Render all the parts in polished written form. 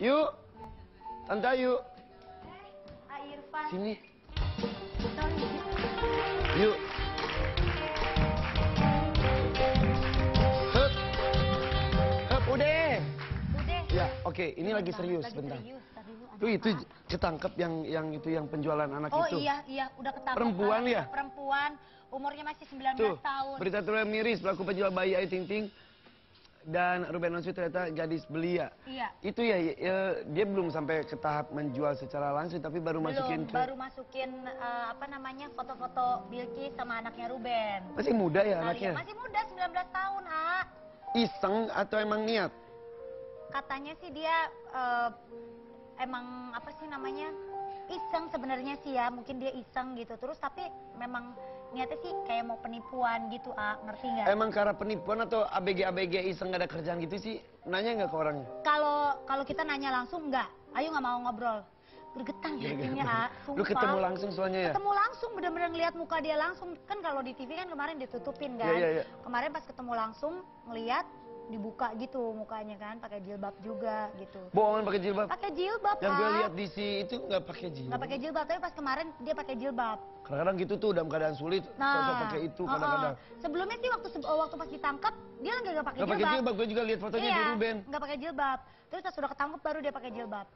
Yuk. Tante Ayu. Irfan. Sini. Sorry. Yuk. Hup. Hup, udah. Udah. Ya, oke. Ini lagi serius, Lagi bentar. serius. Tadi lu ada Tuh itu apa? ketangkep yang penjualan anak Oh itu. iya, udah ketangkep. Perempuan Anaknya ya? Perempuan, umurnya masih 19 Tuh, tahun. berita terbaru miris pelaku penjual bayi Ayu Ting Ting dan Ruben Onsu ternyata gadis belia. Iya. Itu ya, dia belum sampai ke tahap menjual secara langsung, tapi baru masukin ke... Baru masukin foto-foto Bilqis sama anaknya Ruben. Masih muda ya Kali anaknya? ya, masih muda, 19 tahun, Iseng atau emang niat? Katanya sih dia emang apa sih namanya? Iseng sebenarnya sih ya, mungkin dia iseng gitu. Terus tapi memang niatnya sih kayak mau penipuan gitu, ngerti nggak? Emang karena penipuan atau ABG iseng gak ada kerjaan gitu sih? Nanya nggak ke orangnya? Kalau kita nanya langsung nggak, Ayu nggak mau ngobrol. Gregetan hatinya, sumpah. Lu ketemu langsung soalnya ya? Ketemu langsung, bener-bener ngeliat muka dia langsung. Kan kalau di TV kan kemarin ditutupin kan. Iya. Kemarin pas ketemu langsung, ngeliat dibuka gitu mukanya kan, pakai jilbab juga gitu. Bohongan pakai jilbab? Pakai jilbab, Yang gue lihat di si itu nggak pakai jilbab. Nggak pakai jilbab, tapi pas kemarin dia pakai jilbab. Kadang-kadang gitu tuh dalam keadaan sulit, sosok pakai itu kadang-kadang. Sebelumnya sih waktu pas ditangkap dia nggak pakai Nggak pakai jilbab, gue juga lihat fotonya di Ruben. Nggak pakai jilbab. Terus pas sudah ketangkep baru dia pakai jilbab.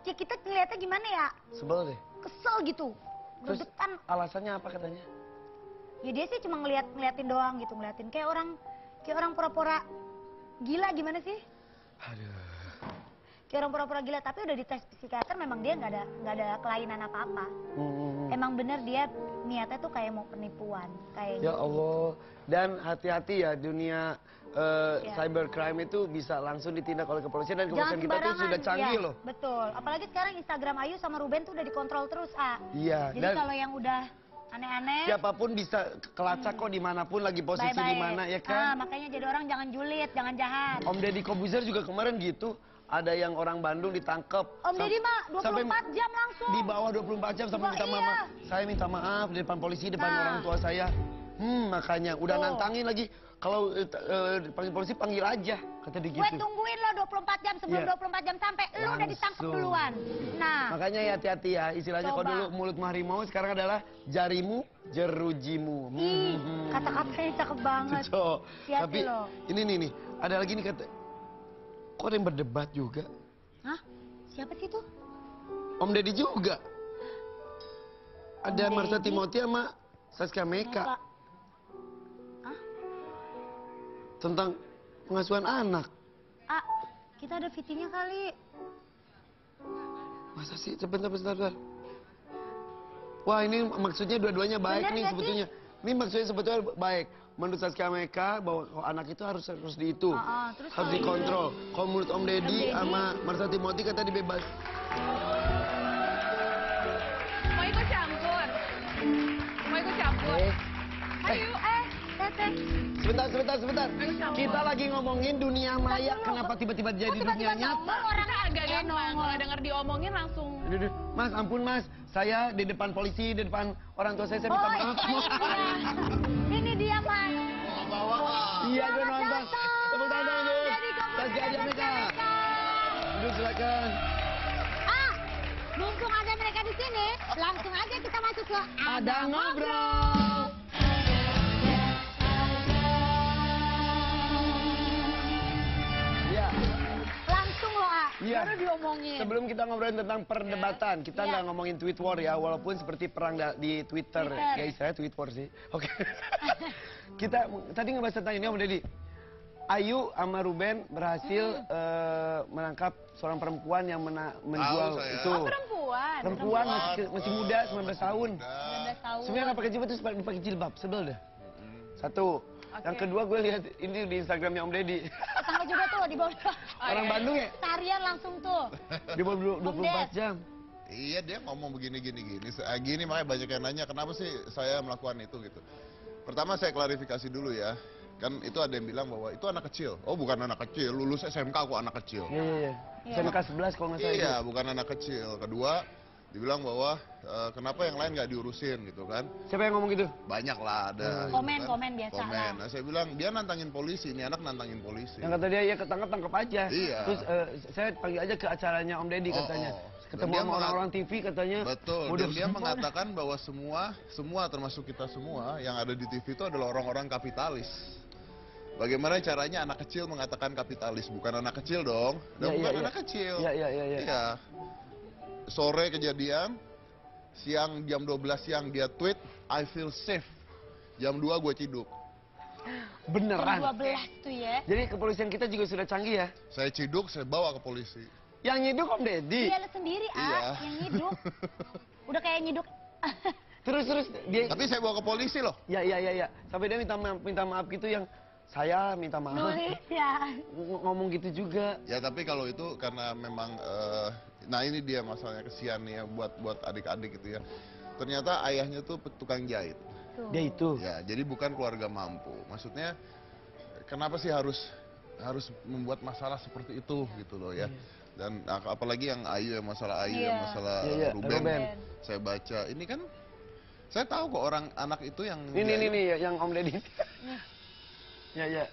Ya kita ngeliatnya gimana ya? Sebel deh. Kesel gitu. Terus Gregetan. alasannya apa katanya? Ya dia sih cuma ngeliatin doang gitu, ngeliatin kayak orang pura-pura gila gimana sih? Aduh. Kayak orang pura-pura gila, tapi udah dites psikiater memang dia nggak ada kelainan apa-apa. Emang bener dia niatnya tuh kayak mau penipuan, kayak Ya gitu. Allah. Dan hati-hati ya, dunia cybercrime itu bisa langsung ditindak oleh kepolisian dan kepolisian kita tuh sudah canggih loh. Betul. Apalagi sekarang Instagram Ayu sama Ruben tuh udah dikontrol terus, Iya. Jadi Dan kalau yang udah aneh-aneh, siapapun bisa kelacak kok dimanapun lagi posisi di mana ya kan? makanya jadi orang jangan julid, jangan jahat. Om Deddy Kobuzer juga kemarin gitu. Ada yang orang Bandung ditangkap. Om Deddy mah 24 jam langsung. Di bawah 24 jam sampai minta mama. Saya minta maaf di depan polisi, depan orang tua saya. Makanya udah nantangin lagi. Kalau panggil polisi panggil aja, kata dia gitu. Gue tungguin lo 24 jam sebelum 24 jam sampai lu udah ditangkap duluan. Nah, makanya ya hati-hati ya, istilahnya kalau dulu mulut harimau sekarang adalah jarimu jerujimu. Kata-katanya cakep banget. Cocok. Hati-hati Tapi lo. ini nih, ada lagi nih kata. Kok ada yang berdebat juga? Hah? Siapa sih tuh? Om Deddy juga. Ada Om Marsha Deddy? Timothy sama Saskia Meka. Hah? Tentang pengasuhan anak. Kita ada VT-nya kali. Masa sih? Sebentar. Wah, ini maksudnya dua-duanya baik Bener nih nggak sebetulnya. Ini maksudnya sebetulnya baik. Menurut Saskia Meka bahwa anak itu harus di itu. Terus Harus dikontrol. Kalau menurut Om Deddy sama Marsha Timothy kata dibebas. Mau ikut campur? Mau ikut campur? Ayo, Teteh. Sebentar. Kita lagi ngomongin dunia maya. Kenapa tiba-tiba jadi dunia nyata? Kita agak gampang, kalau denger diomongin langsung. Aduh, Mas, ampun Mas. Saya di depan polisi, di depan orang tua saya minta maaf. Ini dia, Mas. Iya, gue nonton. Tepuk tangan dulu. Saskia Meka. Duduk silakan. Mumpung ada mereka di sini, langsung aja kita masuk ke Ada Ngobrol. Iya. Langsung loh, Iya. baru diomongin. Sebelum kita ngobrolin tentang perdebatan, kita nggak ngomongin tweet war ya, walaupun seperti perang di Twitter. Ya istilahnya tweet war sih. Oke. Kita tadi ngebahas tentang ini Om Deddy. Ayu sama Ruben berhasil menangkap seorang perempuan yang menjual itu. Perempuan. Perempuan masih muda, 19 tahun. 19 tahun. Sebenarnya nggak pakai jilbab, terus pakai jilbab. Sebel deh. Satu. Yang kedua gue lihat ini di Instagramnya Om Deddy. Tetangga juga tuh di bawah. Orang Bandung ya? Tarian langsung tuh. Di bawah 24 jam. Iya, dia ngomong begini. Gini makanya banyak yang nanya kenapa sih saya melakukan itu gitu. Pertama saya klarifikasi dulu ya. Kan itu ada yang bilang bahwa itu anak kecil. Oh, bukan anak kecil, lulus SMK kok anak kecil. Iya. SMK 11 kalau nggak salah. Iya, bukan anak kecil. Kedua, Dibilang bahwa kenapa yang lain nggak diurusin gitu kan. Siapa yang ngomong gitu? Banyak lah ada. Komen, gitu kan. komen biasa Komen. lah. Nah saya bilang dia nantangin polisi, ini anak nantangin polisi. Yang kata dia ya ketangkep tangkep aja. Iya. Terus saya panggil aja ke acaranya Om Deddy katanya. Oh. Ketemu Dan dia sama orang-orang TV katanya. Betul. Waduh, Dan dia mengatakan bahwa semua termasuk kita semua yang ada di TV itu adalah orang-orang kapitalis. Bagaimana caranya anak kecil mengatakan kapitalis? Bukan anak kecil dong. Dan bukan anak kecil. Iya. Iya. Sore kejadian, siang jam 12 siang dia tweet, I feel safe. Jam 2 gue ciduk. Beneran. Jam 12 tuh ya. Jadi kepolisian kita juga sudah canggih ya. Saya ciduk, saya bawa ke polisi. Yang nyiduk Om Deddy. Dia lihat sendiri, Iya. yang nyiduk. Udah kayak nyiduk. Terus dia. Tapi saya bawa ke polisi loh. Ya. Sampai dia minta maaf gitu yang saya minta maaf. Nulis ya. Ngomong gitu juga. Ya tapi kalau itu karena memang, nah ini dia masalahnya kesian nih ya buat adik-adik gitu ya. Ternyata ayahnya tuh tukang jahit. Tuh. Dia itu. Ya, jadi bukan keluarga mampu. Maksudnya, kenapa sih harus membuat masalah seperti itu gitu loh ya. Dan apalagi yang Ayu, yang masalah Ayu, yang masalah Iya, Ruben. Ruben. Saya baca, ini kan saya tahu kok orang anak itu yang Ini yang Om Deddy. Ya.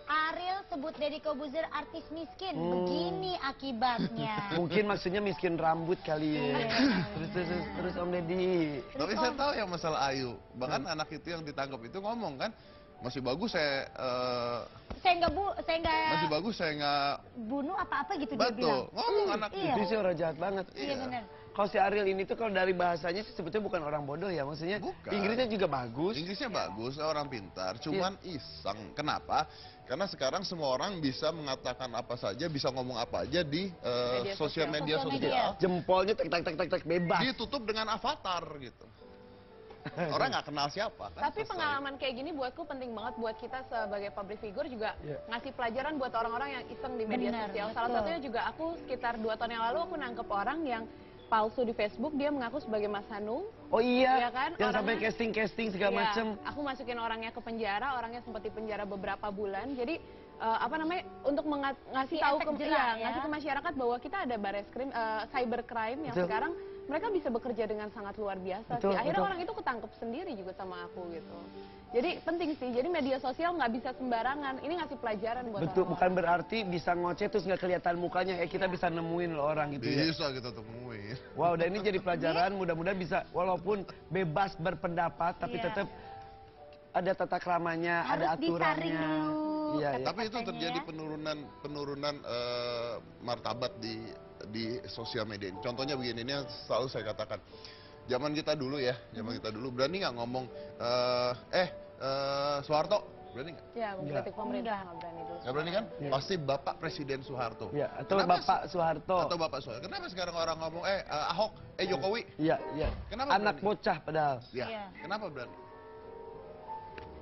Ariel sebut Deddy Kobuzer artis miskin. Begini akibatnya. Mungkin maksudnya miskin rambut kali ya. Terus Om Deddy. Tapi saya tahu yang masalah Ayu. Bahkan anak itu yang ditangkap itu ngomong kan, masih bagus saya masih bagus saya nggak bunuh apa-apa gitu dia bilang. betul ngomong anak Iya. Itu sih orang jahat banget. Iya benar. Kalau si Ariel ini tuh kalau dari bahasanya sih sebetulnya bukan orang bodoh ya. Maksudnya Bukan. Inggrisnya juga bagus. Inggrisnya bagus, orang pintar, cuman iseng. Kenapa? Karena sekarang semua orang bisa mengatakan apa saja, bisa ngomong apa aja di sosial media Sosial sosial. Jempolnya tek bebas. Ditutup dengan avatar gitu. Orang nggak kenal siapa kan. Tapi selesai. pengalaman kayak gini buatku penting banget buat kita sebagai public figure juga Iya. ngasih pelajaran buat orang-orang yang iseng di media Benar, sosial. Salah betul. satunya juga aku sekitar 2 tahun yang lalu aku nangkep orang yang palsu di Facebook, dia mengaku sebagai Mas Hanung. Oh iya. Iya kan? Yang sampai Orangnya- casting segala Iya, macem. aku masukin orangnya ke penjara, orangnya sempat di penjara beberapa bulan. Jadi untuk ngasih Si tahu efek ke jerah, ya. ngasih ke masyarakat bahwa kita ada bareskrim cybercrime yang Betul. sekarang mereka bisa bekerja dengan sangat luar biasa Betul, sih. Akhirnya betul. orang itu ketangkep sendiri juga sama aku gitu. Jadi penting sih. Jadi media sosial nggak bisa sembarangan. Ini ngasih pelajaran buat Betul, orang-orang. bukan berarti bisa ngoceh terus nggak kelihatan mukanya. Kita bisa nemuin loh orang gitu ya. Bisa kita temuin. Wow, dan ini jadi pelajaran. Mudah-mudahan bisa, walaupun bebas berpendapat, tapi Iya. tetap ada tata keramanya, Harus ada aturannya. disaring dulu. Iya, iya. Tapi itu Katanya terjadi ya. penurunan martabat di sosial media. Contohnya begini, ini yang selalu saya katakan. Zaman kita dulu ya, berani nggak ngomong, Soeharto, berani nggak? Ya, mengkritik pemerintah nggak berani itu. Nggak berani kan? Iya. Pasti Bapak Presiden Soeharto. Ya, atau Kenapa Bapak Soeharto. Atau Bapak Soeharto. Kenapa sekarang orang ngomong, Ahok, Jokowi? Iya, iya. Kenapa Anak berani? bocah padahal. Ya, Iya. kenapa berani?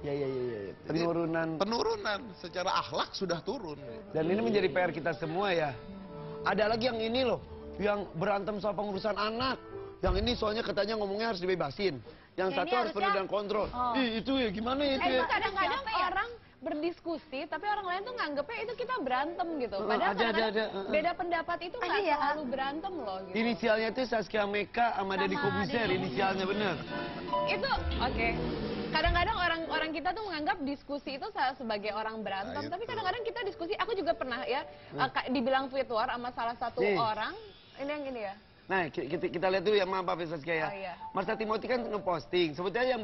Iya. Jadi, Penurunan. Penurunan, secara akhlak sudah turun. Dan ini menjadi PR kita semua ya. Ada lagi yang ini loh, yang berantem soal pengurusan anak. Yang ini soalnya katanya ngomongnya harus dibebasin. Yang Yang satu ini harus penuh harusnya- dan kontrol. Oh. Ih, itu ya gimana ya itu Itu ya? kadang-kadang Siapa ya? orang berdiskusi, tapi orang lain tuh nganggepnya itu kita berantem gitu. Heeh, Padahal ada, kadang-kadang ada. beda pendapat itu nggak Iya. selalu berantem loh gitu. Inisialnya itu Saskia Meka sama Deddy Sama Kobuzer, Deddy inisialnya bener. Itu oke. Kadang-kadang orang kita tuh menganggap diskusi itu sebagai orang berantem, Nah, tapi itu. kadang-kadang kita diskusi. Aku juga pernah ya dibilang tweet war sama salah satu Nih. orang. Ini yang ini ya. Nah, kita lihat dulu ya, maaf Pak Saskia ya. Oh, iya. Marsha Timothy kan ngeposting, sebetulnya yang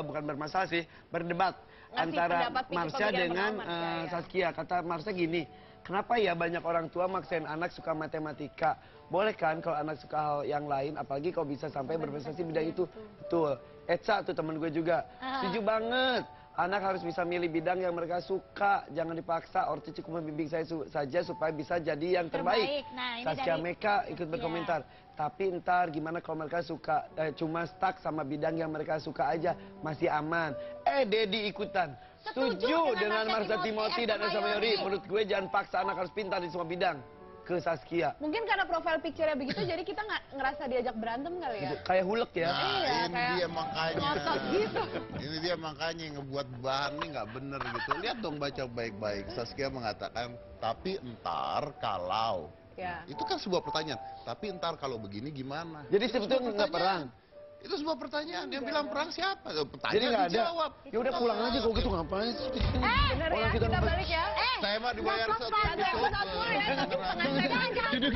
bukan bermasalah sih, berdebat Ngasih antara pendapat Marsha pemikiran dengan pengamat, ya. Saskia. Kata Marsha gini, kenapa ya banyak orang tua maksain anak suka matematika? Boleh kan kalau anak suka hal yang lain, apalagi kalau bisa sampai berprestasi bidang itu. Betul. Eca tuh temen gue juga. Setuju banget. Anak harus bisa milih bidang yang mereka suka. Jangan dipaksa. Ortu cukup membimbing saya saja supaya bisa jadi yang terbaik. Nah, ini Saskia dari- Meka ikut berkomentar. Tapi ntar gimana kalau mereka suka cuma stuck sama bidang yang mereka suka aja. Masih aman. Deddy ikutan. Setuju Setuju dengan dengan Marsha Marsha Timothy dan Esa Mayori. Menurut gue jangan paksa anak harus pintar di semua bidang. Ke Saskia. Mungkin karena profile picture-nya begitu, jadi kita nggak ngerasa diajak berantem kali ya. Kayak hulek ya. Nah, Iya, ini kayak dia makanya. ngotot gitu. Ini dia makanya yang ngebuat bahan ini nggak bener gitu. Lihat dong baca baik-baik. Saskia mengatakan, tapi entar kalau Ya. Itu kan sebuah pertanyaan. Tapi ntar kalau begini gimana? Jadi Itu sebetulnya sebuah nggak perang. pertanyaan. Itu sebuah pertanyaan. Dia bilang perang siapa? Jadi Pertanyaan nggak ada. dijawab. Ya udah pulang aja kok gitu ngapain sih di sini? Bener ya, Orang kita ngebahas- balik ya. Saya mah dibayar Nggak satu apa-apa, itu. Aku dapur ya, tapi setengah saya Duduk,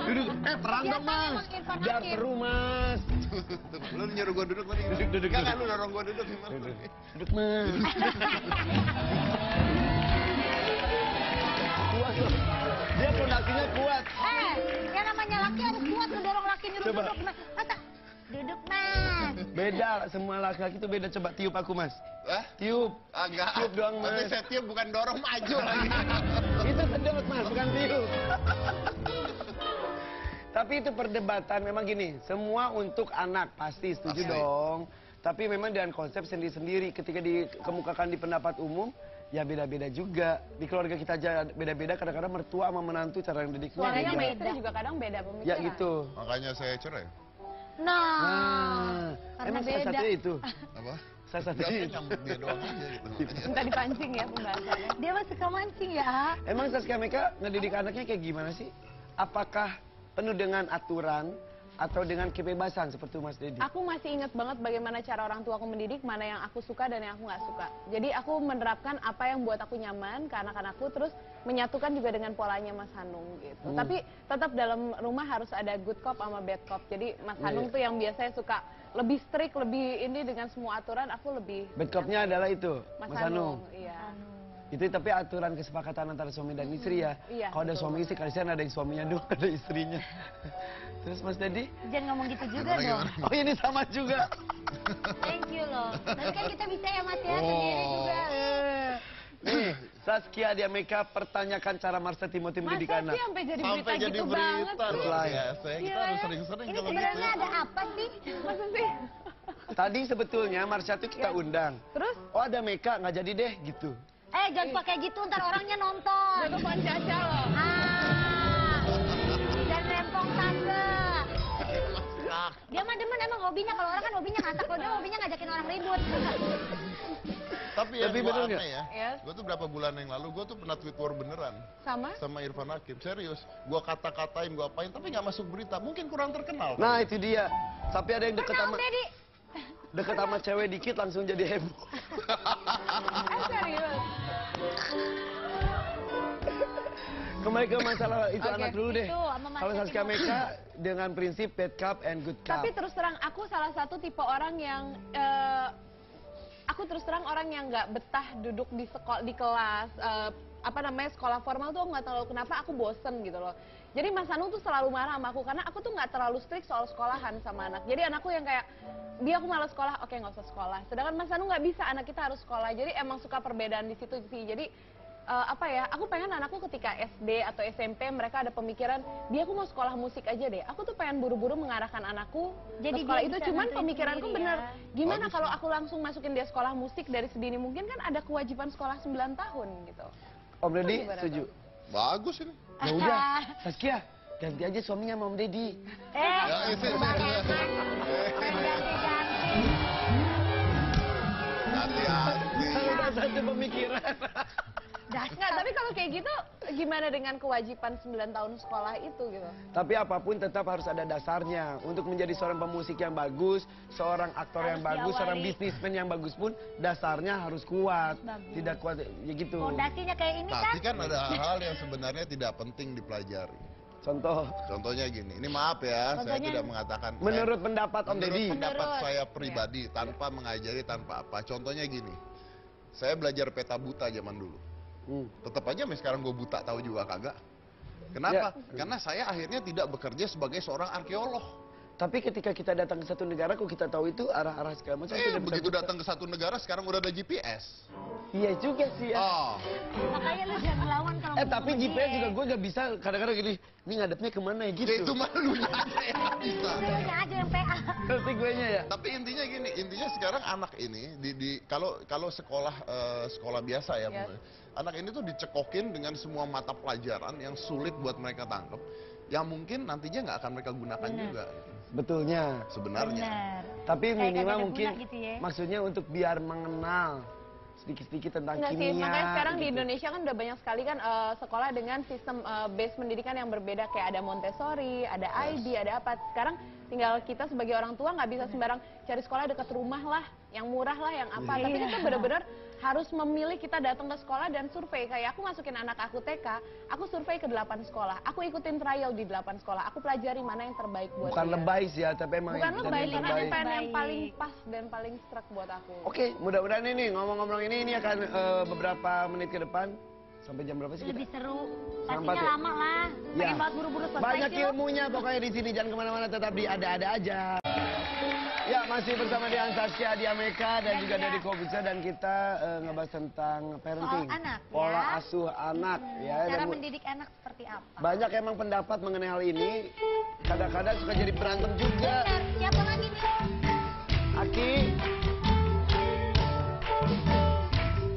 duduk. Perang dong mas. Biar seru mas. Lu nyuruh gua duduk tadi. Duduk. Enggak, lu dorong gua duduk gimana? Duduk mas. Kuat loh. Dia pondasinya kuat. Yang namanya laki harus kuat ngedorong laki nyuruh Coba. duduk. Masa duduk mas. Beda, semua laki-laki itu beda. Coba tiup aku mas. Hah? Tiup. Enggak. Tiup doang, Mas. Tapi saya tiup bukan dorong maju lagi. Itu sedot mas, bukan tiup. Tapi itu perdebatan memang gini, semua untuk anak pasti setuju Pasti. dong. Tapi memang dengan konsep sendiri-sendiri ketika dikemukakan di pendapat umum, ya beda-beda juga. Di keluarga kita aja beda-beda, kadang-kadang mertua sama menantu cara didiknya Suaranya sama beda. istri juga kadang beda pemikiran. Ya gitu. Makanya saya cerai. Nah, karena emang salah beda. satunya itu. Apa? Salah satunya Enggak, itu. nyambut dia doang aja gitu. Minta dipancing ya pembahasannya. Dia mah suka mancing ya. Emang Saskia Meka ngedidik anaknya kayak gimana sih? Apakah penuh dengan aturan atau dengan kebebasan seperti Mas Dedi? Aku masih ingat banget bagaimana cara orang tua aku mendidik, mana yang aku suka dan yang aku nggak suka. Jadi aku menerapkan apa yang buat aku nyaman ke anak-anakku, terus menyatukan juga dengan polanya Mas Hanung gitu. Tapi tetap dalam rumah harus ada good cop sama bad cop. Jadi Mas Hanung tuh yang biasanya suka lebih strict, lebih ini dengan semua aturan, aku lebih Bad cop-nya adalah itu, Mas Mas Hanung. Iya. Itu tapi aturan kesepakatan antara suami dan istri ya. Iya, Kalau ada betul suami istri, kasihan ada yang suaminya doang, ada istrinya. Terus Mas Dedi? Jangan ngomong gitu juga Gimana, dong. gimana? Oh ini sama juga. Thank you loh. Tapi kan kita bisa ya mas ya, Oh. sendiri juga. Nih, Saskia Diameka pertanyakan cara Marsha Timothy mendidik Masa anak. sih sampai jadi berita Sampai jadi gitu banget berita. sih? Luar biasa ya. Kita Iya, harus ya. sering-sering Ini kalau gitu. sebenarnya ada apa sih? Masa sih? Tadi sebetulnya Marsha tuh kita undang. Terus? Oh ada Meka, nggak jadi deh gitu. Jangan pakai gitu, ntar orangnya nonton. Telepon Caca loh. Dan rempong tante. Dia mah demen emang hobinya, kalau orang kan hobinya masak, kalau dia hobinya ngajakin orang ribut. Tapi yang Tapi gua bener aneh nggak? ya, Yes. gue tuh berapa bulan yang lalu gue tuh pernah tweet war beneran Sama? sama Irfan Hakim, serius. Gue kata-katain, gue apain, tapi nggak masuk berita. Mungkin kurang terkenal. Nah itu dia. Tapi ada yang deket Pernah sama Om Deddy? deket sama cewek dikit langsung jadi heboh. Serius? Kembali ke masalah itu Oke, anak dulu deh. itu sama Mas Kalau Yati Saskia Meka dengan prinsip bad cup and good cup. Tapi terus terang, aku salah satu tipe orang yang aku terus terang orang yang nggak betah duduk di di kelas apa namanya sekolah formal tuh aku nggak tahu kenapa aku bosen gitu loh. Jadi Mas Hanung tuh selalu marah sama aku karena aku tuh nggak terlalu strict soal sekolahan sama anak. Jadi anakku yang kayak dia aku malas sekolah, oke nggak usah sekolah. Sedangkan Mas Hanung nggak bisa, anak kita harus sekolah. Jadi emang suka perbedaan di situ sih. Jadi apa ya, aku pengen anakku ketika SD atau SMP mereka ada pemikiran dia aku mau sekolah musik aja deh. Aku tuh pengen buru-buru mengarahkan anakku Jadi ke sekolah dia itu. bisa Cuman nentuin pemikiranku sendiri bener, ya. gimana Bagus kalau nih. aku langsung masukin dia sekolah musik dari sedini mungkin, kan ada kewajiban sekolah 9 tahun gitu. Om Deddy Gimana setuju? Bagus ini. Ya udah, Saskia ganti aja suaminya sama Om Deddy. Ya, itu. ganti-ganti. Hati-hati. Kan udah satu pemikiran. Nggak, tapi kalau kayak gitu gimana dengan kewajiban 9 tahun sekolah itu gitu? Tapi apapun tetap harus ada dasarnya. Untuk menjadi seorang pemusik yang bagus, seorang aktor yang Harus bagus, seorang diawali. bisnismen yang bagus pun dasarnya harus kuat. Bagus. Tidak kuat ya gitu. Fondasinya kayak ini kan. Tapi kan ada hal yang sebenarnya tidak penting dipelajari. Contoh, Contohnya gini, ini maaf ya, saya Contohnya- tidak mengatakan. menurut pendapat Om Menurut Deddy. pendapat Menurut. saya pribadi, tanpa mengajari, tanpa apa. Contohnya gini, saya belajar peta buta zaman dulu. Tetap aja sampai sekarang gue buta tahu juga kagak. Kenapa? Ya. Karena saya akhirnya tidak bekerja sebagai seorang arkeolog. Tapi ketika kita datang ke satu negara, kok kita tahu itu arah-arah segala macam. tidak bisa Begitu buta. datang ke satu negara, sekarang udah ada GPS. Iya juga sih ya. Oh, Makanya lu jangan ngelawan kalau Tapi ngomong GPS dia. juga gue gak bisa kadang-kadang gini, ini ngadepnya kemana ya gitu. ya itu mah lu aja yang nggak bisa. Lu aja yang PA. Ngerti gue nya ya. Tapi intinya gini, intinya sekarang anak ini kalau sekolah sekolah biasa ya, Yes. anak ini tuh dicekokin dengan semua mata pelajaran yang sulit buat mereka tangkap, yang mungkin nantinya nggak akan mereka gunakan juga Betulnya. sebenarnya. Benar. Tapi Kayak minimal kagak ada mungkin guna gitu ya. maksudnya untuk biar mengenal sedikit-sedikit tentang Enggak kimia. sih, makanya sekarang di gitu. Indonesia kan udah banyak sekali kan sekolah dengan sistem base pendidikan yang berbeda, kayak ada Montessori, ada ID, ada apa. Sekarang tinggal kita sebagai orang tua nggak bisa sembarang cari sekolah dekat rumah lah, yang murah lah, yang apa. Tapi Iya. kita benar-benar harus memilih, kita datang ke sekolah dan survei. Kayak aku masukin anak aku TK, aku survei ke 8 sekolah. Aku ikutin trial di 8 sekolah. Aku pelajari mana yang terbaik buat Bukan dia. lebay sih ya, tapi emang Bukan yang lebay, yang karena terbaik. pengen yang Baik. paling pas dan paling struck buat aku. Oke, mudah-mudahan ini ngomong-ngomong ini akan beberapa menit ke depan. Sampai jam berapa sih Lebih kita? seru. Sampai Pastinya ya? lama lah. Pengen Ya. banget buru-buru selesai Banyak sih lo. ilmunya pokoknya di sini, jangan kemana-mana, tetap di ada-ada aja. Ya, masih bersama dengan Saskia Diameka dan Dan juga dia. dari Kobusa, dan kita ngebahas tentang parenting. Soal anak, Pola ya. asuh anak. Ya, Cara dan mendidik anak seperti apa? banyak emang pendapat mengenai hal ini. Kadang-kadang suka jadi berantem juga. Bener, siapa lagi nih? Aki.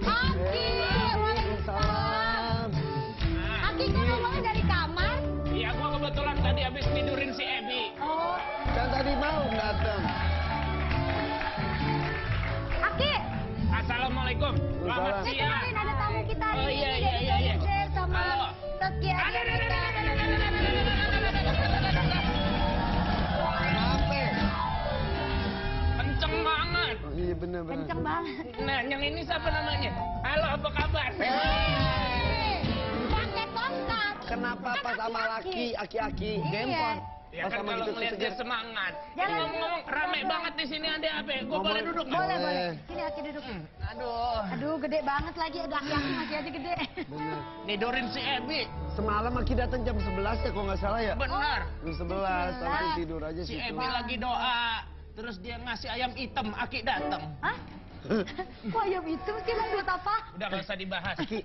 Aki, Waalaikumsalam. Aki kok ngomongnya dari kamar? Iya, gua kebetulan tadi habis tidurin si Ebi. Oh, Kan tadi mau datang. Aki, Assalamualaikum. Selamat Waalaikumsalam. ini siang. kenalin ada tamu kita hari Oh, ini iya, dari iya, iya, iya. Indonesia sama Halo. Saskia Diameka. Kenapa? Kenceng banget. Oh, iya benar-benar. Kenceng banget. Nah, yang ini siapa namanya? Halo, apa kabar? Pakai tongkat. Kenapa pas sama laki, aki-aki, Iya. gempor? Ya Pas kan sama kalau gitu ngeliat seger. dia semangat. Jangan. Ngomong-ngomong rame banget di sini ada apa? Gue Ngomong- boleh duduk nggak? Boleh, Boleh. boleh. Sini Aki duduk. Aduh, Aduh, gede banget lagi. Udah Aki masih aja gede. Bener. nidurin si Ebi. Semalam Aki datang jam 11 ya, kalau nggak salah ya. Benar. Jam 11, tapi tidur aja Si sih. Ebi lagi doa. Terus dia ngasih ayam hitam, Aki datang. Hah? Kok ayam itu sih lo buat apa? Udah nggak usah dibahas. Aki,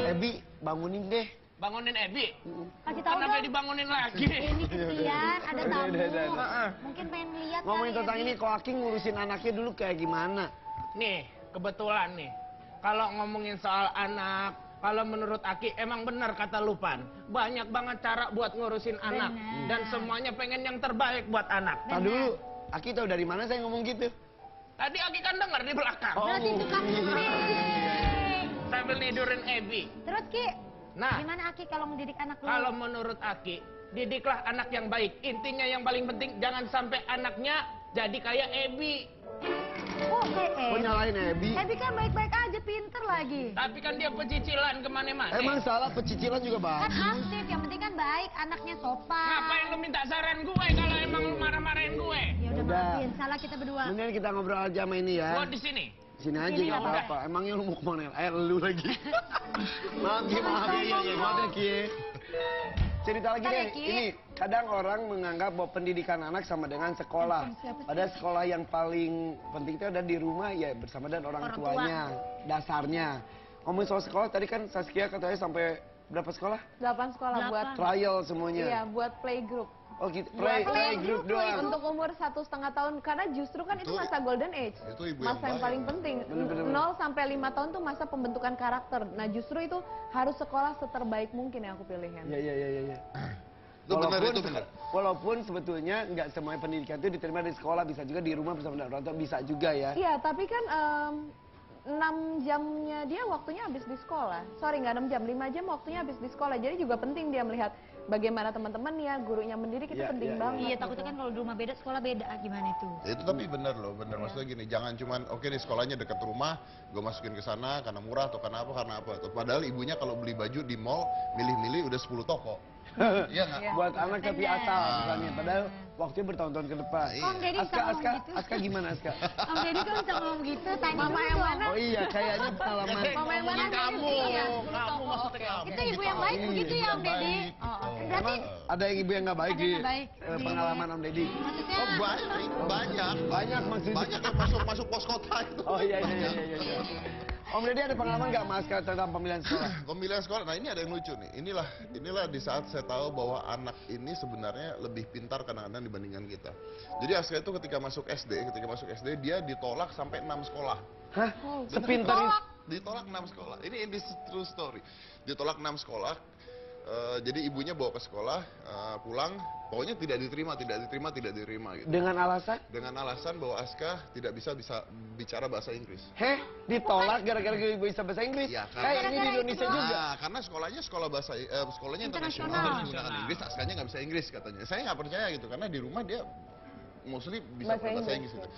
Ebi bangunin deh. Bangunin Ebi. Kasih tahu Kenapa dong. dibangunin lagi? Ini kesian, ada tamu. Udah. Mungkin pengen lihat Ngomongin kali, tentang Ebi. ini, kok Aki ngurusin anaknya dulu kayak gimana? Nih, kebetulan nih. Kalau ngomongin soal anak, kalau menurut Aki emang benar kata Lupan. Banyak banget cara buat ngurusin anak. Dan semuanya pengen yang terbaik buat anak. Tadi dulu, Aki tahu dari mana saya ngomong gitu? Tadi Aki kan dengar di belakang. Berarti tukang kuping. Sambil nidurin Ebi. Terus Ki, Nah, gimana Aki kalau mendidik anak lu? kalau menurut Aki, didiklah anak yang baik. Intinya yang paling penting, jangan sampai anaknya jadi kayak Ebi. Oh, Kok nyalain Ebi? Ebi kan baik-baik aja, pinter lagi. Tapi kan dia pecicilan kemana-mana. Emang salah pecicilan juga Kan bagus. aktif, yang penting kan baik, anaknya sopan. Ngapain lu minta saran gue kalau emang lu marah-marahin gue? Ya udah Udah. maafin, salah kita berdua. Mendingan kita ngobrol aja sama ini ya. Gue di sini. Sini aja Sini nggak lah, apa-apa. Emangnya lu mau kemana? Lu lagi. Maaf Ki, maaf ya. Maaf ya Ki. Cerita lagi Bentar deh, ya, Ki. ini kadang orang menganggap bahwa pendidikan anak sama dengan sekolah. Padahal sekolah yang paling penting itu ada di rumah ya bersama dengan orang Orang tua. tuanya, dasarnya. Ngomongin soal sekolah, tadi kan Saskia katanya sampai berapa sekolah? 8 sekolah buat Trial semuanya. iya, buat playgroup. Oh gitu, Buat playgroup doang. Untuk umur 1,5 tahun, karena justru kan itu Itu- masa golden age, itu ibu masa yang yang paling baik. penting. Bener-bener. 0 sampai 5 tahun tuh masa pembentukan karakter. Nah justru itu harus sekolah seterbaik mungkin yang aku pilihin. Iya. Itu benar, itu benar. Walaupun sebetulnya nggak semuanya pendidikan itu diterima di sekolah, bisa juga di rumah bersama dengan orang tua, bisa juga ya. Iya, tapi kan 6 jamnya dia waktunya habis di sekolah. Sorry, nggak 6 jam, 5 jam waktunya habis di sekolah. Jadi juga penting dia melihat bagaimana teman-temannya, gurunya mendidik itu Iya, penting iya, banget. Iya, takutnya kan kalau di rumah beda, sekolah beda. Gimana itu? Ya, itu tapi benar loh, benar. Maksudnya gini, jangan cuman oke di sekolahnya dekat rumah, gue masukin ke sana karena murah atau karena apa. Padahal ibunya kalau beli baju di mall, milih-milih udah 10 toko. Iya nggak? Iya. Buat anak tapi Bener. asal bukannya, padahal waktunya bertahun-tahun ke depan. Om Deddy bisa ngomong gitu. Aska gimana Aska? Om Deddy kan bisa ngomong gitu, tanya Mama dulu yang dong. mana? Oh iya, kayaknya pengalaman. Mama yang mana? kamu, Iya. kamu maksudnya kamu. Itu ibu yang baik begitu ya Om Deddy? Oh, berarti Ada yang ibu yang nggak baik Ada di yang nggak baik. pengalaman Om Deddy. maksudnya Oh banyak. Banyak maksudnya. Banyak yang masuk pos kota itu. Oh iya. Om Deddy ada pengalaman nggak Mas tentang pemilihan sekolah? Pemilihan sekolah, nah ini ada yang lucu nih. Inilah di saat saya tahu bahwa anak ini sebenarnya lebih pintar kadang-kadang dibandingkan kita. Jadi Aska itu ketika masuk SD dia ditolak sampai 6 sekolah. Hah? Sepintar itu? Ditolak 6 sekolah. Ini true story. Ditolak 6 sekolah. Jadi ibunya bawa ke sekolah, pulang, pokoknya tidak diterima gitu. Dengan alasan? Dengan alasan bahwa Aska tidak bisa bicara bahasa Inggris. Heh, ditolak gara-gara gak bisa bahasa Inggris? Ya, Kayak ini di Indonesia juga. Nah, karena sekolahnya internasional, harus menggunakan Inggris, Askanya nggak bisa Inggris katanya. Saya nggak percaya gitu, karena di rumah dia mostly bisa bahasa Inggris gitu.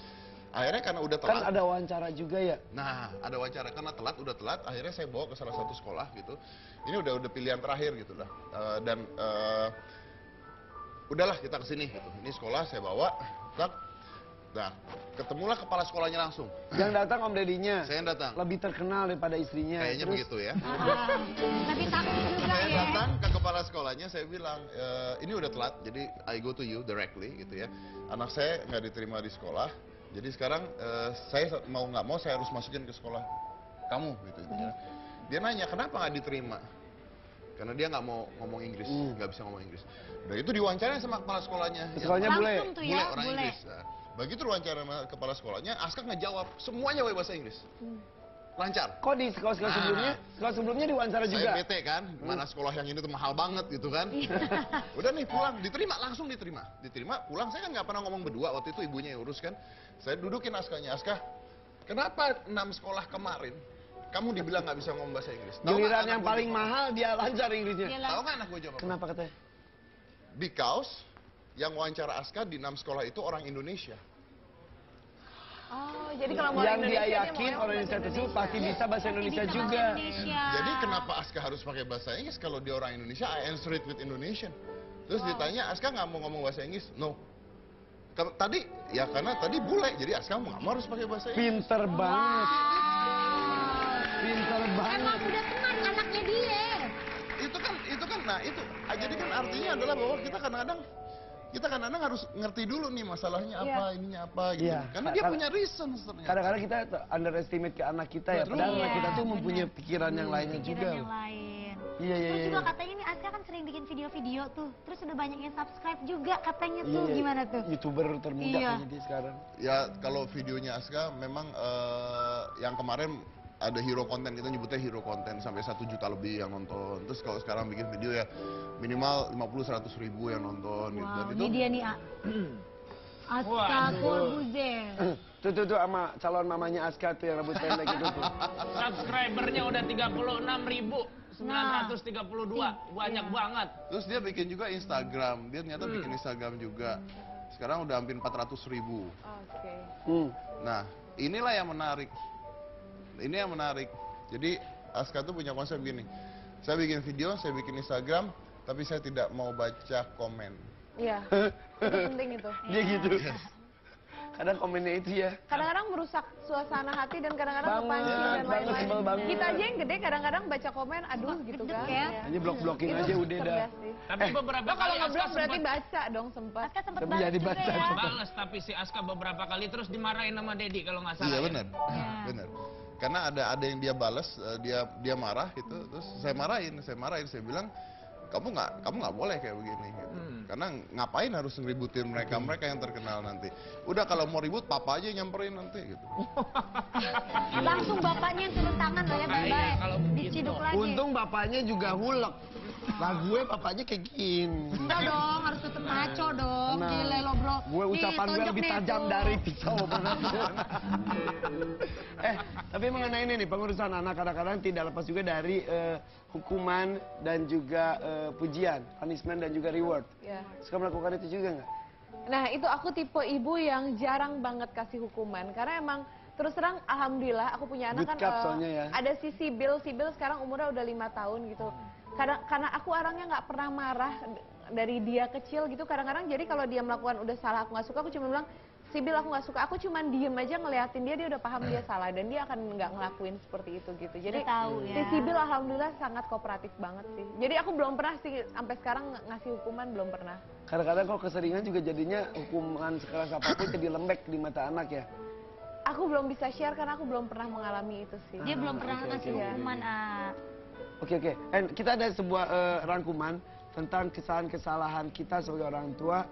Akhirnya karena udah telat. Kan ada wawancara juga ya? Nah, ada wawancara karena udah telat. Akhirnya saya bawa ke salah satu sekolah gitu. Ini udah pilihan terakhir gitu lah. Udahlah kita kesini gitu. Ini sekolah saya bawa. Nah, ketemulah kepala sekolahnya langsung. Yang datang Om Dedinya? Saya yang datang. Lebih terkenal daripada istrinya. Kayaknya begitu ya. Tapi takut juga Saya ya. datang ke kepala sekolahnya, saya bilang, ini udah telat, jadi I go to you directly gitu ya. Anak saya nggak diterima di sekolah, jadi sekarang saya mau nggak mau saya harus masukin ke sekolah kamu gitu intinya. Dia nanya kenapa nggak diterima? Karena dia nggak mau ngomong Inggris, nggak bisa ngomong Inggris. Udah itu diwawancara sama kepala sekolahnya. Sekolahnya bule? Langsung tuh ya, Orang bule. Inggris. Nah, begitu diwawancara sama kepala sekolahnya, Aska ngejawab semuanya pakai bahasa Inggris. Lancar. Kok di sekolah-sekolah sebelumnya? Sekolah sebelumnya diwawancara juga? Saya bete kan, mana sekolah yang ini tuh mahal banget gitu kan. Udah nih pulang, langsung diterima. Diterima, pulang, saya kan nggak pernah ngomong berdua, waktu itu ibunya yang urus kan. Saya dudukin Askanya, Aska, kenapa 6 sekolah kemarin kamu dibilang nggak bisa ngomong bahasa Inggris? Tahu nggak Giliran anak yang gue paling jawab mahal dia lancar Inggrisnya. Iyalah. apa? Tahu nggak anak gue jawab apa? Kenapa katanya? Because yang wawancara Aska di 6 sekolah itu orang Indonesia. Oh, jadi kalau mau Yang dia Indonesia, yakin mau orang Indonesia tersebut pasti bisa bahasa Indonesia Bisa juga. bahasa Indonesia. Jadi kenapa Aska harus pakai bahasa Inggris kalau dia orang Indonesia? I answer it with Indonesian. Terus ditanya, Aska nggak mau ngomong bahasa Inggris? No. Tadi, ya karena tadi bule, jadi Aska nggak mau harus pakai bahasa Inggris. Pinter banget. Pinter Emang banget. udah tenang anaknya dia. Itu, jadi kan artinya adalah bahwa kita kadang-kadang harus ngerti dulu nih masalahnya apa, ininya apa gitu. Iya. Karena dia punya reason ternyata. Kadang-kadang kita underestimate ke anak kita ya, padahal anak kita tuh mempunyai pikiran yang lainnya juga. Pikiran yang lain. Iya, iya, Terus iya. juga katanya ini Aska kan sering bikin video-video tuh. Terus udah banyak yang subscribe juga katanya tuh. Iya, Gimana tuh? YouTuber termuda Iya. kayaknya dia sekarang. Ya kalau videonya Aska memang yang kemarin ada hero konten, kita nyebutnya hero konten sampai 1 juta lebih yang nonton. Terus kalau sekarang bikin video ya minimal 50-100 ribu yang nonton gitu. Dan Wow, itu ini dia nih, Aska Waduh. Corbuzier. Tuh sama calon mamanya Aska tuh yang rambut pendek itu tuh. Subscribernya udah 36.932, banyak banget. terus dia bikin juga Instagram. Dia ternyata bikin Instagram juga. Sekarang udah hampir 400 ribu. Oke. Nah, inilah yang menarik. Ini yang menarik. Jadi Aska tuh punya konsep gini. Saya bikin video, saya bikin Instagram, tapi saya tidak mau baca komen. Iya. Itu penting itu. Dia gitu. Kadang komennya itu ya. Kadang-kadang merusak suasana hati dan kadang-kadang Banget, kepancing dan banget, lain-lain. sebel banget. Kita aja yang gede kadang-kadang baca komen, aduh gitu kan. ya. Iya. Hanya blok-blokin Itu aja udah dah. cerdas sih. Tapi beberapa Lo kalau kali ngeblok Aska berarti sempat baca dong sempat. Aska sempet Tapi balas jadi juga baca. ya. balas, tapi si Aska beberapa kali terus dimarahin sama Dedi kalau nggak salah. Iya ya. benar, benar. Karena ada yang dia balas, dia marah gitu, terus saya marahin, saya bilang kamu nggak boleh kayak begini, gitu. Karena ngapain harus ngeributin mereka yang terkenal nanti. Udah kalau mau ribut papa aja yang nyamperin nanti gitu. Langsung bapaknya yang turun tangan loh ya, Iya, baik-baik. kalau begitu. Diciduk lagi. Untung bapaknya juga hulek. Lah gue bapaknya kayak gini. Enggak dong, harus tetep maco dong. Nah, Gile lo bro. gue Nih, ucapan gue tonjok lebih nih, tajam tuh. dari pisau. Tapi mengenai ini nih, pengurusan anak kadang-kadang tidak lepas juga dari hukuman dan juga pujian, punishment dan juga reward. Iya. Suka melakukan itu juga nggak? Nah itu aku tipe ibu yang jarang banget kasih hukuman karena emang terus terang alhamdulillah aku punya anak Good kan cup soalnya ya. ada si Sibil sekarang umurnya udah 5 tahun gitu. Karena aku orangnya nggak pernah marah dari dia kecil gitu kadang-kadang jadi kalau dia melakukan udah salah aku nggak suka aku cuma bilang Sibil aku nggak suka, aku cuma diem aja ngeliatin dia udah paham dia salah dan dia akan nggak ngelakuin seperti itu gitu. Jadi Udah tahu si ya. Sibil alhamdulillah sangat kooperatif banget sih. Jadi aku belum pernah sih sampai sekarang ngasih hukuman belum pernah. Kadang-kadang kalau keseringan juga jadinya hukuman sekeras apapun jadi lembek di mata anak ya. Aku belum bisa share karena aku belum pernah mengalami itu sih. Dia belum pernah oke, ngasih oke. hukuman, Oke. Kita ada sebuah rangkuman tentang kesalahan kita sebagai orang tua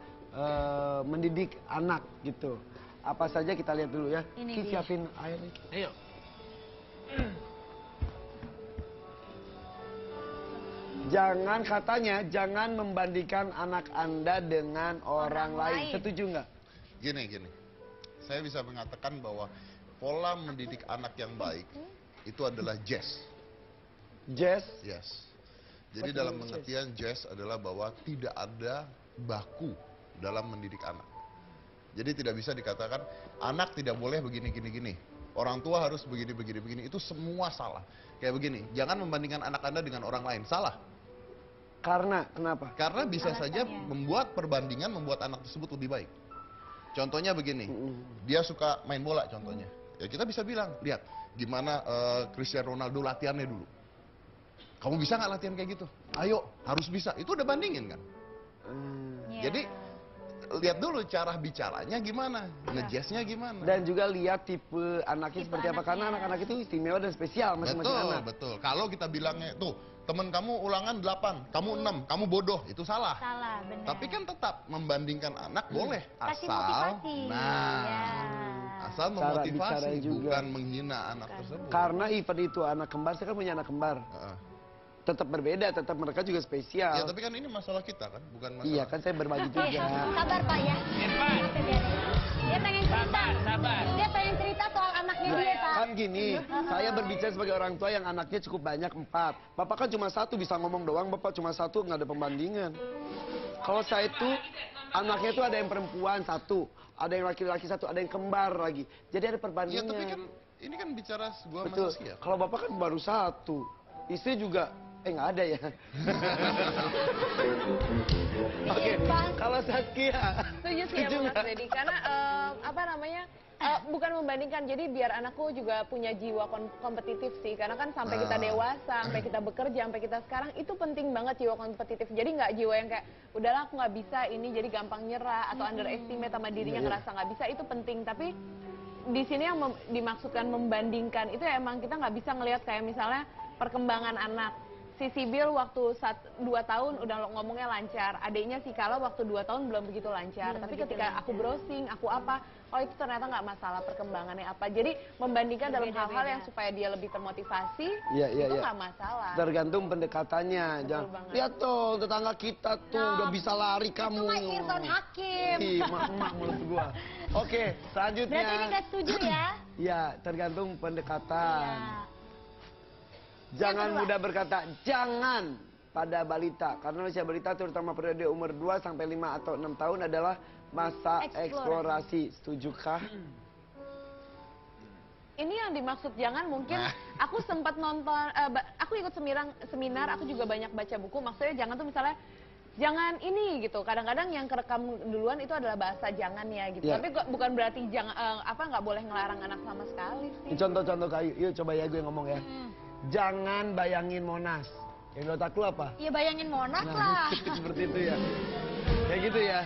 mendidik anak gitu. Apa saja kita lihat dulu ya. Ini Ki dia. siapin air nih. Ayo. Jangan membandingkan anak Anda dengan orang lain. Setuju nggak? Gini. Saya bisa mengatakan bahwa pola mendidik anak yang baik itu adalah jazz. Jazz? Yes. Jadi dalam pengertian jazz adalah bahwa tidak ada baku dalam mendidik anak. Jadi tidak bisa dikatakan anak tidak boleh begini. Orang tua harus begini. Itu semua salah. Kayak begini, jangan membandingkan anak Anda dengan orang lain. Salah. Kenapa? Karena bisa saja membuat perbandingan membuat anak tersebut lebih baik. Contohnya begini, dia suka main bola contohnya. Ya kita bisa bilang, lihat gimana Cristiano Ronaldo latihannya dulu. Kamu bisa nggak latihan kayak gitu? Ayo, harus bisa. Itu udah bandingin kan? Jadi lihat dulu cara bicaranya gimana, ngejazznya gimana. Dan juga lihat tipe anaknya seperti apa. Karena anak-anak itu istimewa dan spesial masing-masing anak. Betul. Kalau kita bilangnya, tuh temen kamu ulangan 8, kamu 6, kamu bodoh, itu salah. Salah, benar. Tapi kan tetap membandingkan anak boleh. Kasih Asal, motivasi. asal Cara memotivasi, bicaranya juga. bukan menghina anak tersebut. Karena even itu anak kembar, saya kan punya anak kembar. Tetap berbeda, tetap mereka juga spesial. Ya tapi kan ini masalah kita kan, bukan masalah. Iya kan saya berbagi juga. Sabar Pak ya. Irfan, Dia pengen cerita. sabar. Dia pengen cerita soal anaknya dia Pak. Kan gini, saya berbicara sebagai orang tua yang anaknya cukup banyak 4. Bapak kan cuma 1 bisa ngomong doang, Bapak cuma 1 nggak ada pembandingan. Kalau saya itu anaknya itu ada yang perempuan 1, ada yang laki-laki 1, ada yang kembar lagi. Jadi ada Ya perbandingan. tapi kan ini kan bicara sebuah Betul. manusia. Kalau Bapak kan baru 1, istri juga nggak ada ya. Oke, kalau Saskia. Setuju sih ya Mas Deddy, karena bukan membandingkan, jadi biar anakku juga punya jiwa kompetitif sih, karena kan sampai kita dewasa, sampai kita bekerja, sampai kita sekarang itu penting banget jiwa kompetitif. Jadi nggak jiwa yang kayak udahlah aku nggak bisa ini, jadi gampang nyerah atau underestimate sama dirinya, ngerasa nggak bisa, itu penting. Tapi di sini yang dimaksudkan membandingkan itu ya emang kita nggak bisa ngelihat kayak misalnya perkembangan anak. Si Sibil waktu 2 tahun udah ngomongnya lancar, adiknya si Kala waktu 2 tahun belum begitu lancar. Tapi ketika aku browsing, aku apa, oh itu ternyata nggak masalah perkembangannya apa. Jadi membandingkan dalam hal-hal yang supaya dia lebih termotivasi, itu nggak masalah. Tergantung pendekatannya. Lihat tuh tetangga kita tuh udah bisa lari kamu. Itu Mas Irfan Hakim. Mak mulut gua. Oke, selanjutnya. Berarti ini nggak setuju ya? Ya, tergantung pendekatan. Iya. Jangan mudah berkata jangan pada balita. Karena usia balita terutama periode umur 2 sampai 5 atau 6 tahun adalah masa eksplorasi. Setujukah? Ini yang dimaksud jangan mungkin aku sempat nonton, aku ikut seminar, aku juga banyak baca buku. Maksudnya jangan tuh misalnya jangan ini gitu. Kadang-kadang yang kerekam duluan itu adalah bahasa jangan ya gitu. Tapi bukan berarti jangan nggak boleh ngelarang anak sama sekali sih. Contoh-contoh kayu. Yuk coba ya gue ngomong ya. Jangan bayangin Monas. Yang di otak lu apa? Ya bayangin Monas lah. Seperti itu ya. Kayak gitu ya.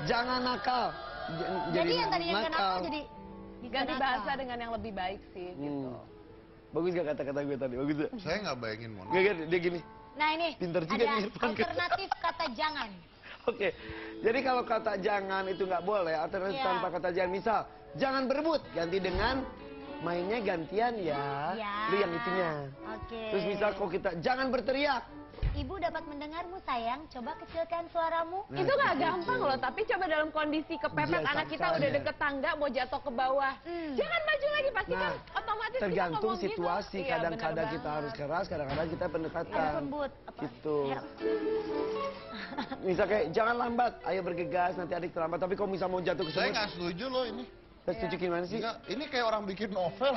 Jangan nakal. Jadi yang tadinya nakal jadi ganti bahasa dengan yang lebih baik sih gitu. Bagus gak kata-kata gue tadi? Bagus gak? Saya nggak bayangin Monas. Gak, dia gini. Nah ini Pinter juga ada nih Irfan. alternatif kata jangan. Oke. Jadi kalau kata jangan itu nggak boleh. Alternatif tanpa kata jangan. Misal, jangan berebut. Ganti dengan mainnya gantian ya. Lu yang itunya. Oke. Terus misal kok kita jangan berteriak. Ibu dapat mendengarmu sayang, coba kecilkan suaramu. Nah, itu nggak gampang loh, tapi coba dalam kondisi kepepet anak kita udah deket tangga mau jatuh ke bawah. Jangan maju lagi, pasti kan otomatis tergantung kita ngomong situasi. gitu. Kadang-kadang Iya, kita bener harus keras, kadang-kadang kita pendekatan. Harus lembut. Gitu. Misal kayak jangan lambat, ayo bergegas nanti adik terlambat. Tapi kalau misal mau jatuh ke Saya sumur, nggak setuju loh ini. setuju gimana sih? Enggak, ini kayak orang bikin novel.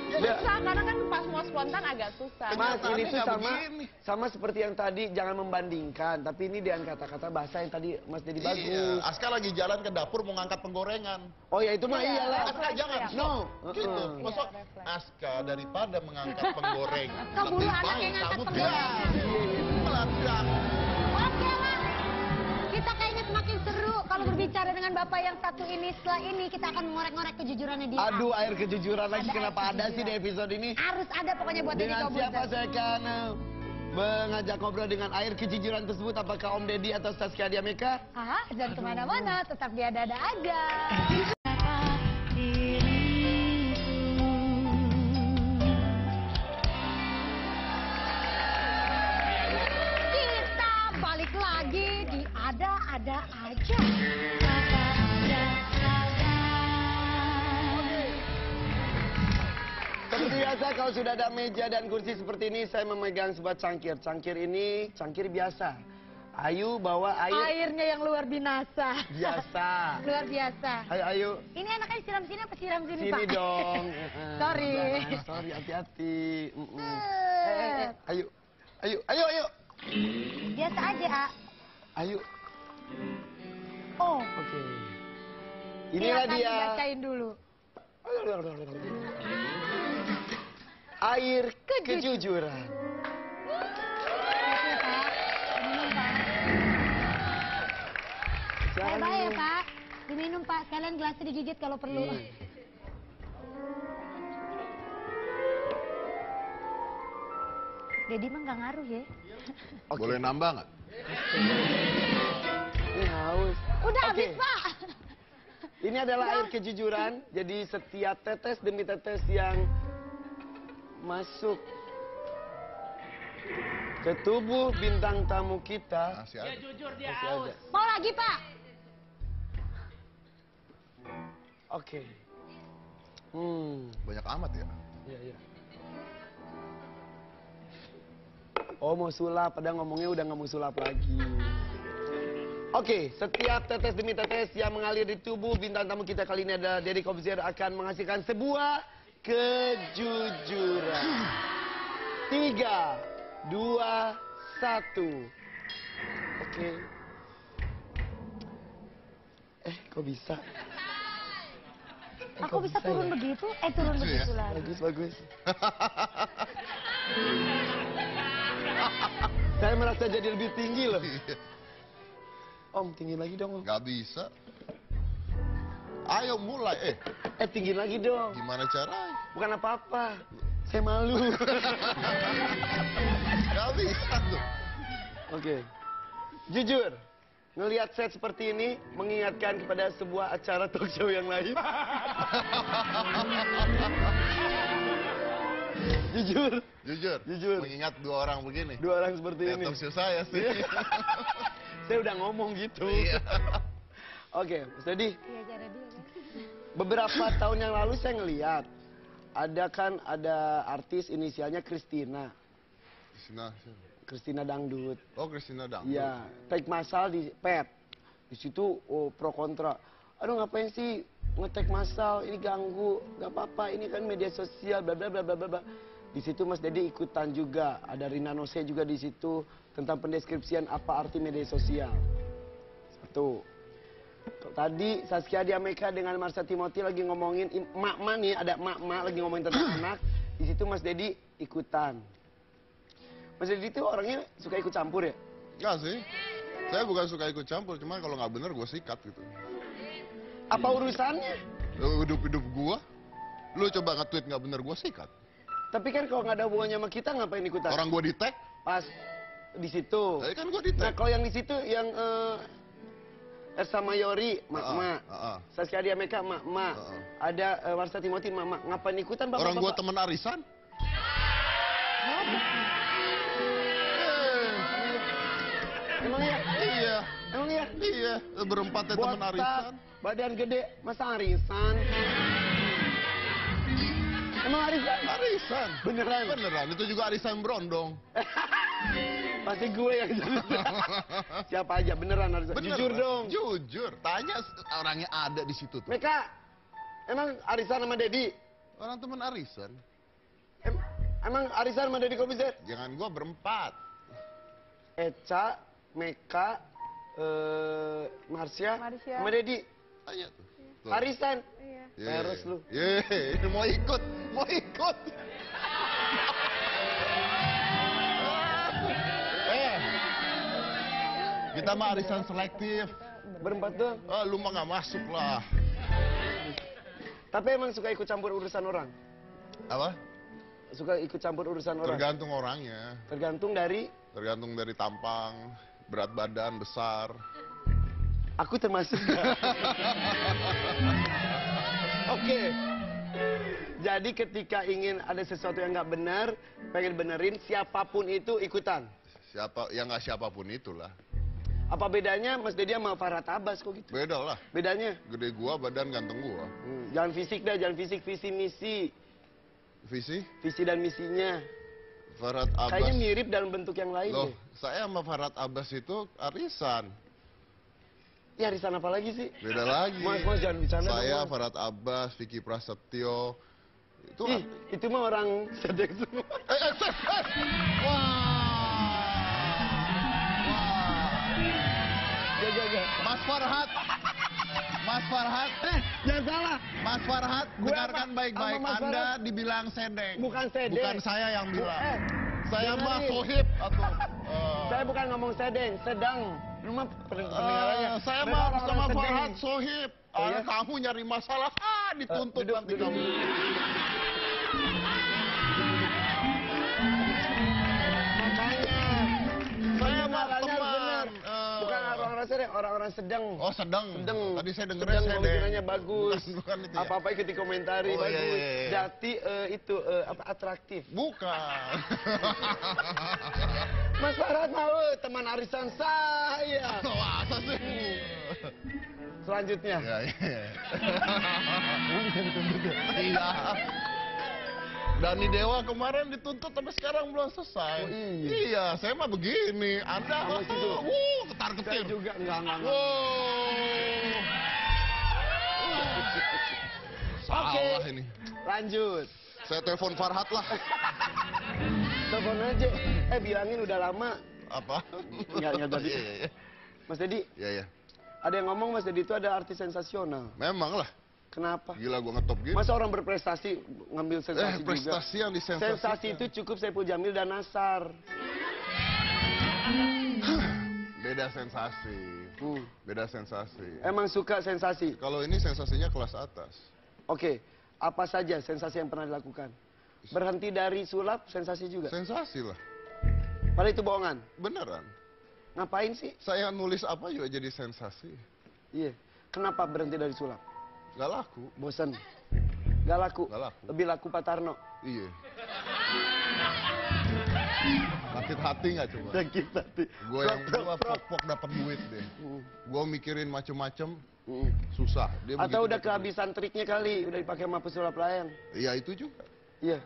Susah, karena kan pas mau spontan agak susah. Mas, ini tuh nggak sama begini. sama seperti yang tadi, jangan membandingkan. Tapi ini dengan kata-kata bahasa yang tadi Mas Deddy bagus. Iya, Aska lagi jalan ke dapur mau ngangkat penggorengan. Oh ya itu mah iyalah. Aska jangan, No. gitu. Masuk Aska daripada mengangkat penggoreng. Keburu lebih anak baik yang ngangkat kamu penggoreng. melabrak. Oke lah. Kita kayaknya semakin seru kalau berbicara dengan Bapak yang satu ini. Setelah ini kita akan mengorek-ngorek kejujurannya dia. Aduh, air kejujuran lagi. Ada Kenapa air ada sih di kejujuran. episode ini? Harus ada pokoknya buat Deddy Dengan Kobuzer. siapa saya akan mengajak ngobrol dengan air kejujuran tersebut? Apakah Om Deddy atau Saskia Diameka? Jangan kemana-mana, tetap di ada aja. ada aja. Ada. Seperti biasa kalau sudah ada meja dan kursi seperti ini, saya memegang sebuah cangkir. Cangkir ini cangkir biasa. Ayu bawa air Airnya yang luar binasa. biasa. Luar biasa. Ayo, ayo. Ini anaknya siram sini apa siram sini, Pak? Sini dong. Sorry. Sorry, hati-hati. Ayo. Ayo, ayo, ayo. Biasa aja, A. Ayo. Oh, Oke. Inilah silakan dia. dibacain dulu. Air kejujuran. Oke, Pak. Diminum, Pak. Bye-bye ya, Pak. Diminum, Pak. Sekalian gelasnya digigit kalau perlu. Dedi mah nggak ngaruh ya. Boleh nambah nggak? Ini haus. Udah Oke. habis, Pak. Ini adalah air kejujuran. Jadi setiap tetes demi tetes yang masuk ke tubuh bintang tamu kita. Masih ada. Jujur dia Masih haus. ada. Mau lagi, Pak? Oke. Banyak amat ya. Iya, iya. Oh, mau sulap, padahal ngomongnya udah nggak mau sulap lagi. Oke, setiap tetes demi tetes yang mengalir di tubuh bintang tamu kita kali ini ada Deddy Corbuzier akan menghasilkan sebuah kejujuran. 3, 2, 1. Oke. Kok bisa? Aku bisa turun begitu? Turun Lucu ya? begitu lagi. Bagus, bagus. Saya merasa jadi lebih tinggi loh. Om, tinggi lagi dong, Om. Gak bisa. Ayo mulai. Tinggi lagi dong. Gimana caranya? Bukan apa-apa. Saya malu. Gak bisa tuh. Oke. Jujur, ngelihat set seperti ini mengingatkan kepada sebuah acara talk show yang lain. Jujur, Jujur. Jujur. Mengingat dua orang begini. dua orang seperti Ya, ini. talk show saya sih. Saya udah ngomong gitu. Iya. Oke, Mas Deddy. Iya, cara dia kan. Beberapa tahun yang lalu saya ngeliat ada artis inisialnya Christina, Christina Dangdut. Oh, Christina Dangdut. Iya, take massal di pet. Di situ pro kontra. Aduh, ngapain sih nge-tag massal? Ini ganggu. Gak apa-apa, ini kan media sosial bla bla bla bla bla. Di situ Mas Deddy ikutan juga. Ada Rina Nose juga di situ tentang pendeskripsian apa arti media sosial. Satu. Tadi Saskia Diameka dengan Marsha Timothy lagi ngomongin emak-emak nih, ada emak-emak lagi ngomongin tentang anak. Di situ Mas Deddy ikutan. Mas Deddy itu orangnya suka ikut campur ya? Enggak sih. Saya bukan suka ikut campur, cuman kalau nggak bener gue sikat gitu. Apa urusannya? Hidup gua. Lu coba nge-tweet nggak bener gue sikat. Tapi kan kalau nggak ada hubungannya sama kita ngapain ikutan? Orang gua di-tag, Pas di situ. tadi kan gua Nah, di-tag. kalau yang di situ yang Ersa Mayori, mak-mak. Saskia Diameka, mak-mak. Ada Marsha Timothy, mak-mak. Ngapain ikutan bapak-bapak? Orang gua temen arisan. Emang ya? Iya. Emang ya? Iya, berempatnya temen Botak, arisan. badan gede, masa arisan? Emang arisan? Arisan. Beneran? Beneran, itu juga arisan berondong. Pasti gue yang jadi. Siapa aja, beneran arisan? Beneran. Jujur dong. Jujur, tanya orangnya ada di situ tuh. Meka, emang arisan sama Deddy? Orang temen arisan. Emang arisan sama Deddy Corbuzier? Jangan gua berempat. Eca, Meka, Marsha, sama Deddy. Tanya tuh. Tuh. Arisan. Ye. Terus lu. Ye, mau ikut, mau ikut. Kita mah arisan selektif. Berempat doang. Ah, lu mah nggak masuk lah. Tapi emang suka ikut campur urusan orang? Apa? Suka ikut campur urusan orang? Tergantung orangnya. Tergantung dari... Tergantung dari tampang, berat badan, besar. Aku termasuk nggak? Oke. Jadi ketika ingin ada sesuatu yang nggak benar, pengen benerin, siapapun itu ikutan. Siapa, ya nggak siapapun itulah. Apa bedanya Mas Dedi sama Farhad Abbas kok gitu? Beda lah. Bedanya? Gede gua, badan ganteng gua. Jangan fisik dah, jangan fisik, visi misi. Visi? Visi dan misinya. Farhad Abbas. Kayaknya mirip dalam bentuk yang lain Loh, deh. saya sama Farhad Abbas itu arisan. Ya arisan apa lagi sih? Beda lagi. Mas jangan bercanda. Saya, dong, Mas. Farhad Abbas, Vicky Prasetyo. Itu Ih, itu mah orang sedek semua. Jaga. Mas Farhad. Mas Farhad. Jangan salah. Mas Farhad, Gue dengarkan apa? baik-baik. Sama Mas Anda Farhad. dibilang sedeng. Bukan sedeng. Bukan saya yang bilang. Saya dengerin. mah sohib. Saya bukan ngomong sedeng, sedang. Lu mah pendengarannya. Saya Mereka mah orang-orang sama sedeng. Farhad sohib. Oh, ya? Kamu nyari masalah, dituntut Duduk, nanti duduk. kamu. Makanya. Saya mah Pendengarannya harus benar. teman. Bukan orang-orang sedeng, orang-orang sedang. Oh sedang. Sedang. Tadi saya dengernya Sedang sedeng. pemikirannya bagus. Bukan itu ya? Apa-apa ikut dikomentari, Oh, iya, bagus. iya, iya. Jati itu apa atraktif. Bukan. Mas Farhad mau teman arisan saya. Masa sih? Selanjutnya. Ya, iya. Iya. Dani Dewa kemarin dituntut tapi sekarang belum selesai. Oh, iya. Iya, saya mah begini. Anda Sama situ. ketar-ketir. Saya juga enggak. Wow. Salah ini. Lanjut. Saya telepon Farhad lah. Telepon aja. Bilangin udah lama. Apa? Enggak tadi. Iya. Mas Dedi, Iya. ada yang ngomong Mas Dedi itu ada artis sensasional. Memang lah. Kenapa? Gila gua ngetop gitu. Masa orang berprestasi ngambil sensasi juga? Prestasi yang disensasikan. Sensasi itu cukup Saipul Jamil dan Nasar. Beda sensasi. Beda sensasi. Emang suka sensasi? Kalau ini sensasinya kelas atas. Oke, apa saja sensasi yang pernah dilakukan? Berhenti dari sulap, sensasi juga? Sensasi lah. Padahal itu bohongan? Beneran. Ngapain sih? Saya nulis apa juga jadi sensasi. Iya. Kenapa berhenti dari sulap? Gak laku. Bosan? Gak laku? Gak laku. Lebih laku Pak Tarno? Iya. Sakit hati nggak coba? Sakit hati. Gue yang pok dapat duit deh. Gue mikirin macem-macem, Mm. susah. Dia Atau begitu udah dapet kehabisan triknya kali, udah dipakai sama pesulap lain. duit. Iya itu juga. Iya.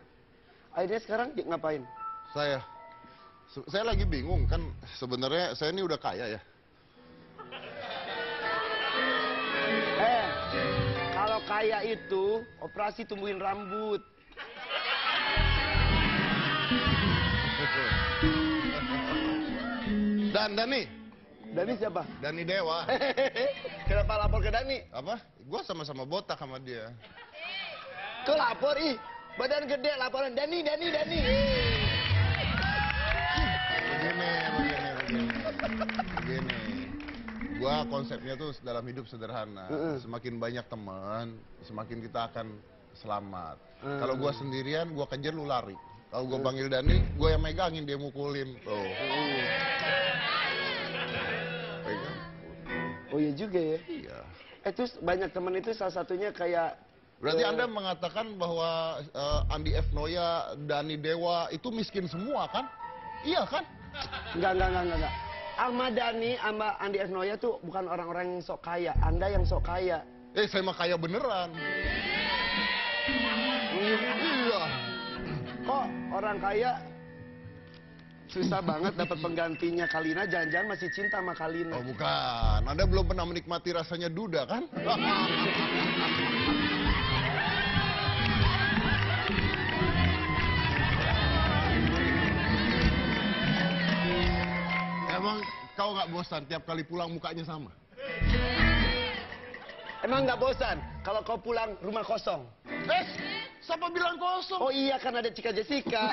Akhirnya sekarang ngapain? Saya lagi bingung kan. Sebenarnya saya ini udah kaya ya. Kalau kaya itu operasi tumbuhin rambut. Dan Dani. Dani siapa? Dani Dewa. Kenapa lapor ke Dani? Apa? Gue sama-sama botak sama dia. Kok lapor ih? Badan gede laporan Dani. Begini. Gua konsepnya tuh dalam hidup sederhana. Semakin banyak teman, semakin kita akan selamat. Kalau gua sendirian, gua kejar lu lari. Kalau gua panggil Dani, gua yang megangin, dia mukulin. Tuh. Pegang. Oh iya juga ya. Iya. Terus banyak teman itu salah satunya kayak Berarti Anda mengatakan bahwa Andi F. Noya, Dani Dewa itu miskin semua kan? Iya kan? Enggak. Ahmad Dhani sama Andi F. Noya tuh bukan orang-orang yang sok kaya. Anda yang sok kaya. Saya mah kaya beneran. Iya. Kok orang kaya susah banget dapat penggantinya Kalina, jangan-jangan masih cinta sama Kalina. Oh bukan, Anda belum pernah menikmati rasanya duda kan? Emang kau nggak bosan tiap kali pulang mukanya sama? Emang nggak bosan kalau kau pulang rumah kosong? Siapa bilang kosong? Oh iya kan ada Cika Jessica.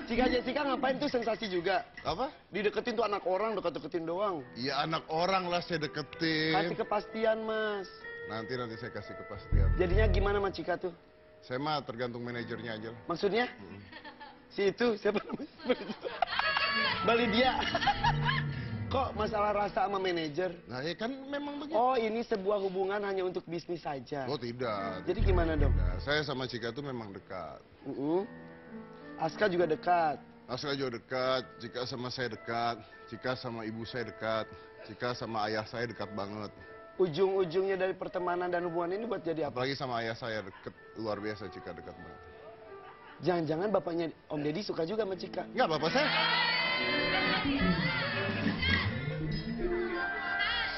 Cika Jessica ngapain tuh sensasi juga? Apa? Dideketin tuh anak orang, deket-deketin doang. Iya anak orang lah saya deketin. Kasih kepastian mas. Nanti saya kasih kepastian. Jadinya gimana sama Cika tuh? Saya mah tergantung manajernya aja lah. Maksudnya? Si itu siapa namanya? Bali dia. Kok masalah rasa sama manajer? Nah ya kan memang begitu. Oh ini sebuah hubungan hanya untuk bisnis saja. Oh tidak. Jadi gimana dong? Nah, saya sama Cika tuh memang dekat. Aska juga dekat. Asal jauh dekat, Cika sama saya dekat, Cika sama ibu saya dekat, Cika sama ayah saya dekat banget. Ujung-ujungnya dari pertemanan dan hubungan ini buat jadi apa? Apalagi sama ayah saya deket, luar biasa Cika dekat banget. Jangan-jangan bapaknya Om Deddy suka juga sama Cika. Enggak, bapak saya.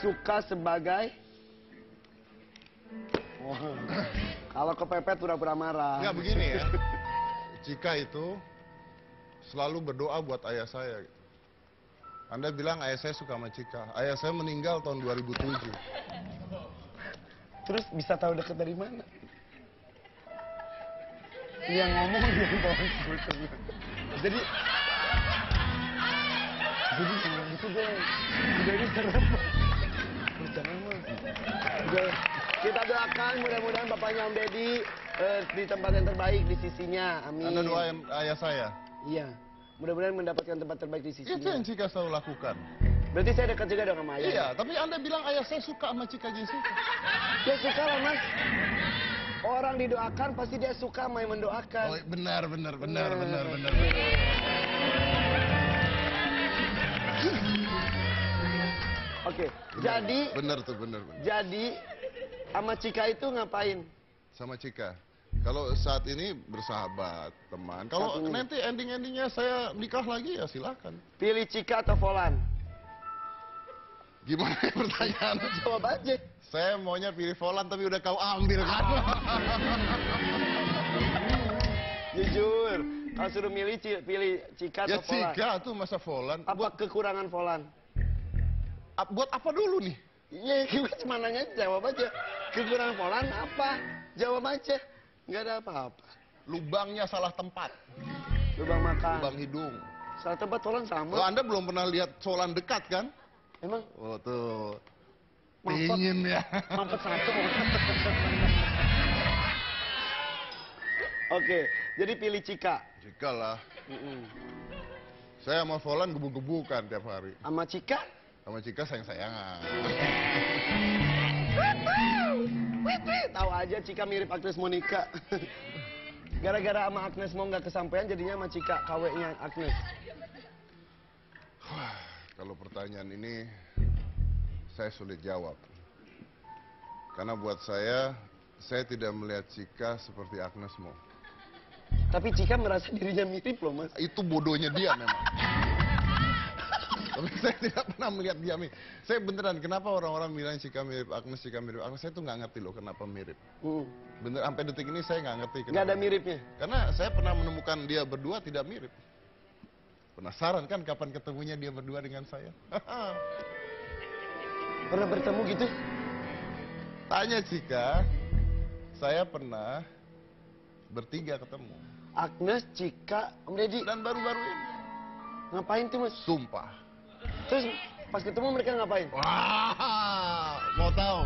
Suka sebagai... Oh, kalau kepepet pura-pura marah. Enggak, begini ya. Cika itu selalu berdoa buat ayah saya. Anda bilang ayah saya suka sama Cika. Ayah saya meninggal tahun 2007. Terus bisa tahu deket dari mana? Yang ngomong dia bawa skuternya. Jadi jangan gitu dong. Udah ini serem. Jangan mas. Udah. Kita doakan mudah-mudahan bapaknya Om Deddy di tempat yang terbaik di sisinya. Amin. Anda doain ayah saya. Iya. Mudah-mudahan mendapatkan tempat terbaik di Itu sisinya. yang Cika selalu lakukan. Berarti saya dekat juga dong sama ayah. Iya, tapi Anda bilang ayah saya suka sama Cika Jessica. Dia suka lah mas. Orang didoakan pasti dia suka sama yang mendoakan. Oh, benar. Oke, jadi Benar tuh, benar. jadi sama Cika itu ngapain? Sama Cika. Kalau saat ini bersahabat, teman. Kalau Saat ini. nanti ending-endingnya saya nikah lagi ya silakan. Pilih Cika atau Volan? Gimana ya pertanyaan? Jawab aja. Saya maunya pilih Volan tapi udah kau ambil kan? Jujur, kalau suruh milih pilih Cika Ya atau Volan? Cika tuh masa Volan. Apa kekurangan Volan? Buat apa dulu nih? Iya, gue cuma nanya, jawab aja. Kekurangan Volan apa? Jawab aja. Nggak ada apa-apa. Lubangnya salah tempat. Lubang makan. Lubang hidung. Salah tempat Volan sama. Oh, Anda belum pernah lihat Volan dekat kan? Emang Oh tuh. Mampet. Pingin ya. mampet satu. Oke, jadi pilih Cika. Cika lah. Mm-mm. Saya sama Volan gebuk-gebukan tiap hari. Sama Cika? Sama Cika sayang-sayangan. Tahu aja Cika mirip Agnes Monica. Gara-gara sama Agnes mau nggak kesampaian jadinya sama Cika KW-nya Agnes. Kalau pertanyaan ini saya sulit jawab. Karena buat saya tidak melihat Cika seperti Agnes Mo. Tapi Cika merasa dirinya mirip loh mas. Itu bodohnya dia memang. Tapi saya tidak pernah melihat dia mirip. Saya beneran, kenapa orang-orang bilang Cika mirip Agnes, saya tuh nggak ngerti loh kenapa mirip. Bener, sampai detik ini saya nggak ngerti kenapa. Nggak ada miripnya? Karena saya pernah menemukan dia berdua tidak mirip. Penasaran kan kapan ketemunya dia berdua dengan saya? Pernah bertemu gitu? Tanya Cika, saya pernah bertiga ketemu. Agnes, Cika, Om Deddy. Dan baru-baru ini. Ngapain tuh mas? Sumpah. Terus pas ketemu mereka ngapain? Wah, mau tahu?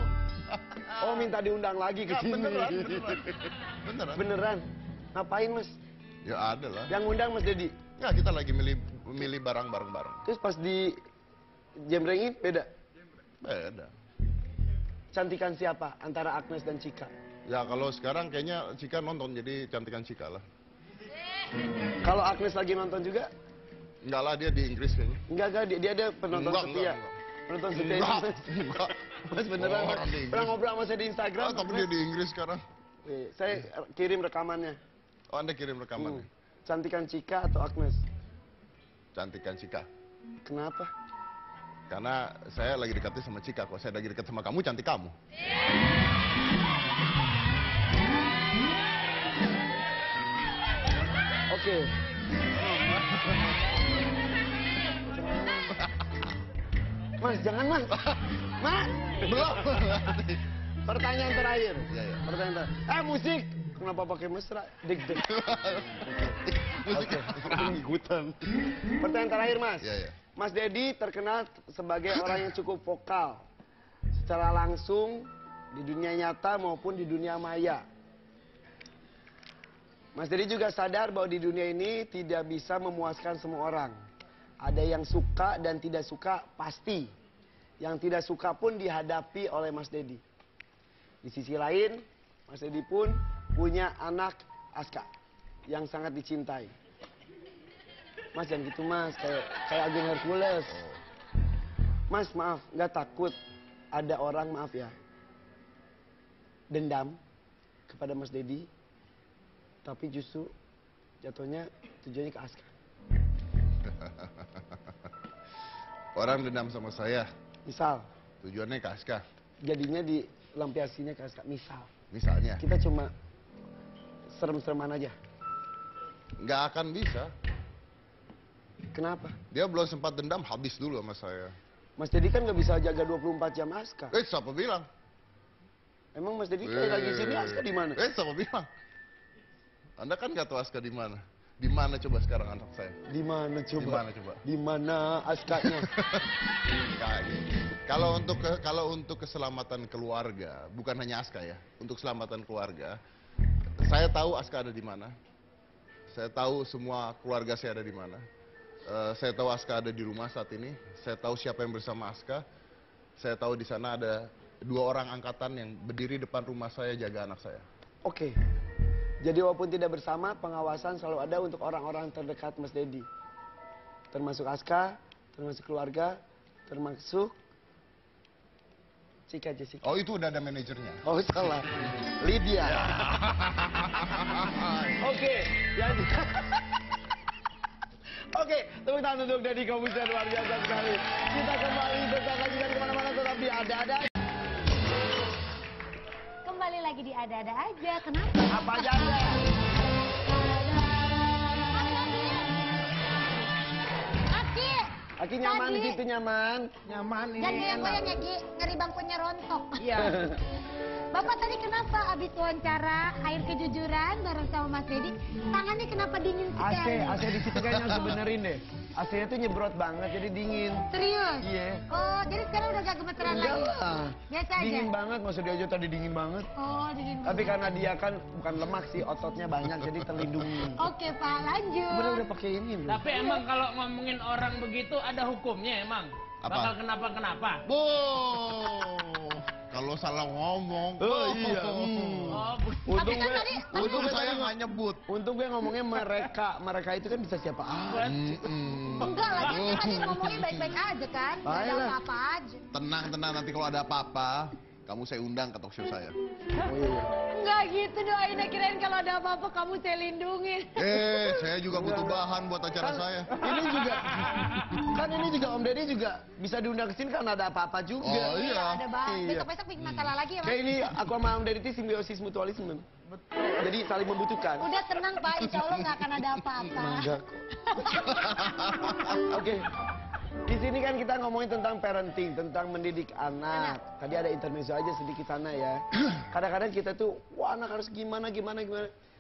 Oh minta diundang lagi ke Nggak, sini. beneran. Beneran? Ngapain mas? Ya ada lah. Yang ngundang mas Deddy? Ya kita lagi milih barang bareng-bareng. Terus pas di jembrengin beda? Beda. Cantikan siapa antara Agnes dan Cika? Ya kalau sekarang kayaknya Cika nonton jadi cantikan Cika lah. Kalau Agnes lagi nonton juga? Enggak lah, dia di Inggris kayaknya. Enggak, dia ada penonton Enggak, setia. enggak. Penonton setia. Enggak. Mas beneran, Oh, Mas. orang di Inggris. Pernah ngobrol sama saya di Instagram. Ah, tapi dia di Inggris sekarang. Saya kirim rekamannya. Oh, Anda kirim rekamannya. Cantikan Cika atau Agnes? Cantikan Cika. Kenapa? Karena saya lagi dekatnya sama Cika. Kalau saya lagi dekat sama kamu, cantik kamu. Oke. Mas, jangan mas. Mas. Belum. Pertanyaan terakhir. Iya, iya. Pertanyaan terakhir. Musik. Kenapa pakai mesra? Dik. Musik. Ikutan. Pertanyaan terakhir mas. Iya, iya. Mas Deddy terkenal sebagai orang yang cukup vokal. Secara langsung di dunia nyata maupun di dunia maya. Mas Deddy juga sadar bahwa di dunia ini tidak bisa memuaskan semua orang. Ada yang suka dan tidak suka pasti. Yang tidak suka pun dihadapi oleh Mas Deddy. Di sisi lain, Mas Deddy pun punya anak Aska yang sangat dicintai. Mas jangan gitu mas, kayak Agung Hercules. Mas maaf, nggak takut ada orang maaf ya dendam kepada Mas Dedi, tapi justru jatuhnya tujuannya ke Aska. Orang dendam sama saya, Misal, tujuannya ke Aska. jadinya dilampiasinya ke Aska. Misal, Misalnya, kita cuma serem-sereman aja. nggak akan bisa. Kenapa? Dia belum sempat dendam, habis dulu sama saya. Mas Dedi kan nggak bisa jaga 24 jam Aska. Siapa bilang? Emang Mas Dedi kayak lagi sini Aska di mana? Siapa bilang? Anda kan nggak tahu Aska di mana. Di mana coba sekarang anak saya? Di mana coba? Di mana coba? Di mana Askanya? Kalau untuk keselamatan keluarga, bukan hanya Aska ya, untuk keselamatan keluarga, saya tahu Aska ada di mana. Saya tahu semua keluarga saya ada di mana. Saya tahu Aska ada di rumah saat ini. Saya tahu siapa yang bersama Aska. Saya tahu di sana ada 2 orang angkatan yang berdiri depan rumah saya jaga anak saya. Oke. Jadi walaupun tidak bersama, pengawasan selalu ada untuk orang-orang terdekat Mas Dedi. Termasuk Aska, termasuk keluarga, termasuk Cika Jessica. Oh, itu udah ada manajernya. Oh salah, Lydia. Oke, jadi oke, tepuk tangan untuk Deddy Kobusier, luar biasa sekali. Kita kembali tetap lagi dari kemana-mana, tetap di ada-ada. Kembali lagi di ada-ada aja. Kenapa? Apa aja ada? Aki. Aki nyaman di Tadi. situ nyaman. Nyaman ini. Jangan goyang-goyang ya, Ki. Ngeri bangkunya rontok. Iya. Bapak tadi kenapa abis wawancara air kejujuran bareng sama Mas Dedi, tangannya kenapa dingin sekali? AC di situ kayaknya harus benerin deh. AC-nya tuh nyebrot banget jadi dingin. Serius? Iya. Oh, jadi sekarang udah gak gemeteran Enggak lagi? lah. Biasa aja? Dingin banget, maksud dia aja tadi dingin banget. Oh, dingin Tapi karena dia kan bukan lemak sih, ototnya banyak jadi terlindungi. Oke, Pak, lanjut. Bener udah pakai ini loh. Tapi emang kalau ngomongin orang begitu ada hukumnya emang. Apa? Bakal kenapa-kenapa. Kalau salah ngomong. Oh iya. Oh, Untung kan gue, tadi- Untung saya nggak nyebut. untung gue ngomongnya mereka. Mereka itu kan bisa siapa aja. Enggak lah, dia tadi ngomongin baik-baik aja kan? Gak ada Baiklah. apa-apa aja. Tenang, nanti kalau ada apa-apa, kamu saya undang ke talk show saya. Oh iya. Enggak gitu doain, kirain kalau ada apa-apa kamu saya lindungi. Saya juga butuh bahan buat acara saya. Ini juga, kan ini juga Om Deddy juga bisa diundang ke sini kan ada apa-apa juga. Oh iya. Ada banget. Iya. Besok-besok bikin masalah lagi ya, Mas? Kayak ini aku sama Om Deddy itu simbiosis mutualisme. Jadi saling membutuhkan. Udah tenang, Pak. Insya Allah nggak akan ada apa-apa. Enggak kok. Oke. Di sini kan kita ngomongin tentang parenting, tentang mendidik anak. Tadi ada intermezzo aja sedikit sana ya. Kadang-kadang kita tuh, wah anak harus gimana.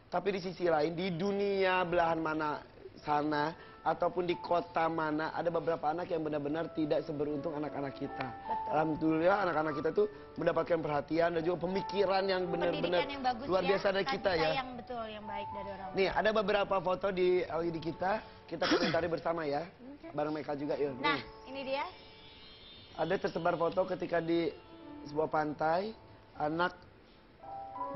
Tapi di sisi lain, di dunia belahan mana sana, ataupun di kota mana, ada beberapa anak yang benar-benar tidak seberuntung anak-anak kita. Alhamdulillah anak-anak kita tuh mendapatkan perhatian dan juga pemikiran yang benar-benar Pendidikan yang bagus luar ya, biasa dari kasih kita ya. sayang betul, yang baik dari orang. Nih, ada beberapa foto di LED kita komentari bersama ya. Bareng mereka juga yuk. Nah, Nih, ini dia. ada tersebar foto ketika di sebuah pantai, anak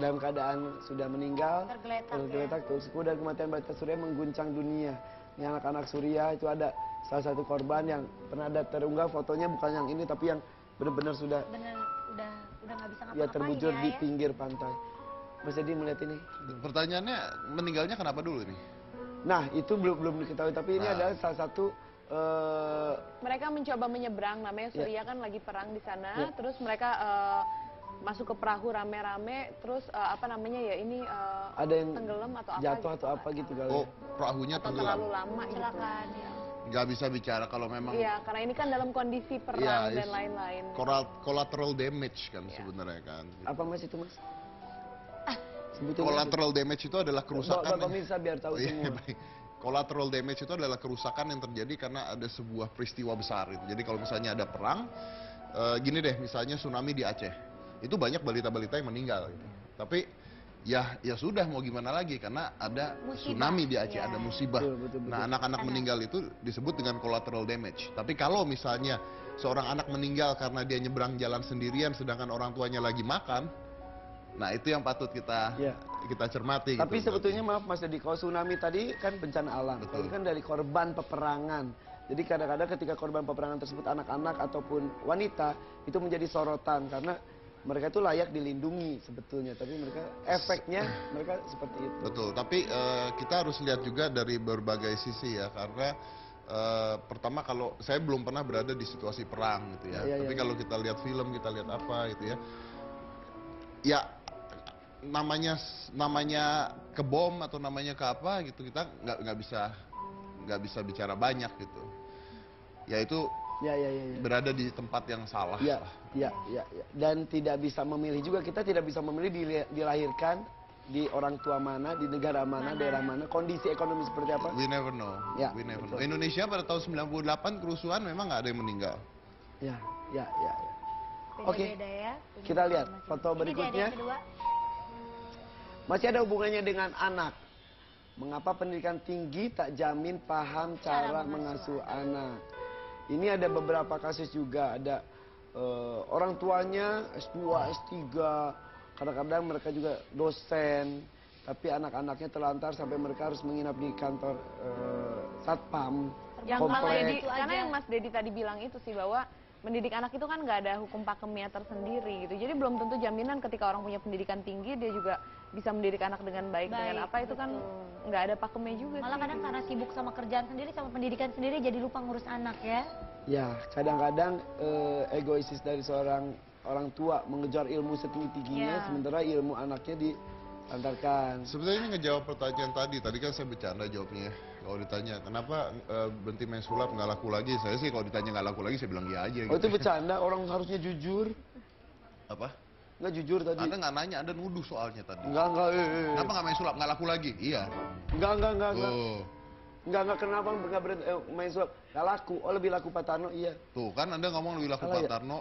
dalam keadaan sudah meninggal. Tergeletak, Terus dan kematian balita Surya mengguncang dunia. Ini anak-anak Surya itu ada salah satu korban yang pernah ada terunggah fotonya bukan yang ini tapi yang benar-benar sudah Bener, udah nggak bisa ya ngapa-ngapain terbujur ya, di ya. pinggir pantai. Mas Edi melihat ini. Pertanyaannya, meninggalnya kenapa dulu nih? Nah, itu belum diketahui tapi ini Nah. adalah salah satu Mereka mencoba menyeberang, namanya Surya kan lagi perang di sana, terus mereka masuk ke perahu rame-rame, terus apa namanya ya ini ada yang tenggelam atau apa jatuh gitu, atau apa gitu kali. Oh, perahunya atau tenggelam. terlalu lama gitu. Kecelakaan ya. Nggak bisa bicara kalau memang Iya, karena ini kan dalam kondisi perang Iya, dan is- lain-lain. collateral damage kan sebenarnya kan. Apa Mas itu Mas? Sebutin Mas. Collateral damage itu adalah kerusakan. Bapak pemirsa biar tahu Oh, iya, semua. baik. Collateral damage itu adalah kerusakan yang terjadi karena ada sebuah peristiwa besar itu. Jadi kalau misalnya ada perang, gini deh, misalnya tsunami di Aceh, itu banyak balita-balita yang meninggal. Gitu. Tapi ya sudah mau gimana lagi karena ada Musibah. tsunami di Aceh, Iya. ada musibah. Betul. Nah anak-anak meninggal itu disebut dengan collateral damage. Tapi kalau misalnya seorang anak meninggal karena dia nyebrang jalan sendirian, sedangkan orang tuanya lagi makan, Nah itu yang patut kita Iya. kita cermati. Tapi gitu, sebetulnya maaf Mas Dedi, kalau tsunami tadi kan bencana alam. Betul. Ini kan dari korban peperangan. Jadi kadang-kadang ketika korban peperangan tersebut anak-anak ataupun wanita itu menjadi sorotan karena mereka itu layak dilindungi sebetulnya. Tapi mereka efeknya mereka seperti itu. Betul, tapi kita harus lihat juga dari berbagai sisi ya, karena pertama kalau saya belum pernah berada di situasi perang gitu ya, Iya, tapi iya. kalau kita lihat film, kita lihat apa gitu ya, ya namanya ke bom atau namanya ke apa gitu, kita nggak bisa bicara banyak gitu, yaitu Ya, ya, ya, ya. berada di tempat yang salah. Ya, ya, ya, ya. Dan tidak bisa memilih juga, kita tidak bisa memilih dilahirkan di orang tua mana, di negara mana, daerah mana, kondisi ekonomi seperti apa. We never know. Ya, We never know. betul. Indonesia pada tahun 98 kerusuhan memang nggak ada yang meninggal. Ya, ya, ya, ya. Oke. Beda-beda ya. punya Kita lihat masing-masing. foto Ini dia, berikutnya. yang kedua. Masih ada hubungannya dengan anak. Mengapa pendidikan tinggi tak jamin paham cara mengasuh anak? Ini ada beberapa kasus juga, ada orang tuanya S2, S3, kadang-kadang mereka juga dosen, tapi anak-anaknya terlantar sampai mereka harus menginap di kantor satpam, Yang Mas komplek. Dedi, Itu karena aja. yang Mas Dedi tadi bilang itu sih bahwa mendidik anak itu kan nggak ada hukum pakemnya tersendiri gitu. Jadi belum tentu jaminan ketika orang punya pendidikan tinggi dia juga bisa mendidik anak dengan baik, dengan Baik, apa itu kan betul. nggak ada pakemnya juga Malah sih. kadang karena sibuk sama kerjaan sendiri, sama pendidikan sendiri, jadi lupa ngurus anak ya. Ya, kadang-kadang egoisis dari seorang orang tua mengejar ilmu setinggi-tingginya, Ya. sementara ilmu anaknya diantarkan. Sebenarnya ini ngejawab pertanyaan tadi kan saya bercanda jawabnya. Kalau ditanya kenapa berhenti main sulap nggak laku lagi, saya sih kalau ditanya nggak laku lagi saya bilang iya aja. Oh Gitu. itu bercanda, orang harusnya jujur. Apa? Nggak jujur tadi. Anda nggak nanya, Anda nuduh soalnya tadi. Enggak. Kenapa nggak main sulap nggak laku lagi? Iya. Enggak. Oh, Enggak, kenapa nggak berhenti main sulap? Nggak laku, oh lebih laku Pak Tarno, iya. tuh kan Anda ngomong lebih laku Salah Pak ya? Tarno.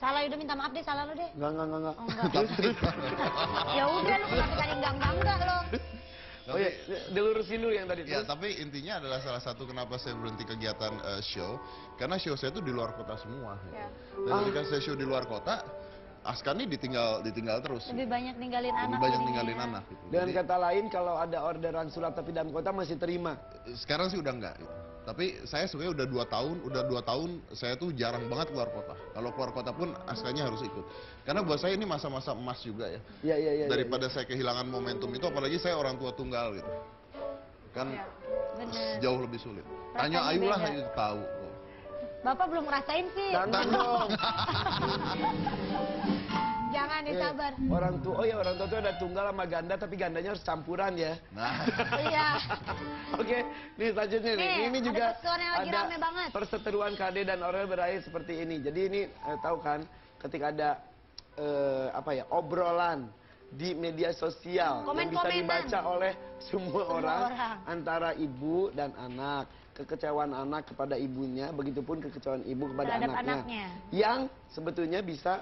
Salah, udah minta maaf deh, salah lo deh. Enggak. Oh, enggak. Ya udah, lu kenapa tadi enggak lo? Oh iya, dilurusin dulu yang tadi. Ya, Terus? tapi intinya adalah salah satu kenapa saya berhenti kegiatan show, karena show saya itu di luar kota semua. Ya. Dan ketika saya show di luar kota, Aska nih ditinggal terus. Lebih banyak ninggalin Lebih anak. banyak jadinya. ninggalin anak. Gitu. Dengan Jadi, kata lain, kalau ada orderan sulap tapi dalam kota masih terima. sekarang sih udah enggak. Gitu. Tapi saya sebenarnya udah 2 tahun saya tuh jarang banget keluar kota. Kalau keluar kota pun Askanya harus ikut. Karena buat saya ini masa-masa emas juga ya. Iya. Daripada saya kehilangan momentum itu, apalagi saya orang tua tunggal gitu. Kan Ya. Bener. jauh lebih sulit. Rasanya Tanya Ayu lah, beda. Ayu tahu. Bapak belum ngerasain sih. Jangan dong. Jangan disabar. Orang tua itu ada tunggal sama ganda, tapi gandanya harus campuran ya. Nah, Iya. Oke, nih selanjutnya nih. Nih, Ini ada juga perseteruan yang lagi rame banget. perseteruan KD dan Aurel berakhir seperti ini. Jadi ini tahu kan, ketika ada obrolan di media sosial yang bisa Komen-komenan. dibaca oleh semua orang orang. antara ibu dan anak. Kekecewaan anak kepada ibunya, begitupun kekecewaan ibu kepada Terhadap anaknya. anaknya. Yang sebetulnya bisa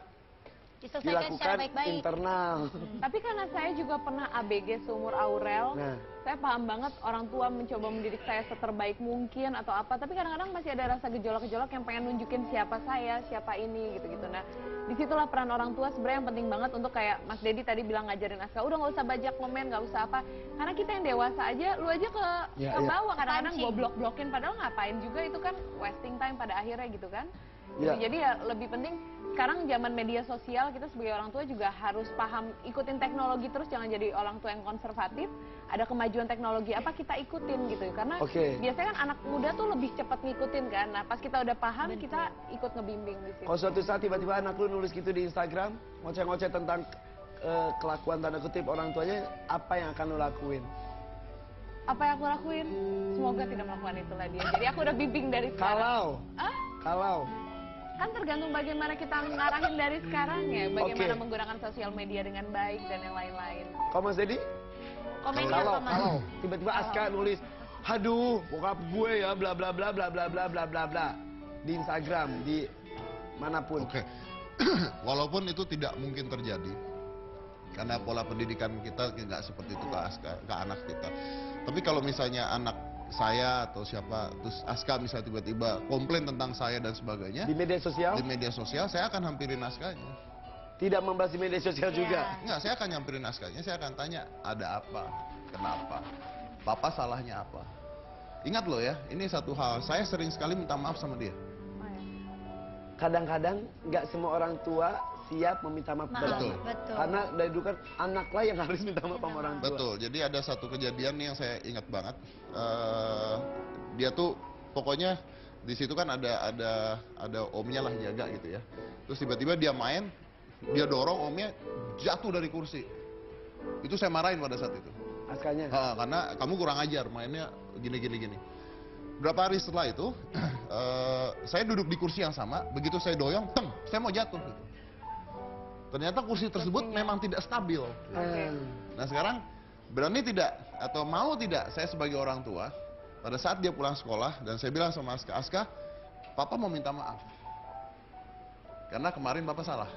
Diselesaikan secara dilakukan baik-baik. internal. Tapi karena saya juga pernah ABG seumur Aurel, Nah. saya paham banget orang tua mencoba mendidik saya seterbaik mungkin atau apa, tapi kadang-kadang masih ada rasa gejolak-gejolak yang pengen nunjukin siapa saya, siapa ini gitu-gitu. Nah, disitulah peran orang tua sebenarnya yang penting banget untuk kayak Mas Dedi tadi bilang ngajarin Aska, udah nggak usah bajak komen, nggak usah apa, karena kita yang dewasa aja, lu aja ke Ya, bawah kadang-kadang Pancing. gue blok-blokin, padahal ngapain juga itu kan wasting time pada akhirnya gitu kan. Ya. Jadi ya lebih penting sekarang zaman media sosial, kita sebagai orang tua juga harus paham ikutin teknologi terus, jangan jadi orang tua yang konservatif. Ada kemajuan teknologi apa kita ikutin gitu, karena Oke. biasanya kan anak muda tuh lebih cepat ngikutin kan. Nah pas kita udah paham kita ikut ngebimbing di situ. Kalau suatu saat tiba-tiba anak lu nulis gitu di Instagram, ngoceh-ngoceh tentang kelakuan tanda kutip orang tuanya, apa yang akan lu lakuin? Apa yang aku lakuin? Semoga tidak melakukan itulah dia. Jadi aku udah bimbing dari sekarang. Kalau Kan tergantung bagaimana kita ngarahin dari sekarang ya, bagaimana Oke. menggunakan sosial media dengan baik dan yang lain-lain. Kau Mas Dedi? Komennya Kalau apa, Mas? tiba-tiba Aska nulis, aduh, bokap gue ya, bla bla bla bla bla bla bla bla bla di Instagram, di manapun. oke. Walaupun itu tidak mungkin terjadi, karena pola pendidikan kita nggak seperti itu ke anak kita. Tapi kalau misalnya anak saya atau siapa, terus Aska misalnya tiba-tiba komplain tentang saya dan sebagainya, Di media sosial? di media sosial saya akan hampirin Askanya. tidak membahas di media sosial juga. Enggak, saya akan nyamperin Askanya, saya akan tanya, ada apa? Kenapa? Papa salahnya apa? Ingat loh ya, ini satu hal, saya sering sekali minta maaf sama dia. Kadang-kadang nggak semua orang tua siap meminta maaf kepada Betul. anak. Betul. Karena dari dulu kan anaklah yang harus minta maaf sama orang tua. Betul, jadi ada satu kejadian nih yang saya ingat banget. Dia tuh pokoknya di situ kan ada omnya lah jaga gitu ya. Terus tiba-tiba dia main, dia dorong omnya jatuh dari kursi. Itu saya marahin pada saat itu. Askanya. Karena kamu kurang ajar, mainnya gini. Berapa hari setelah itu, saya duduk di kursi yang sama, begitu saya doyong, saya mau jatuh. Gitu. Ternyata kursi tersebut memang tidak stabil. Nah sekarang, berani tidak atau mau tidak saya sebagai orang tua, pada saat dia pulang sekolah, dan saya bilang sama Aska, Papa mau minta maaf. Karena kemarin Papa salah.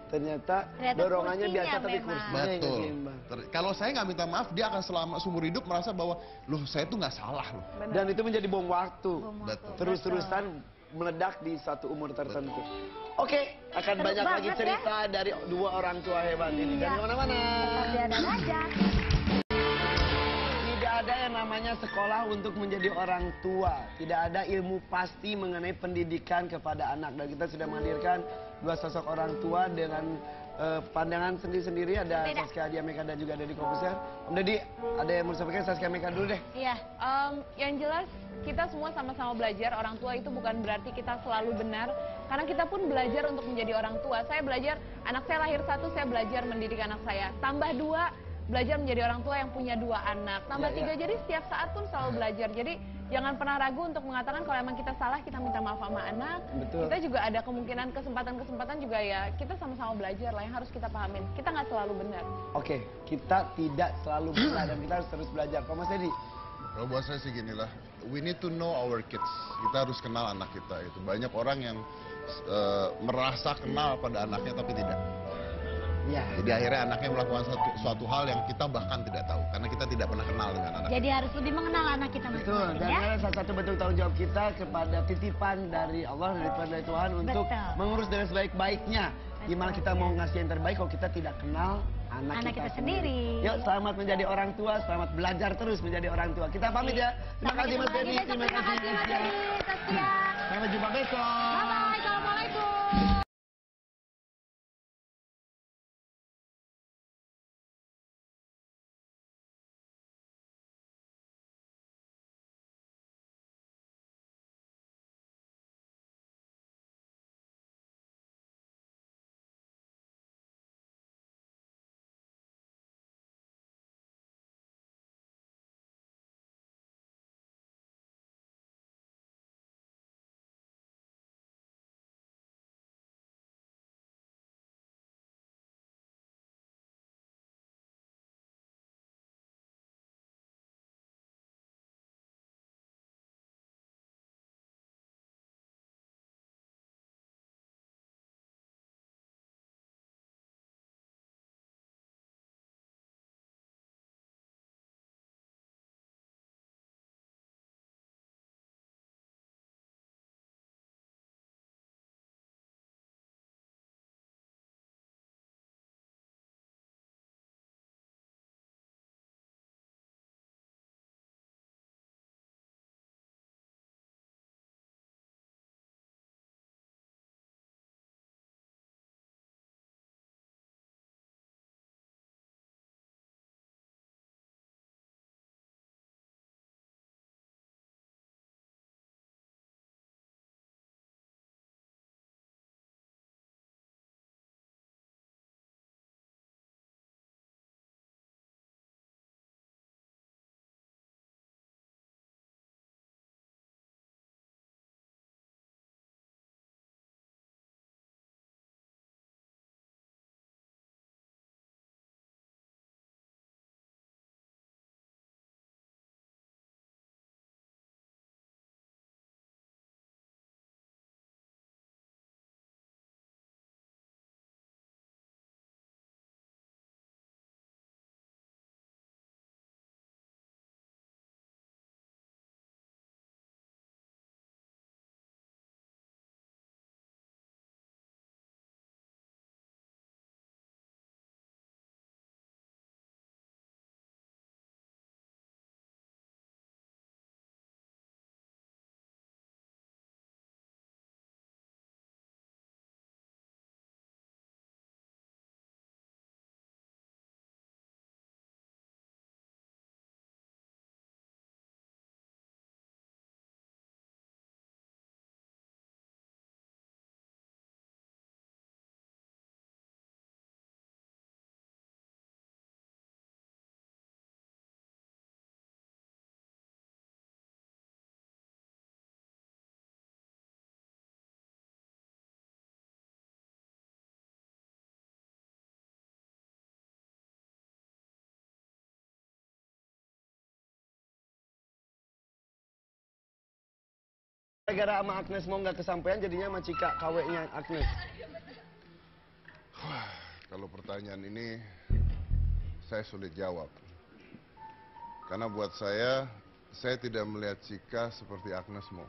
Ternyata dorongannya kursinya biasa tapi memang. kursinya yang Betul. seimbang. Kalau saya nggak minta maaf, dia akan selama seumur hidup merasa bahwa, loh saya tuh nggak salah loh. Dan itu menjadi bom waktu. Betul. Terus-terusan meledak di satu umur tertentu. Oke, akan Seru banyak lagi banget ya. cerita dari dua orang tua hebat ini. Dan mana-mana. Tapi ada aja. Tidak ada yang namanya sekolah untuk menjadi orang tua. Tidak ada ilmu pasti mengenai pendidikan kepada anak. Dan kita sudah menghadirkan dua sosok orang tua dengan pandangan sendiri-sendiri. Ada Beda. Saskia Adia Meka dan juga Deddy Kobuser. Om Deddy, ada yang mau disampaikan? Saskia Meka dulu deh. Iya, yang jelas kita semua sama-sama belajar. Orang tua itu bukan berarti kita selalu benar, karena kita pun belajar untuk menjadi orang tua. Saya belajar, anak saya lahir satu, saya belajar mendidik anak saya. Tambah dua, belajar menjadi orang tua yang punya dua anak. Tambah Ya, tiga, ya. jadi setiap saat pun selalu belajar. Jadi jangan pernah ragu untuk mengatakan kalau emang kita salah, kita minta maaf sama anak. Betul. Kita juga ada kemungkinan kesempatan-kesempatan juga ya, kita sama-sama belajar lah yang harus kita pahamin. Kita nggak selalu benar. Oke, kita tidak selalu benar dan kita harus terus belajar. Pak Mas Deddy? Kalau buat saya sih gini lah, we need to know our kids. Kita harus kenal anak kita itu. Banyak orang yang merasa kenal pada anaknya tapi tidak. Ya. Jadi akhirnya anaknya melakukan suatu hal yang kita bahkan tidak tahu. Karena kita tidak pernah kenal dengan anak. Jadi harus lebih mengenal anak kita Betul, masing-masing dan ya. ada salah satu bentuk tanggung jawab kita kepada titipan dari Allah, dari Tuhan untuk Betul. mengurus dengan sebaik-baiknya. Gimana kita mau ngasih yang terbaik kalau kita tidak kenal anak kita sendiri. Yuk, selamat menjadi orang tua, selamat belajar terus menjadi orang tua. Kita pamit ya. Terima Sampai kasih Mas ketemu Deddy, lagi besok. terima kasih Mas Saskia. Deddy, Saskia. Sampai jumpa besok. Bye-bye, Assalamualaikum. gara-gara sama Agnes mau nggak kesampaian jadinya sama Cika KW-nya Agnes? Wah, kalau pertanyaan ini saya sulit jawab. Karena buat saya tidak melihat Cika seperti Agnes Mo.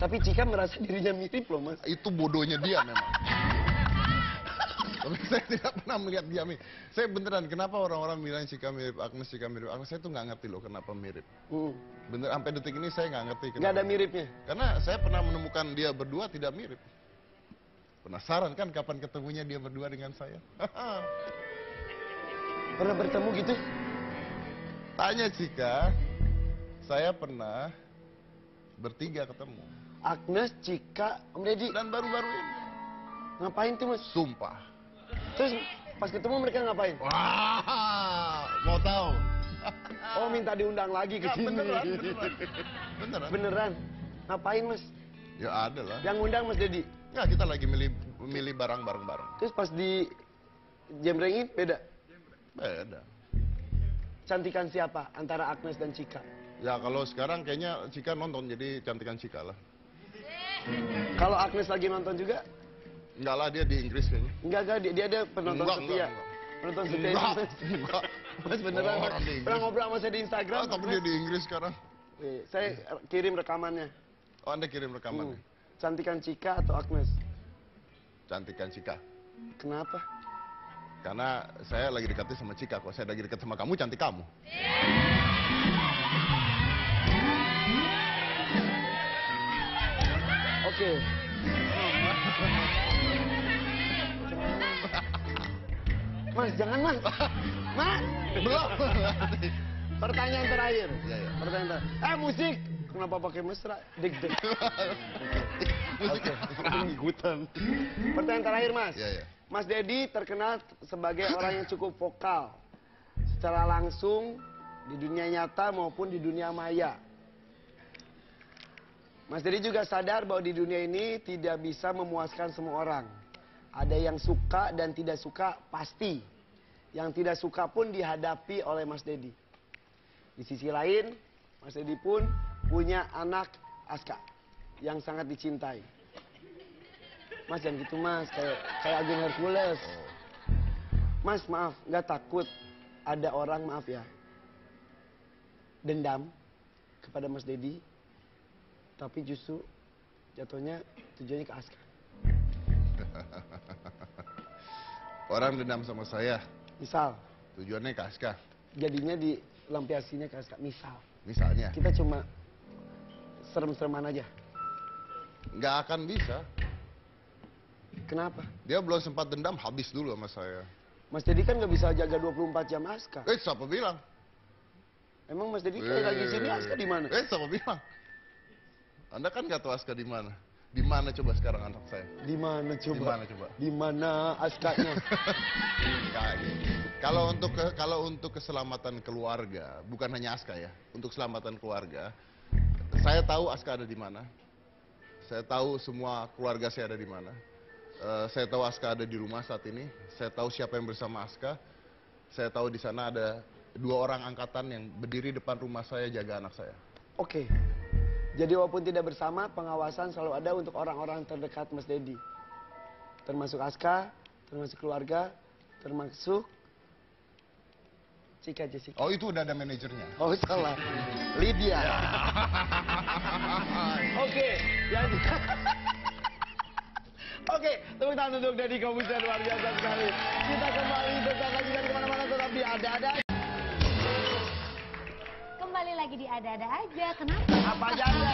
Tapi Cika merasa dirinya mirip loh Mas. Itu bodohnya dia memang. Tapi saya tidak pernah melihat dia mirip. Saya beneran, kenapa orang-orang bilang Cika mirip Agnes, Cika mirip Agnes, saya tuh nggak ngerti loh kenapa mirip. Bener, sampai detik ini saya nggak ngerti kenapa. Nggak ada miripnya? Karena saya pernah menemukan dia berdua tidak mirip. Penasaran kan kapan ketemunya dia berdua dengan saya? Pernah bertemu gitu? Tanya Cika, saya pernah bertiga ketemu. Agnes, Cika, Om Deddy. Dan baru-baru ini. Ngapain tuh Mas? Sumpah. Terus pas ketemu mereka ngapain? Wah, mau tahu? Oh minta diundang lagi ke Ya, sini. beneran. Beneran? Ngapain Mas? Ya ada lah. Yang ngundang Mas Deddy? Ya kita lagi milih barang bareng-bareng. Terus pas di jembrengin beda? Beda. Cantikan siapa antara Agnes dan Cika? Ya kalau sekarang kayaknya Cika nonton, jadi cantikan Cika lah. Kalau Agnes lagi nonton juga? Enggak lah, dia di Inggris kayaknya. Enggak, dia ada penonton Enggak, setia. enggak. Penonton setia. Enggak. Mas beneran, Oh, Mas. orang di Inggris. Pernah ngobrol sama saya di Instagram. Ah, tapi Mas. dia di Inggris sekarang. Saya kirim rekamannya. Oh, Anda kirim rekamannya. Cantikan Cika atau Agnes? Cantikan Cika. Kenapa? Karena saya lagi dekatnya sama Cika. Kalau saya lagi dekat sama kamu, cantik kamu. Oke. Mas, jangan Mas. Mas. Belum. Pertanyaan terakhir. Iya, iya. Pertanyaan terakhir. Musik. Kenapa pakai mesra? Deg-deg. Musik Ikutan. Pertanyaan terakhir, Mas. Iya, iya. Mas Deddy terkenal sebagai orang yang cukup vokal. Secara langsung di dunia nyata maupun di dunia maya. Mas Deddy juga sadar bahwa di dunia ini tidak bisa memuaskan semua orang. Ada yang suka dan tidak suka pasti. Yang tidak suka pun dihadapi oleh Mas Deddy. Di sisi lain, Mas Deddy pun punya anak Aska yang sangat dicintai. Mas jangan gitu Mas, kayak Agung Hercules. Mas maaf, nggak takut ada orang, maaf ya, dendam kepada Mas Deddy, tapi justru jatuhnya tujuannya ke Aska. Orang dendam sama saya, Misal, tujuannya ke Aska. jadinya dilampiasinya ke Aska. Misal, Misalnya, kita cuma serem-sereman aja. nggak akan bisa. Kenapa? Dia belum sempat dendam, habis dulu sama saya. Mas Deddy kan nggak bisa jaga 24 jam Aska. Siapa bilang? Emang Mas Deddy kayak lagi sini Aska di mana? Siapa bilang? Anda kan nggak tahu Aska di mana. Di mana coba sekarang anak saya? Di mana coba? Di mana coba? Di mana Askanya? Nggak, gitu. Kalau untuk keselamatan keluarga, bukan hanya Aska ya, untuk keselamatan keluarga, saya tahu Aska ada di mana. Saya tahu semua keluarga saya ada di mana. Saya tahu Aska ada di rumah saat ini. Saya tahu siapa yang bersama Aska. Saya tahu di sana ada 2 orang angkatan yang berdiri depan rumah saya jaga anak saya. Oke. Jadi walaupun tidak bersama, pengawasan selalu ada untuk orang-orang terdekat Mas Deddy. Termasuk Aska, termasuk keluarga, termasuk Cika Jessica. Oh, itu udah ada manajernya. Oh salah, Lydia. Oke, jadi Oke, tepuk tangan untuk Deddy Kobusier, luar biasa sekali. Kita kembali sesaat lagi dan kemana-mana tetap di Ada-Ada. Kembali lagi di Ada-Ada aja. Kenapa? Apa aja ada?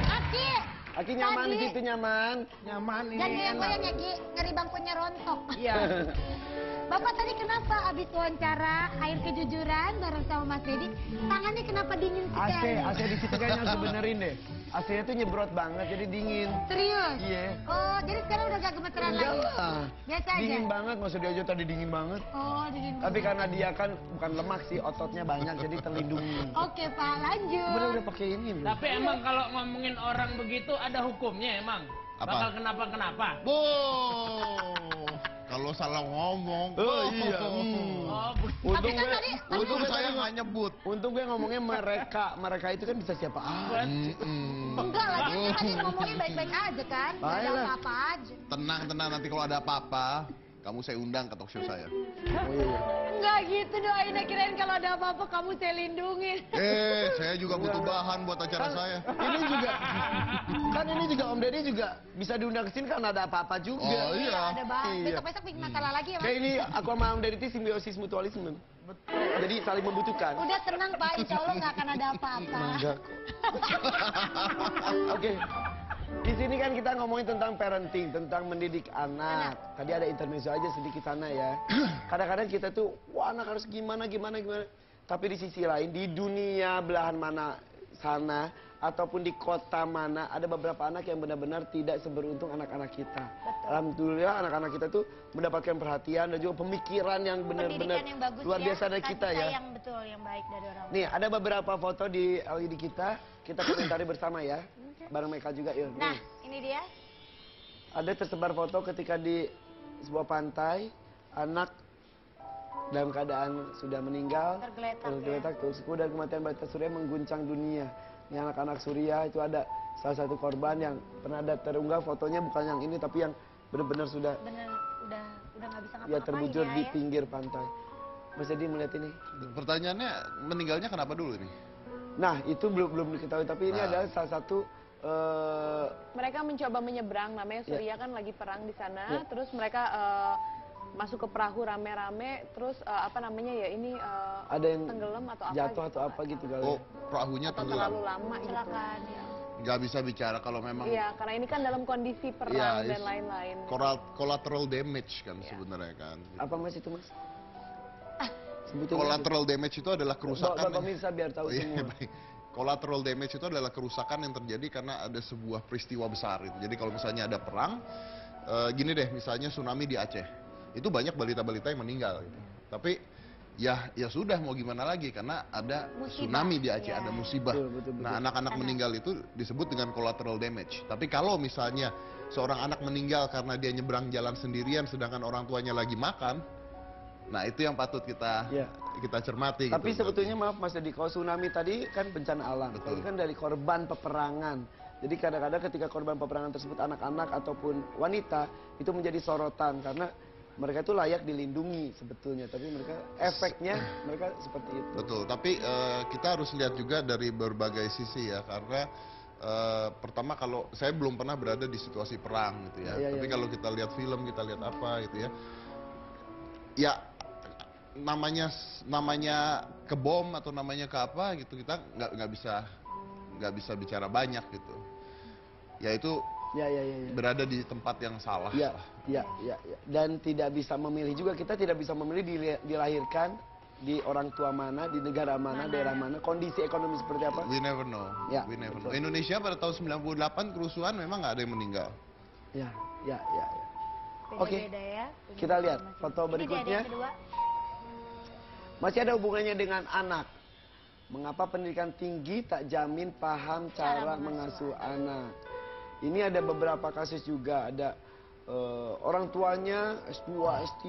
Aki! Aki nyaman di Tadi. situ nyaman. Nyaman ini. Jangan enak. goyang-goyang ya, Ki. Ngeri bangkunya rontok. Iya. Bapak tadi kenapa abis wawancara air kejujuran bareng sama Mas Deddy, tangannya kenapa dingin sekali? AC di situ kayaknya harus benerin deh. AC-nya tuh nyebrot banget jadi dingin. Serius? Iya. Oh, jadi sekarang udah gak gemeteran Enggak lagi? lah. Biasa aja? Dingin banget, maksud dia aja tadi dingin banget. Oh, dingin Tapi karena dia kan bukan lemak sih, ototnya banyak jadi terlindungi. Oke, Pak, lanjut. Udah pakai ini. loh. Tapi emang kalau ngomongin orang begitu ada hukumnya emang? Apa? Bakal kenapa-kenapa? Boh, kalau salah ngomong. Oh iya. Tapi kan tadi Untung saya nggak nyebut. Untung gue ngomongnya mereka. Mereka itu kan bisa siapa aja. enggak lagi tadi ngomongin baik-baik aja kan, nggak ada Baiklah. apa-apa aja. Tenang, nanti kalau ada apa-apa, kamu saya undang ke talk show saya. Oh iya. Enggak gitu doain, kirain kalau ada apa-apa kamu saya lindungin. Saya juga butuh bahan buat acara saya. Ini juga, kan ini juga Om Deddy juga bisa diundang ke sini karena ada apa-apa juga. Oh iya. Ada banget. Iya. Besok-besok bikin masalah lagi ya, Mas. Kayak ini aku sama Om Deddy itu simbiosis mutualisme. Jadi saling membutuhkan. Udah tenang, Pak. Insya Allah nggak akan ada apa-apa. Enggak kok. Oke. Di sini kan kita ngomongin tentang parenting, tentang mendidik anak. Tadi ada intermezzo aja sedikit sana ya. Kadang-kadang kita tuh, wah anak harus gimana. Tapi di sisi lain, di dunia belahan mana sana, ataupun di kota mana, ada beberapa anak yang benar-benar tidak seberuntung anak-anak kita. Alhamdulillah anak-anak kita tuh mendapatkan perhatian dan juga pemikiran yang benar-benar Pendidikan yang bagus luar ya, biasa dari kita kasih ya. sayang betul, yang baik dari orang. Nih, ada beberapa foto di LED kita komentari bersama ya. Bareng mereka juga yuk. Nah, Nih, ini dia. ada tersebar foto ketika di sebuah pantai, anak dalam keadaan sudah meninggal, Tergeletak, tuh, dan kematian balita Suria mengguncang dunia. Ini anak-anak Suria itu ada salah satu korban yang pernah ada terunggah fotonya, bukan yang ini tapi yang benar-benar sudah Bener, udah nggak bisa ya ngapa-ngapain terbujur ya, di ya. pinggir pantai. Mas Edi melihat ini. Pertanyaannya, meninggalnya kenapa dulu nih? Nah, itu belum diketahui, tapi ini Nah. adalah salah satu Mereka mencoba menyeberang, namanya Surya kan lagi perang di sana, Ya. terus mereka masuk ke perahu rame-rame, terus apa namanya ya ini ada yang tenggelam atau apa jatuh gitu, atau apa nggak gitu tahu. kali. Oh, perahunya Atau terlalu tenggelam. lama gitu. Kecelakaan ya. Nggak bisa bicara kalau memang Iya, karena ini kan dalam kondisi perang Iya, dan is- lain-lain. collateral damage kan Iya. sebenarnya kan. Apa Mas itu Mas? Sebutin Mas. Collateral damage itu adalah kerusakan. Bapak pemirsa biar tahu Oh, iya, semua. baik. Collateral damage itu adalah kerusakan yang terjadi karena ada sebuah peristiwa besar itu. Jadi kalau misalnya ada perang, gini deh, misalnya tsunami di Aceh, itu banyak balita-balita yang meninggal. Gitu. Tapi ya sudah mau gimana lagi karena ada Musibah. tsunami di Aceh, Iya. ada musibah. Betul. Nah, anak-anak meninggal itu disebut dengan collateral damage. Tapi kalau misalnya seorang anak meninggal karena dia nyebrang jalan sendirian sedangkan orang tuanya lagi makan, nah itu yang patut kita Iya. cermati. Tapi gitu. sebetulnya maaf Mas Dedi, kalau tsunami tadi kan bencana alam, Betul. ini kan dari korban peperangan. Jadi kadang-kadang ketika korban peperangan tersebut anak-anak ataupun wanita itu menjadi sorotan karena mereka itu layak dilindungi sebetulnya, tapi mereka efeknya mereka seperti itu. Betul, tapi kita harus lihat juga dari berbagai sisi ya, karena pertama kalau saya belum pernah berada di situasi perang gitu ya, Iya, tapi iya. kalau kita lihat film, kita lihat apa gitu ya namanya ke bom atau namanya ke apa gitu, kita nggak bisa bicara banyak gitu, yaitu Ya. berada di tempat yang salah. Ya. Dan tidak bisa memilih juga, kita tidak bisa memilih dilahirkan di orang tua mana, di negara mana, daerah mana, kondisi ekonomi seperti apa. We never know. Ya, We never betul. know. Indonesia pada tahun 98 kerusuhan memang nggak ada yang meninggal. Ya. Oke. Beda-beda ya. Kita lihat Masing-masing. foto Ini dia, berikutnya. yang kedua. Masih ada hubungannya dengan anak. Mengapa pendidikan tinggi tak jamin paham cara mengasuh anak? Ini ada beberapa kasus juga, ada orang tuanya S2, S3,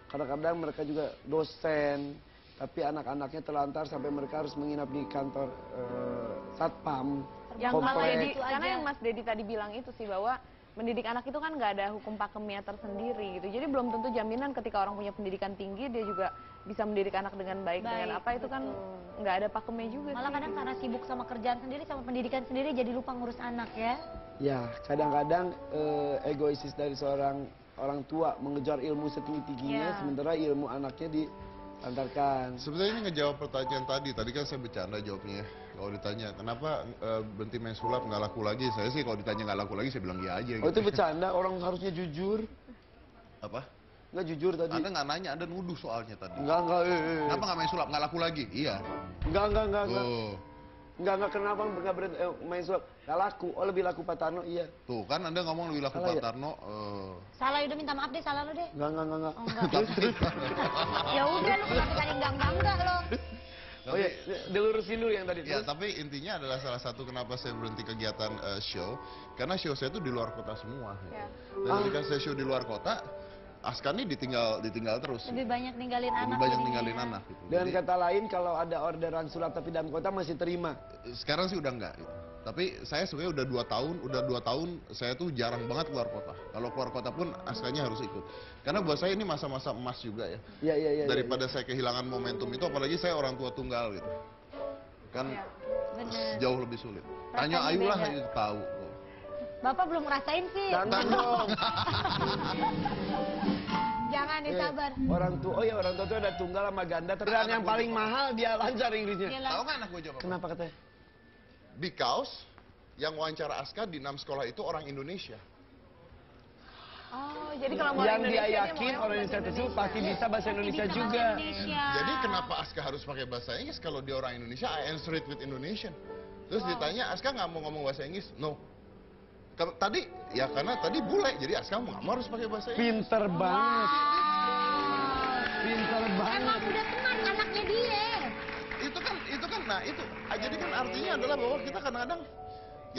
kadang-kadang mereka juga dosen, tapi anak-anaknya terlantar sampai mereka harus menginap di kantor satpam. Yang Mas komplek. Dedi, Itu karena aja. yang Mas Dedi tadi bilang itu sih bahwa mendidik anak itu kan nggak ada hukum pakemnya tersendiri gitu. Jadi belum tentu jaminan ketika orang punya pendidikan tinggi dia juga bisa mendidik anak dengan baik dengan apa itu kan nggak ada pakemnya juga Malah sih. kadang karena sibuk sama kerjaan sendiri, sama pendidikan sendiri, jadi lupa ngurus anak ya. Ya, kadang-kadang egoisis dari seorang orang tua mengejar ilmu setinggi-tingginya, Ya. sementara ilmu anaknya dilantarkan. Sebenarnya ini ngejawab pertanyaan tadi kan saya bercanda jawabnya. Kalau ditanya kenapa berhenti main sulap nggak laku lagi, saya sih kalau ditanya nggak laku lagi saya bilang iya aja. Oh itu Gitu. bercanda, orang harusnya jujur. Apa? Nggak jujur tadi. Anda nggak nanya, Anda nuduh soalnya tadi. Enggak. Kenapa nggak main sulap nggak laku lagi? Iya. Enggak. Oh, Enggak, kenapa nggak berhenti main sulap? Nggak laku, oh lebih laku Pak Tarno, iya. tuh kan Anda ngomong lebih laku Salah Pak ya? Tarno. Salah, udah minta maaf deh, salah lo deh. Enggak. Oh enggak. Ya udah lu kenapa tadi enggak lo. Oh iya, dilurusin dulu yang tadi. Ya, Terus? tapi intinya adalah salah satu kenapa saya berhenti kegiatan show, karena show saya itu di luar kota semua. Ya. Dan ketika saya show di luar kota, Aska nih ditinggal terus. Lebih banyak ninggalin Lebih anak. banyak jadinya. ninggalin anak. Gitu. Dengan Jadi, kata lain, kalau ada orderan sulap tapi dalam kota masih terima. sekarang sih udah enggak. Gitu. Tapi saya sebenarnya udah 2 tahun saya tuh jarang banget keluar kota. Kalau keluar kota pun Askanya harus ikut. Karena buat saya ini masa-masa emas juga ya. Iya. Daripada saya kehilangan momentum itu, apalagi saya orang tua tunggal gitu. Kan Bener. jauh lebih sulit. Rasanya Tanya Ayu lah, beda. Ayu tahu. Bapak belum ngerasain sih. Jangan dong. Jangan disabar. Orang tua itu ada tunggal sama ganda. Dan yang paling mahal dia lancar Inggrisnya. Dia Tahu nggak anak gue jawab apa? Kenapa katanya? Because yang wawancara Aska di 6 sekolah itu orang Indonesia. Oh, jadi kalau mau Yang dia Indonesia, yakin orang Indonesia tersebut pasti bisa bahasa Indonesia juga. Jadi kenapa Aska harus pakai bahasa Inggris kalau dia orang Indonesia? I answer it with Indonesian. Terus ditanya, Aska nggak mau ngomong bahasa Inggris? No. Tadi, ya karena tadi bule, jadi Aska nggak mau harus pakai bahasa Inggris. Pinter banget. Pinter banget. Emang udah teman anaknya dia. Jadi kan artinya adalah bahwa kita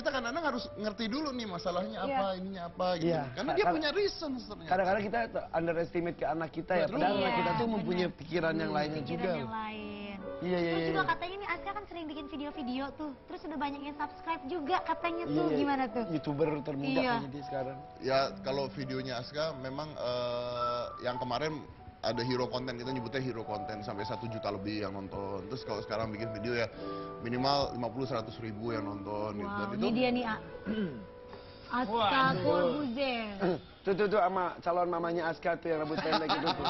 kadang-kadang harus ngerti dulu nih masalahnya apa, ininya apa gitu. Iya. Karena dia punya reason ternyata. Kadang-kadang kita underestimate ke anak kita ya. Padahal anak kita tuh mempunyai pikiran yang lainnya juga. Pikiran yang lain. Iya. Terus juga katanya nih Aska kan sering bikin video-video tuh. Terus udah banyak yang subscribe juga katanya tuh. Iya. Gimana tuh? YouTuber termuda Iya. kayaknya dia sekarang. Ya kalau videonya Aska memang yang kemarin ada hero konten, kita nyebutnya hero konten sampai 1 juta lebih yang nonton. Terus kalau sekarang bikin video ya minimal 50-100 ribu yang nonton gitu. Dan Wow, itu ini dia nih Aska Corbuzier. Tuh sama calon mamanya Aska tuh yang rambut pendek itu tuh.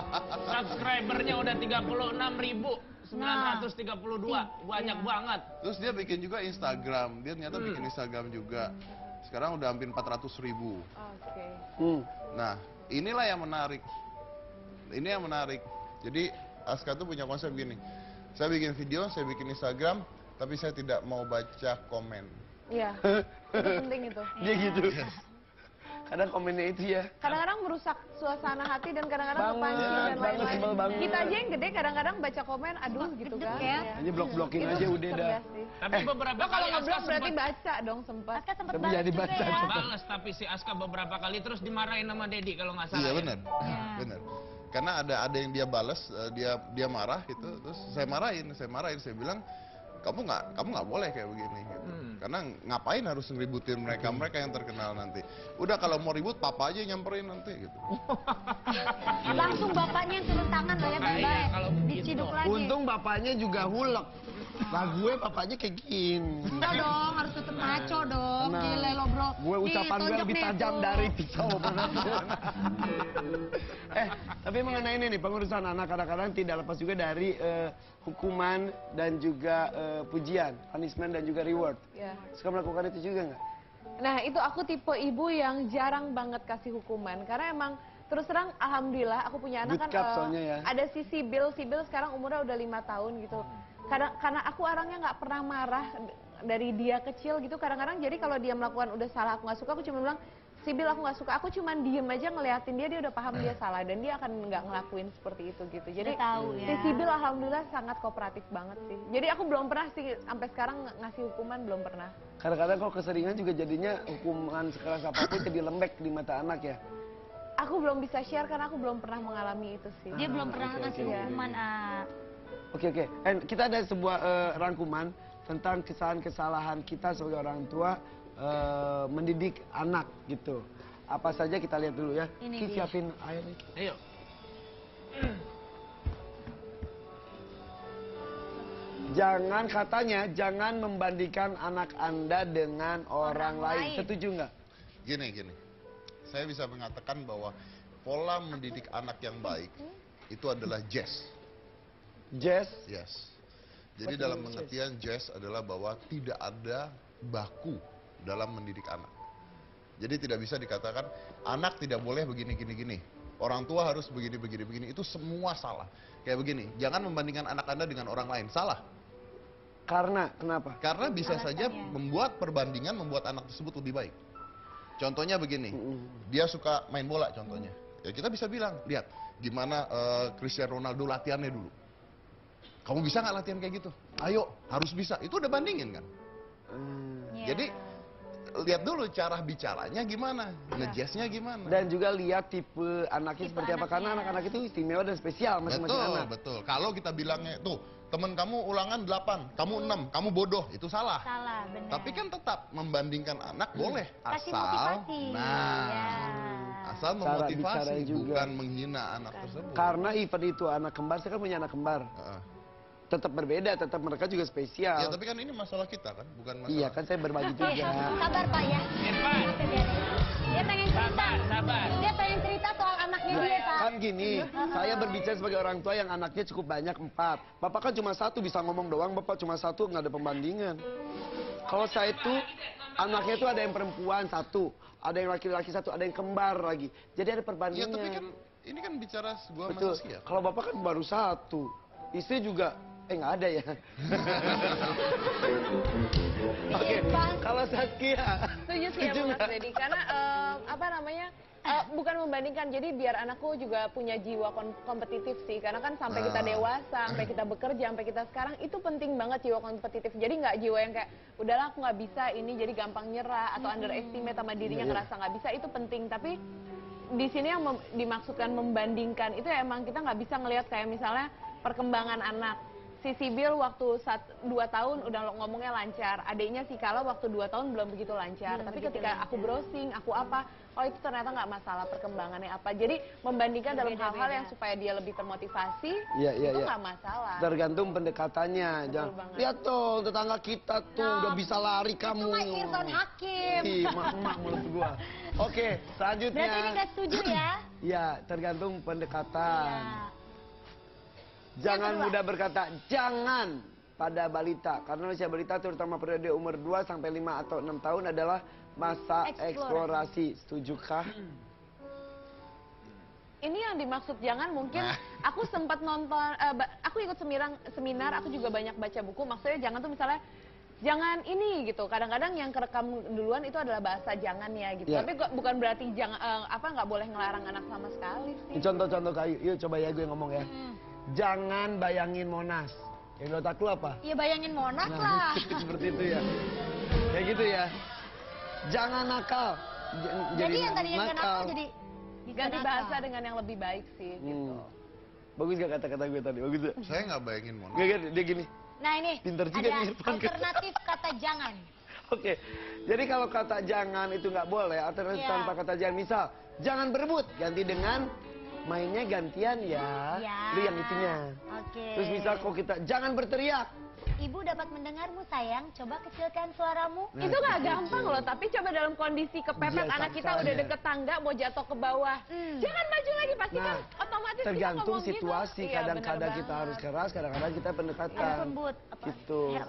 Subscribernya udah 36.932, banyak banget. terus dia bikin juga Instagram, dia ternyata bikin Instagram juga. Sekarang udah hampir 400 ribu. Oke. Nah, inilah yang menarik. Ini yang menarik. Jadi Aska tuh punya konsep gini. Saya bikin video, saya bikin Instagram, tapi saya tidak mau baca komen. Iya. Itu penting itu. Dia gitu. Kadang komennya itu ya. Kadang-kadang merusak suasana hati dan kadang-kadang kepancing dan banget, lain-lain. sebel banget. Kita aja yang gede kadang-kadang baca komen, aduh gitu kan. ya. Hanya blok-blokin aja udah dah. Cerdas sih. Tapi beberapa Lo kalau kali ngeblok Aska berarti sempat baca dong sempat. Aska sempet Tapi balas jadi juga baca. ya. balas, tapi si Aska beberapa kali terus dimarahin sama Dedi kalau nggak salah. Iya ya. benar. Benar. Karena ada yang dia balas, dia marah gitu, terus saya marahin, saya bilang kamu nggak boleh kayak begini gitu. Karena ngapain harus ngeributin mereka yang terkenal nanti. Udah kalau mau ribut papa aja yang nyamperin nanti gitu. Langsung bapaknya yang turun tangan loh ya Nah, iya, baik-baik. kalau begitu. Diciduk lagi. Untung bapaknya juga hulek. Lah gue bapaknya kayak gini. Enggak dong, harus tetep maco dong. Nah, Gile lo bro. Gue Nih, ucapan gue tonjok lebih nih, tajam tuh. dari pisau. Tapi mengenai ini nih, pengurusan anak kadang-kadang tidak lepas juga dari hukuman dan juga pujian, punishment dan juga reward. Ya. Suka melakukan itu juga nggak? Nah itu aku tipe ibu yang jarang banget kasih hukuman karena emang terus terang alhamdulillah aku punya anak Good kan cup soalnya ya. ada si Sibil sekarang umurnya udah 5 tahun gitu. Karena aku orangnya nggak pernah marah dari dia kecil gitu kadang-kadang jadi kalau dia melakukan udah salah aku nggak suka aku cuma bilang Sibil aku nggak suka aku cuma diem aja ngeliatin dia udah paham dia salah dan dia akan nggak ngelakuin seperti itu gitu. Jadi Udah tahu ya. si Sibil alhamdulillah sangat kooperatif banget sih. Jadi aku belum pernah sih sampai sekarang ngasih hukuman belum pernah. Kadang-kadang kalau keseringan juga jadinya hukuman sekeras apapun jadi lembek di mata anak ya. Aku belum bisa share karena aku belum pernah mengalami itu sih. Dia belum pernah oke, ngasih oke. hukuman. Oke. And kita ada sebuah rangkuman tentang kesalahan-kesalahan kita sebagai orang tua mendidik anak gitu. Apa saja kita lihat dulu ya. Ini Ki, dia. siapin air nih. Ayo. Jangan membandingkan anak Anda dengan orang lain. Setuju nggak? Gini. Saya bisa mengatakan bahwa pola mendidik anak yang baik itu adalah jazz. Jess? Yes. Jadi What dalam do you pengertian jazz adalah bahwa tidak ada baku dalam mendidik anak. Jadi tidak bisa dikatakan anak tidak boleh begini. Orang tua harus begini. Itu semua salah. Kayak begini, jangan membandingkan anak Anda dengan orang lain. Salah. Karena, kenapa? Karena bisa saja membuat perbandingan membuat anak tersebut lebih baik. Contohnya begini, dia suka main bola contohnya. Ya kita bisa bilang, lihat gimana Cristiano Ronaldo latihannya dulu. Kamu bisa nggak latihan kayak gitu? Ayo, harus bisa. Itu udah bandingin kan? Iya. Jadi lihat dulu cara bicaranya gimana, ngejaznya gimana. Dan juga lihat tipe anaknya seperti apa, karena anak-anak itu istimewa dan spesial masing-masing Betul, anak. betul. Kalau kita bilangnya, tuh, temen kamu ulangan 8, kamu 6, kamu bodoh, itu salah. Salah, benar. Tapi kan tetap membandingkan anak boleh, Kasih asal, motivasi. nah, Ya. asal Cara memotivasi, bicaranya juga. bukan menghina anak tersebut. Karena even itu anak kembar, saya kan punya anak kembar. Heeh. Tetap berbeda, tetap mereka juga spesial. Ya, tapi kan ini masalah kita kan, bukan masalah. Iya kan saya berbagi juga. Sabar Pak ya. Irfan, Dia pengen cerita. sabar, sabar. Dia pengen cerita soal anaknya dia Pak. Kan gini, saya berbicara sebagai orang tua yang anaknya cukup banyak, 4. Bapak kan cuma 1, bisa ngomong doang, Bapak cuma 1, nggak ada pembandingan. Kalau saya itu, anaknya itu ada yang perempuan 1, ada yang laki-laki 1, ada yang kembar lagi. Jadi ada Iya, perbandingan. tapi kan ini kan bicara sebuah Betul. manusia. Kalau Bapak kan baru 1, istri juga, nggak ada ya. Oke, kalau Saskia. Setuju sih setuju sama Mas nggak? Deddy, karena apa namanya, bukan membandingkan, jadi biar anakku juga punya jiwa kompetitif sih, karena kan sampai kita dewasa, sampai kita bekerja, sampai kita sekarang, itu penting banget jiwa kompetitif. Jadi nggak jiwa yang kayak, udahlah aku nggak bisa ini, jadi gampang nyerah, atau underestimate sama dirinya, ngerasa nggak bisa, itu penting. Tapi di sini yang dimaksudkan membandingkan, itu ya emang kita nggak bisa ngelihat kayak misalnya perkembangan anak. Si Sibil waktu 2 tahun udah ngomongnya lancar, adiknya si Kala waktu 2 tahun belum begitu lancar. Tapi ketika aku browsing, aku apa, oh itu ternyata nggak masalah perkembangannya apa. Jadi membandingkan dalam hal-hal yang supaya dia lebih termotivasi, itu nggak masalah. Tergantung pendekatannya. Jangan, banget. lihat tuh tetangga kita tuh udah bisa lari kamu. Itu mah Irfan Hakim. Ih, mak mulut gua. Oke, selanjutnya. Berarti ini nggak setuju ya? Ya, tergantung pendekatan. Ya. Jangan Yang kedua. mudah berkata jangan pada balita. Karena usia balita terutama periode umur 2 sampai 5 atau 6 tahun adalah masa eksplorasi. Setujukah? Ini yang dimaksud jangan mungkin aku sempat nonton, aku ikut seminar, aku juga banyak baca buku. Maksudnya jangan tuh misalnya jangan ini gitu. Kadang-kadang yang kerekam duluan itu adalah bahasa jangannya gitu. Ya. Tapi bukan berarti jangan nggak boleh ngelarang anak sama sekali sih. Contoh-contoh kayu. Yuk coba ya gue ngomong ya. Jangan bayangin Monas. Yang di otak lu apa? Ya bayangin Monas lah. Seperti itu ya. Kayak gitu ya. Jangan nakal. Jadi yang tadinya nakal jadi Ganti nakal. bahasa dengan yang lebih baik sih gitu. Bagus gak kata-kata gue tadi? Bagus gak? Saya nggak bayangin Mona. Gak, dia gini. Nah ini Pinter juga ada nih Irfan. alternatif kata jangan. Oke. Jadi kalau kata jangan itu nggak boleh. Alternatif Iya. tanpa kata jangan. Misal, jangan berebut. Ganti dengan mainnya gantian ya. Ya. Lu yang itunya. Oke. Terus misal kok kita jangan berteriak. Ibu dapat mendengarmu sayang, coba kecilkan suaramu. Nah, Itu nggak seperti gampang itu. loh, tapi coba dalam kondisi kepepet Biasa anak kita saja. udah deket tangga mau jatuh ke bawah. Jangan maju lagi, pasti kan otomatis kita tergantung ngomong gitu. situasi. Iya, Kadang-kadang bener kita banget. harus keras, kadang-kadang kita pendekatan. Harus lembut. Apa? Gitu. Ya.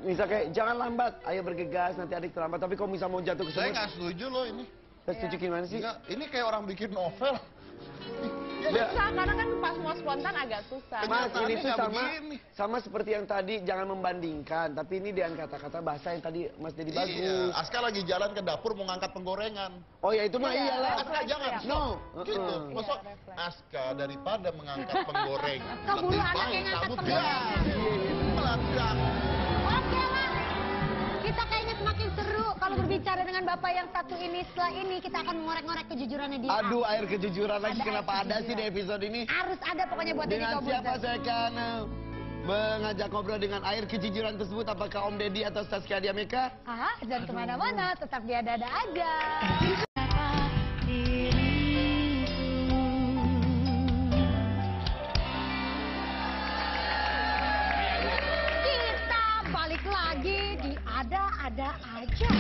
Misal kayak jangan lambat, ayo bergegas nanti adik terlambat. Tapi kalau misal mau jatuh ke Saya sumur, nggak setuju loh ini. setuju gimana sih? Enggak, ini kayak orang bikin novel. Susah, karena kan pas mau spontan agak susah. Mas, ini tuh nggak sama begini. sama seperti yang tadi, jangan membandingkan. Tapi ini dengan kata-kata bahasa yang tadi Mas Dedi Iya, bagus. Aska lagi jalan ke dapur mau ngangkat penggorengan. Oh ya itu mah Iya, iyalah. Aska jangan, No. gitu. Masuk refleks. Aska daripada mengangkat penggoreng. Keburu lebih anak baik yang ngangkat kamu penggorengan. diam. Melangkah. Oke lah. Kita kayaknya semakin seru kalau berbicara dengan Bapak yang satu ini. Setelah ini kita akan mengorek-ngorek kejujurannya dia. Aduh, air kejujuran lagi. Ada Kenapa air ada sih di kejujuran. episode ini? Harus ada pokoknya buat Deddy Dengan Kobuzer. siapa saya akan mengajak ngobrol dengan air kejujuran tersebut? Apakah Om Deddy atau Saskia Diameka? Ah, jangan kemana-mana, tetap di ada-ada aja. Kita balik lagi di ada-ada aja.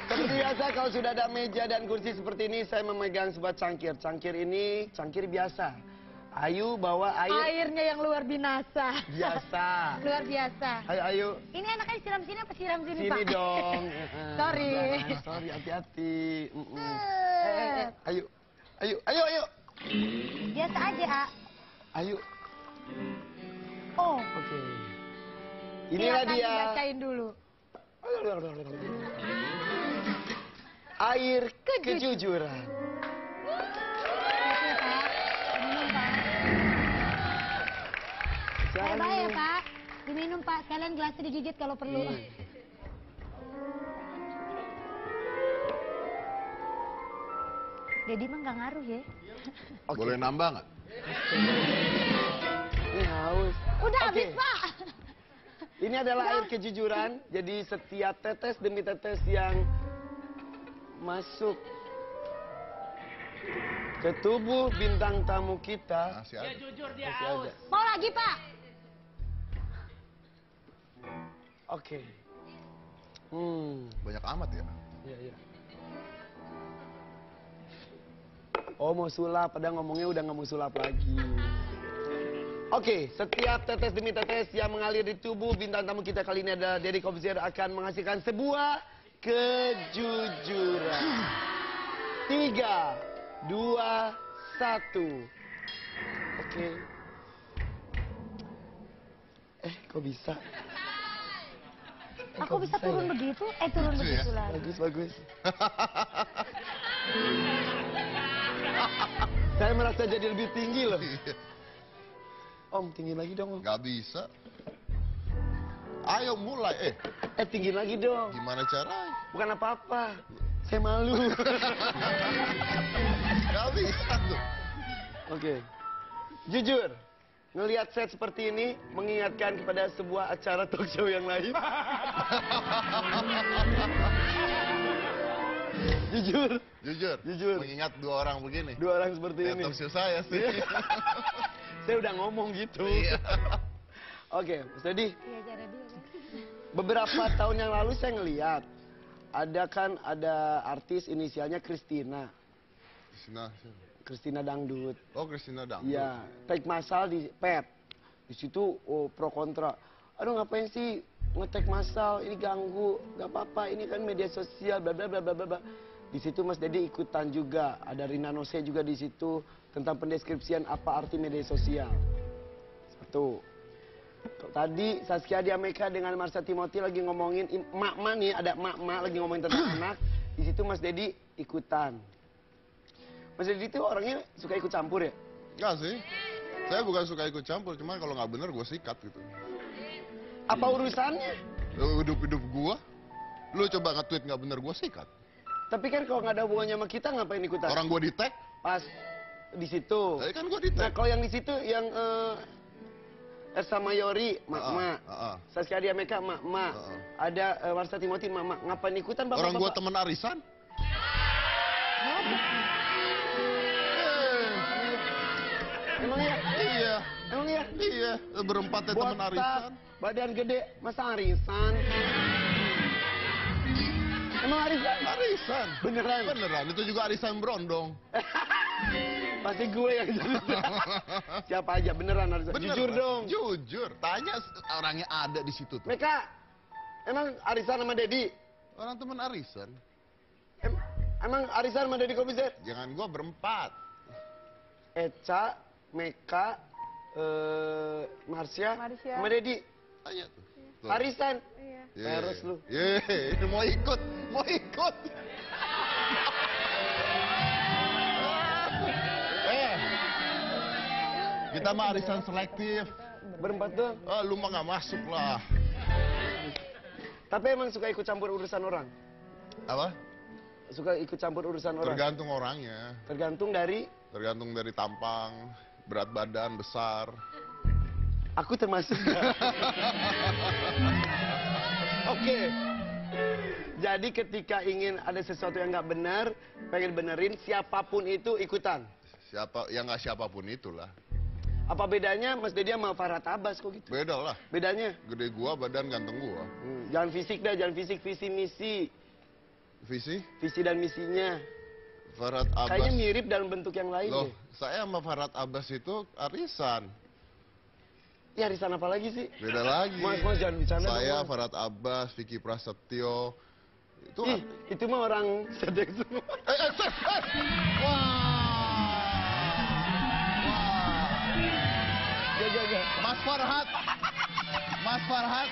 Seperti biasa kalau sudah ada meja dan kursi seperti ini, saya memegang sebuah cangkir. Cangkir ini cangkir biasa. Ayu bawa air Airnya yang luar binasa. biasa. Luar biasa. Ayo, ayo. Ini anaknya siram sini apa siram sini, Pak? Sini dong. Sorry. Sorry, hati-hati. Ayo. Ayo, ayo, ayo. Biasa aja, A. Ayo. Oh, Oke. Inilah silakan dia. dibacain dulu. Air kejujuran. Itu, Pak. Minum, Pak. minum Pak, sekalian gelasnya digigit kalau perlu. Dedi mah nggak ngaruh ya. Boleh nambah nggak? Ini haus. Udah Oke. habis Pak. Ini adalah air kejujuran. Jadi setiap tetes demi tetes yang masuk ke tubuh bintang tamu kita. Masih ada. Jujur dia Masih haus. ada. Mau lagi Pak? Oke. Banyak amat ya. Iya, iya. Oh mau sulap, padahal ngomongnya udah nggak mau sulap lagi. Oke, setiap tetes demi tetes yang mengalir di tubuh bintang tamu kita kali ini adalah Deddy Corbuzier akan menghasilkan sebuah kejujuran. 3, 2, 1. Oke. Kok bisa? Aku bisa turun begitu? Turun Lucu ya? begitu lagi. Bagus, bagus. Saya merasa jadi lebih tinggi loh. Om, tinggi lagi dong, Om. Gak bisa. Ayo mulai. Tinggi lagi dong. Gimana caranya? Bukan apa-apa. Saya malu. Gak bisa tuh. Oke. Jujur, ngelihat set seperti ini mengingatkan kepada sebuah acara talk show yang lain. Jujur. Jujur. Jujur. Mengingat dua orang begini. Dua orang seperti ini. Talk show saya sih. Saya udah ngomong gitu. Iya. Oke, Mas Deddy. Iya, cara dia kan. Beberapa tahun yang lalu saya ngeliat ada artis inisialnya Christina. Christina Dangdut. Oh, Christina Dangdut. Iya, tag massal di PET. Di situ pro kontra. Aduh ngapain sih nge-tag massal, ini ganggu, nggak apa-apa, ini kan media sosial, bla bla bla bla bla. Di situ Mas Deddy ikutan juga, ada Rina Nose juga di situ tentang pendeskripsian apa arti media sosial. Satu. Tadi Saskia Diameka dengan Marsha Timothy lagi ngomongin emak-emak nih, ada emak-emak lagi ngomongin tentang anak. Di situ Mas Deddy ikutan. Mas Deddy itu orangnya suka ikut campur ya? Enggak sih. Saya bukan suka ikut campur, cuma kalau nggak bener gue sikat gitu. Apa urusannya? Hidup-hidup gue, lu coba nge-tweet nggak bener gue sikat. Tapi kan kalau nggak ada hubungannya sama kita ngapain ikutan? Orang gue di-tag, Pas di situ. tapi kan gue Nah di-tag. kalau yang di situ yang Ersa Mayori, mak-mak. Saskia Diameka, mak-mak. Ada Marsha Timothy, mak-mak. Ngapain ikutan bapak-bapak? Orang gue temen arisan. Emang iya? Iya, Emang iya? iya. Berempatnya temen Botak, arisan. badan gede, masa arisan? Emang arisan? Arisan. Beneran? Beneran, itu juga arisan berondong. Pasti gue yang jadi. Siapa aja, beneran arisan? Beneran. Jujur dong. Jujur, tanya orangnya ada di situ tuh. Meka, emang arisan sama Deddy? Orang temen arisan. Emang arisan sama Deddy Corbuzier? Jangan gue berempat. Eca, Meka, Marsha, Marsha. sama Deddy. Tanya tuh. Tuh. Arisan. Iya. Peres lu. Yeay, mau ikut, mau ikut. Kita mah arisan selektif. Berempat tuh. Ah, lu mah nggak masuk lah. Tapi emang suka ikut campur urusan orang? Apa? Suka ikut campur urusan orang? Tergantung orangnya. Tergantung dari... Tergantung dari tampang, berat badan, besar. Aku termasuk nggak? Oke. Jadi ketika ingin ada sesuatu yang nggak benar, pengen benerin, siapapun itu ikutan. Siapa, ya nggak siapapun itulah. Apa bedanya Mas Deddy sama Farhat Abbas kok gitu? Beda lah. Bedanya? Gede gua, badan ganteng gua. Jangan fisik dah, jangan fisik, visi misi. Visi? Visi dan misinya. Farhat Abbas. Kayaknya mirip dalam bentuk yang lain Loh, deh. saya sama Farhat Abbas itu arisan. Ya arisan apa lagi sih? Beda lagi. Mas jangan bercanda Saya, dong, Mas. Farhat Abbas, Vicky Prasetyo. Itu Ih, itu mah orang sedek semua. Wah. Gak. Mas Farhat. Mas Farhat.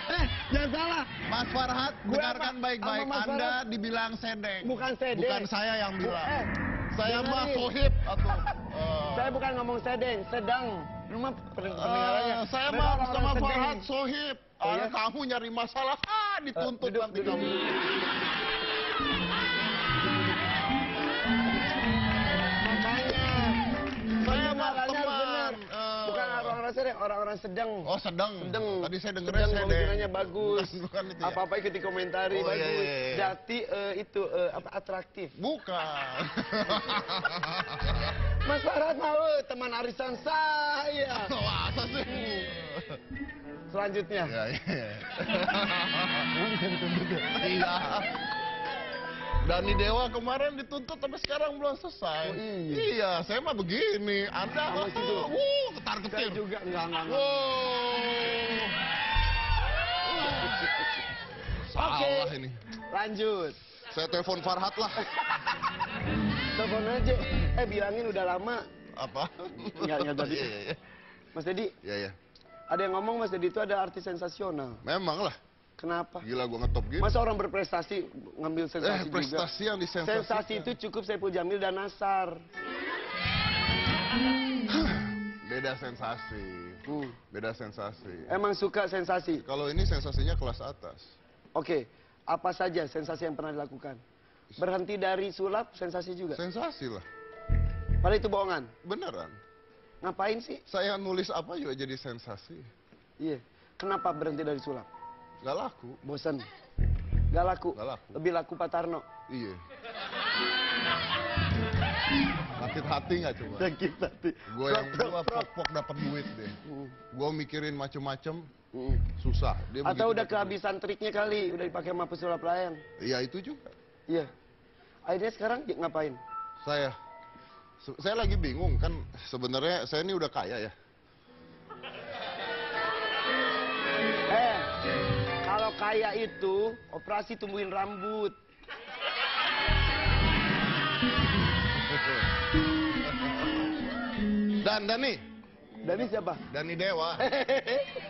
Jangan salah. Mas Farhat, Gue dengarkan apa? baik-baik. Sama Mas Anda Farhat? dibilang sedeng. Bukan sedeng. Bukan saya yang bilang. Saya dengerin. mah sohib atau Saya bukan ngomong sedeng, sedang. Lu mah pendengarannya. saya Mereka mah orang-orang sama sedeng. Farhat sohib. Anak kamu nyari masalah, dituntut Duduk, nanti duduk. kamu. Saya Saya marahnya teman. benar. Bukan orang-orang sedang, orang-orang sedang. Oh sedang. Sedang. Tadi saya dengernya Sedang sedang. pemikirannya bagus. Bukan itu ya? Apa-apa ikut dikomentari, Oh, iya, bagus. iya, iya. Jati itu apa atraktif. Bukan. Mas Farhat mau teman arisan saya. Masa sih? Selanjutnya. Ya, iya. Bisa dituntut ya? Iya. Dani Dewa kemarin dituntut sampai sekarang belum selesai. Oh, iya. Iya, saya mah begini. Anda Sama situ. ketar Saya ketir. juga enggak. Wow. Salah ini. Lanjut. Saya telepon Farhat lah. Telepon aja. Bilangin udah lama. Apa? Enggak tadi. Iya, iya. Mas Dedi, Iya, iya. ada yang ngomong Mas Dedi itu ada artis sensasional. Memang lah. Kenapa? Gila gua ngetop gitu. Masa orang berprestasi ngambil sensasi juga? Prestasi yang disensasikan. Sensasi itu cukup Saipul Jamil dan Nasar. Beda sensasi. Beda sensasi. Emang suka sensasi? Kalau ini sensasinya kelas atas. Oke, apa saja sensasi yang pernah dilakukan? Berhenti dari sulap, sensasi juga? Sensasi lah. Padahal itu bohongan? Beneran. Ngapain sih? Saya nulis apa juga jadi sensasi. Iya. Kenapa berhenti dari sulap? Gak laku. Bosen? Gak laku? Gak laku. Lebih laku Pak Tarno? Iya. Sakit hati nggak coba? Sakit hati. Gue yang pok dapat duit deh. Gue mikirin macem-macem, susah. Dia Atau begitu udah dapet kehabisan triknya kali, udah dipakai sama pesulap lain. duit. Iya itu juga. Iya. Akhirnya sekarang ngapain? Saya lagi bingung kan sebenarnya saya ini udah kaya ya. Kalau kaya itu operasi tumbuhin rambut. Dani. Dani siapa? Dani Dewa.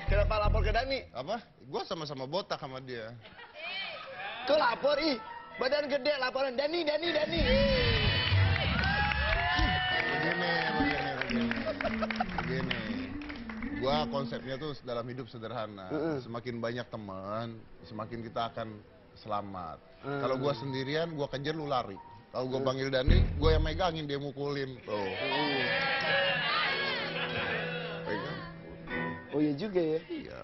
Kenapa lapor ke Dani? Apa? Gue sama-sama botak sama dia. Kok lapor ih? Badan gede laporan Dani. Begini. Gua konsepnya tuh dalam hidup sederhana. Semakin banyak teman, semakin kita akan selamat. Kalau gua sendirian, gua kejar lu lari. Kalau gua panggil Dani, gua yang megangin dia mukulin. Tuh. Pegang. Oh iya juga ya. Iya.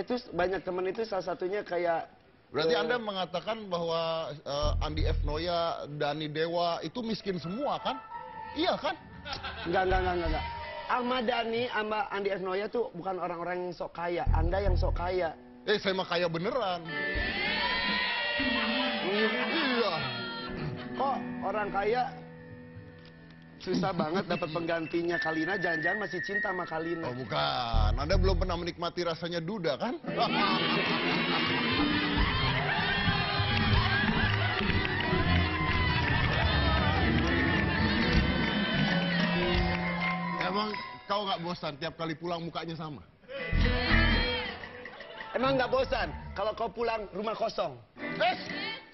Terus banyak teman itu salah satunya kayak Berarti Anda mengatakan bahwa Andi F. Noya, Dani Dewa itu miskin semua kan? Iya kan? Enggak. Ahmad Dhani sama Andi F. Noya tuh bukan orang-orang yang sok kaya. Anda yang sok kaya. Saya mah kaya beneran. Iya. Kok orang kaya susah banget dapat penggantinya Kalina, jangan-jangan masih cinta sama Kalina. Oh bukan, Anda belum pernah menikmati rasanya duda kan? Emang kau nggak bosan tiap kali pulang mukanya sama? Emang nggak bosan kalau kau pulang rumah kosong?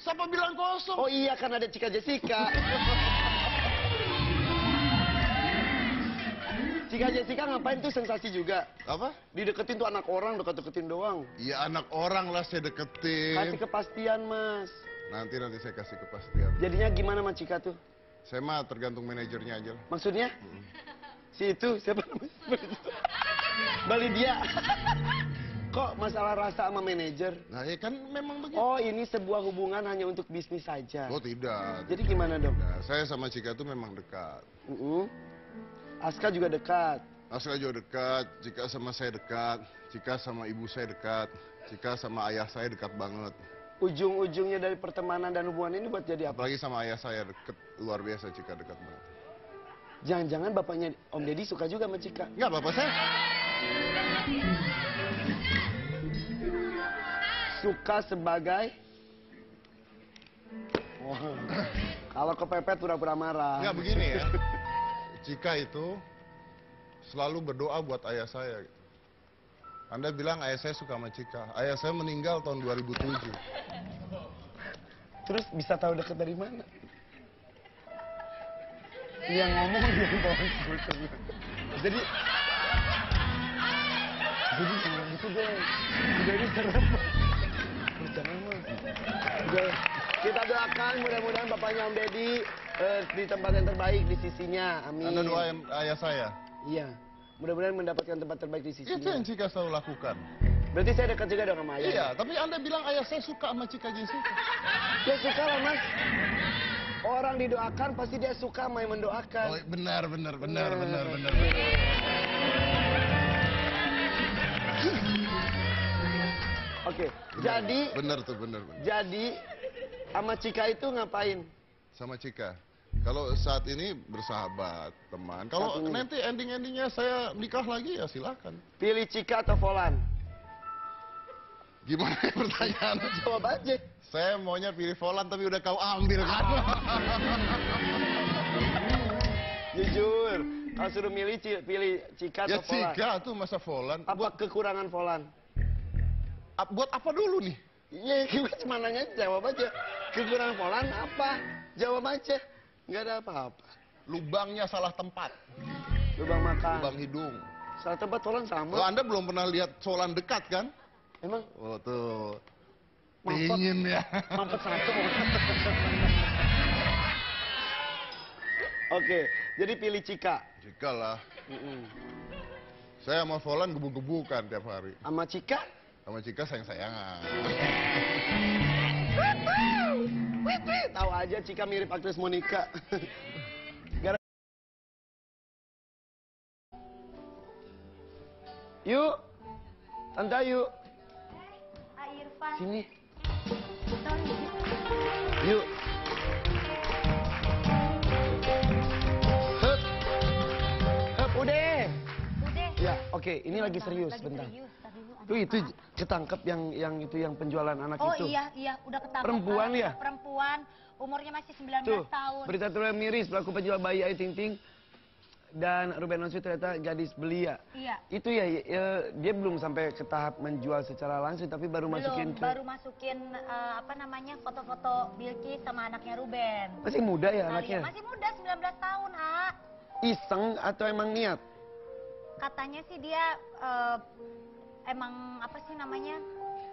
Siapa bilang kosong? Oh iya kan ada Cika Jessica. Cika Jessica ngapain tuh sensasi juga? Apa? Dideketin tuh anak orang, deketin doang. Iya anak orang lah saya deketin. Kasih kepastian mas. Nanti saya kasih kepastian. Jadinya gimana sama Cika tuh? Saya mah tergantung manajernya aja. Maksudnya? Si itu siapa namanya? Bali dia. Kok masalah rasa sama manajer? Nah ya kan memang begitu. Oh ini sebuah hubungan hanya untuk bisnis saja. Oh tidak. Jadi gimana dong? Nah, saya sama Cika tuh memang dekat. Aska juga dekat. Aska juga dekat, Cika sama saya dekat, Cika sama ibu saya dekat, Cika sama ayah saya dekat banget. Ujung-ujungnya dari pertemanan dan hubungan ini buat jadi apa? Apalagi sama ayah saya deket, luar biasa Cika dekat banget. Jangan-jangan bapaknya Om Deddy suka juga sama Cika. Enggak, bapak saya. Suka sebagai... Kalau kepepet pura-pura marah. Enggak begini ya. Cika itu selalu berdoa buat ayah saya. Anda bilang ayah saya suka sama Cika. Ayah saya meninggal tahun 2007. Terus bisa tahu deket dari mana? Yang ngomong dia yang bawa sebetulnya. Jadi sudah ini serem. Jangan Mas. Udah. Kita doakan mudah-mudahan bapaknya Om Deddy di tempat yang terbaik di sisinya. Amin. Anda doain ayah saya. Iya. Mudah-mudahan mendapatkan tempat terbaik di Itu sisinya. yang Cika selalu lakukan. Berarti saya dekat juga dong sama ayah. Iya, tapi Anda bilang ayah saya suka sama Cika Jessica. Ya suka lah Mas. Orang didoakan pasti dia suka sama yang mendoakan. Oh, benar. Oke, jadi Benar tuh. jadi sama Cika itu ngapain? Sama Cika. Kalau saat ini bersahabat, teman. Kalau Saat ini. nanti ending-endingnya saya nikah lagi ya silakan. Pilih Cika atau Volan? Gimana ya pertanyaan? Jawab aja. Saya maunya pilih Volan tapi udah kau ambil kan? Jujur, kalau suruh milih pilih Cika Ya atau Volan? Cika tuh masa Volan. Apa kekurangan Volan? Buat apa dulu nih? Iya, gue cuma nanya, jawab aja. Kekurangan Volan apa? Jawab aja. Nggak ada apa-apa. Lubangnya salah tempat. Lubang makan. Lubang hidung. Salah tempat Volan sama. Oh, Anda belum pernah lihat Volan dekat kan? Emang Oh tuh. Mampet. Pingin ya. mampet satu. Oke, jadi pilih Cika. Cika lah. Mm-mm. Saya sama Volan gebuk-gebukan tiap hari. Sama Cika? Sama Cika sayang-sayangan. Tahu aja Cika mirip aktris Monica. Gara- Yuk, Tante yuk. Irfan. Sini. Yuk. Hup. Hup, udah. Udah. Ya, oke, ini lagi serius Lagi bentar. serius. Tadi lu ada Tuh itu apa? ketangkep yang penjualan anak Oh itu. iya, udah ketangkep. Perempuan ya? Perempuan, umurnya masih 19 Tuh, tahun. berita terbaru miris pelaku penjual bayi Ayu Ting Ting dan Ruben Onsu ternyata gadis belia. Iya. Itu ya, dia belum sampai ke tahap menjual secara langsung tapi baru masukin ke... Baru masukin apa namanya foto-foto Bilqis sama anaknya Ruben. Masih muda ya Kali anaknya? ya, masih muda 19 tahun, Iseng atau emang niat? Katanya sih dia emang apa sih namanya?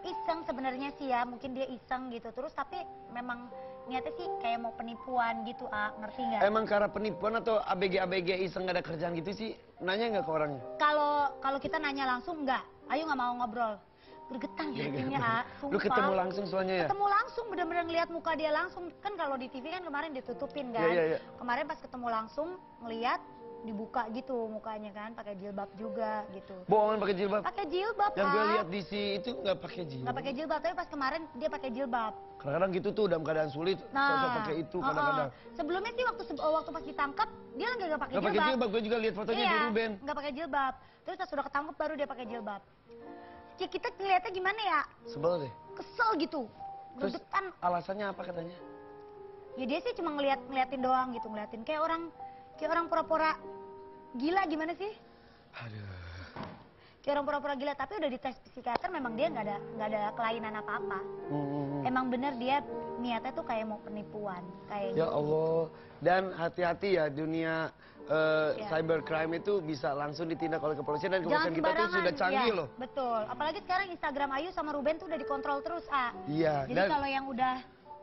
Iseng sebenarnya sih ya, mungkin dia iseng gitu. Terus tapi memang niatnya sih kayak mau penipuan gitu, ngerti nggak? Emang karena penipuan atau ABG iseng gak ada kerjaan gitu sih? Nanya nggak ke orangnya? Kalau kita nanya langsung nggak, Ayu nggak mau ngobrol. Gregetan hatinya, sumpah. Lu ketemu langsung soalnya ya? Ketemu langsung, bener-bener ngeliat muka dia langsung. Kan kalau di TV kan kemarin ditutupin kan. Iya. Kemarin pas ketemu langsung, ngeliat dibuka gitu mukanya kan, pakai jilbab juga gitu. Bohongan pakai jilbab? Pakai jilbab, Yang gue lihat di si itu nggak pakai jilbab. nggak pakai jilbab, tapi pas kemarin dia pakai jilbab. Kadang-kadang gitu tuh dalam keadaan sulit, sosok pakai itu kadang-kadang. Sebelumnya sih waktu pas ditangkap dia nggak pakai Nggak pakai jilbab, gue juga lihat fotonya di Ruben. nggak pakai jilbab. Terus pas sudah ketangkep baru dia pakai jilbab. Ya kita ngeliatnya gimana ya? Sebel deh. Kesel gitu. Terus Gregetan. alasannya apa katanya? Ya dia sih cuma ngeliatin doang gitu, ngeliatin kayak orang pura-pura gila gimana sih? Aduh. Kayak orang pura-pura gila, tapi udah dites psikiater memang dia nggak ada kelainan apa-apa. Emang bener dia niatnya tuh kayak mau penipuan, kayak Ya gitu. Allah. Dan hati-hati ya dunia cybercrime itu bisa langsung ditindak oleh kepolisian dan Jangan kepolisian kita tuh sembarangan. sudah canggih Ya, loh. Betul. Apalagi sekarang Instagram Ayu sama Ruben tuh udah dikontrol terus, Iya. Jadi Dan kalau yang udah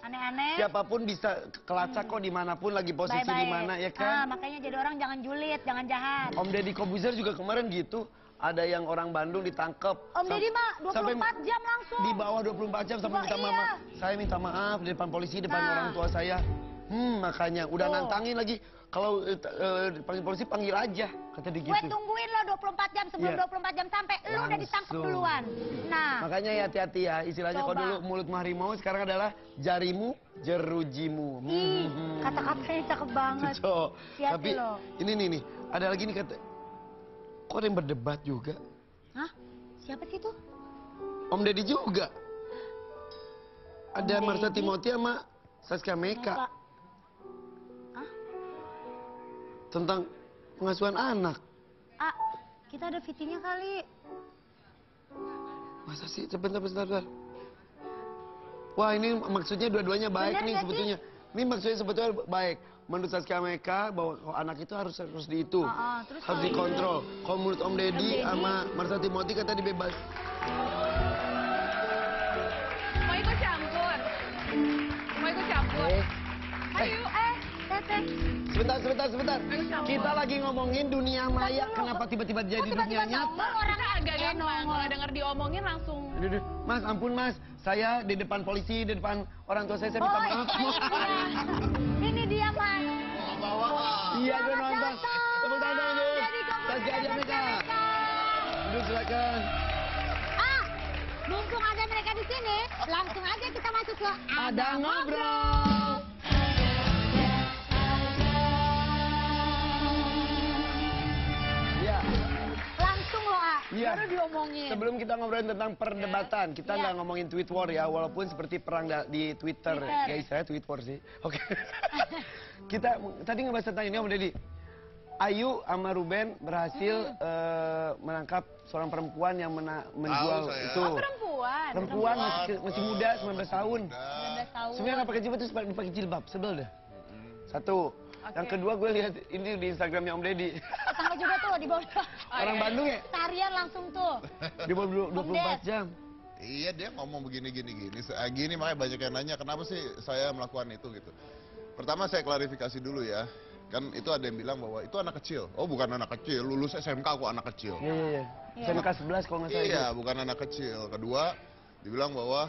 aneh-aneh, siapapun bisa kelacak kok dimanapun lagi posisi bye-bye. di mana ya kan. Makanya jadi orang jangan julid, jangan jahat. Om Deddy Kobuzer juga kemarin gitu. Ada yang orang Bandung ditangkap. Om Deddy mah 24 sampai jam langsung. Di bawah 24 jam sampai minta Iya. mama. Saya minta maaf di depan polisi, depan Nah. orang tua saya. Makanya udah Tuh. nantangin lagi. Kalau panggil polisi panggil aja, kata dia Gue gitu. tungguin lo 24 jam sebelum Iya. 24 jam sampai lu udah ditangkap Langsung. duluan. Nah, Makanya ya hati-hati ya, istilahnya kalau Coba. dulu mulut harimau sekarang adalah jarimu jerujimu. ih, kata-katanya cakep banget. Cocok. Hati-hati Tapi lo. ini nih, ada lagi nih kata, kok ada yang berdebat juga? Hah? Siapa sih itu? Om Deddy juga. Ada Om Martha Deddy? Timothy sama Saskia Meka Meka. tentang pengasuhan anak. Kita ada VT-nya kali. Masa sih? Sebentar. Wah ini maksudnya dua-duanya baik Bener nih nggak sebetulnya. Ini maksudnya sebetulnya baik. Menurut Saskia Meka bahwa anak itu harus di itu. Terus Harus kalau dikontrol. Kalau menurut Om Deddy sama Marsa Timothy kata dibebas. Mau ikut campur? Mau ikut campur? Ayo, Teteh. Sebentar. Kita lagi ngomongin dunia maya. Kenapa tiba-tiba jadi dunia nyata? Orangnya agak gampang, kalau denger diomongin langsung. Aduh, Mas, ampun Mas. Saya di depan polisi, di depan orang tua saya minta maaf. Ini dia, Mas. Iya, gue nonton. Tepuk tangan dulu. Saskia Meka. Duduk silakan. Mumpung ada mereka di sini, langsung aja kita masuk ke Ada ngobrol. Iya. Langsung loh, Iya. baru diomongin. Sebelum kita ngobrolin tentang perdebatan, kita nggak ngomongin tweet war ya, walaupun seperti perang di Twitter. Ya istilahnya tweet war sih. Oke. Kita tadi ngebahas tentang ini Om Deddy. Ayu sama Ruben berhasil menangkap seorang perempuan yang menjual saya. itu. Perempuan. Perempuan masih muda, 19 tahun. 19 tahun. Sebenarnya nggak pakai jilbab terus pakai jilbab, sebel deh. Satu. Yang kedua gue lihat ini di Instagramnya Om Deddy. Tetangga juga tuh di bawah. Orang Bandung ya? Tarian langsung tuh. Di bawah 24 jam. Iya, dia ngomong begini. Gini makanya banyak yang nanya kenapa sih saya melakukan itu gitu. Pertama saya klarifikasi dulu ya. Kan itu ada yang bilang bahwa itu anak kecil. Oh, bukan anak kecil, lulus SMK kok anak kecil. Iya. SMK 11 kalau nggak salah. Iya, bukan anak kecil. Kedua, dibilang bahwa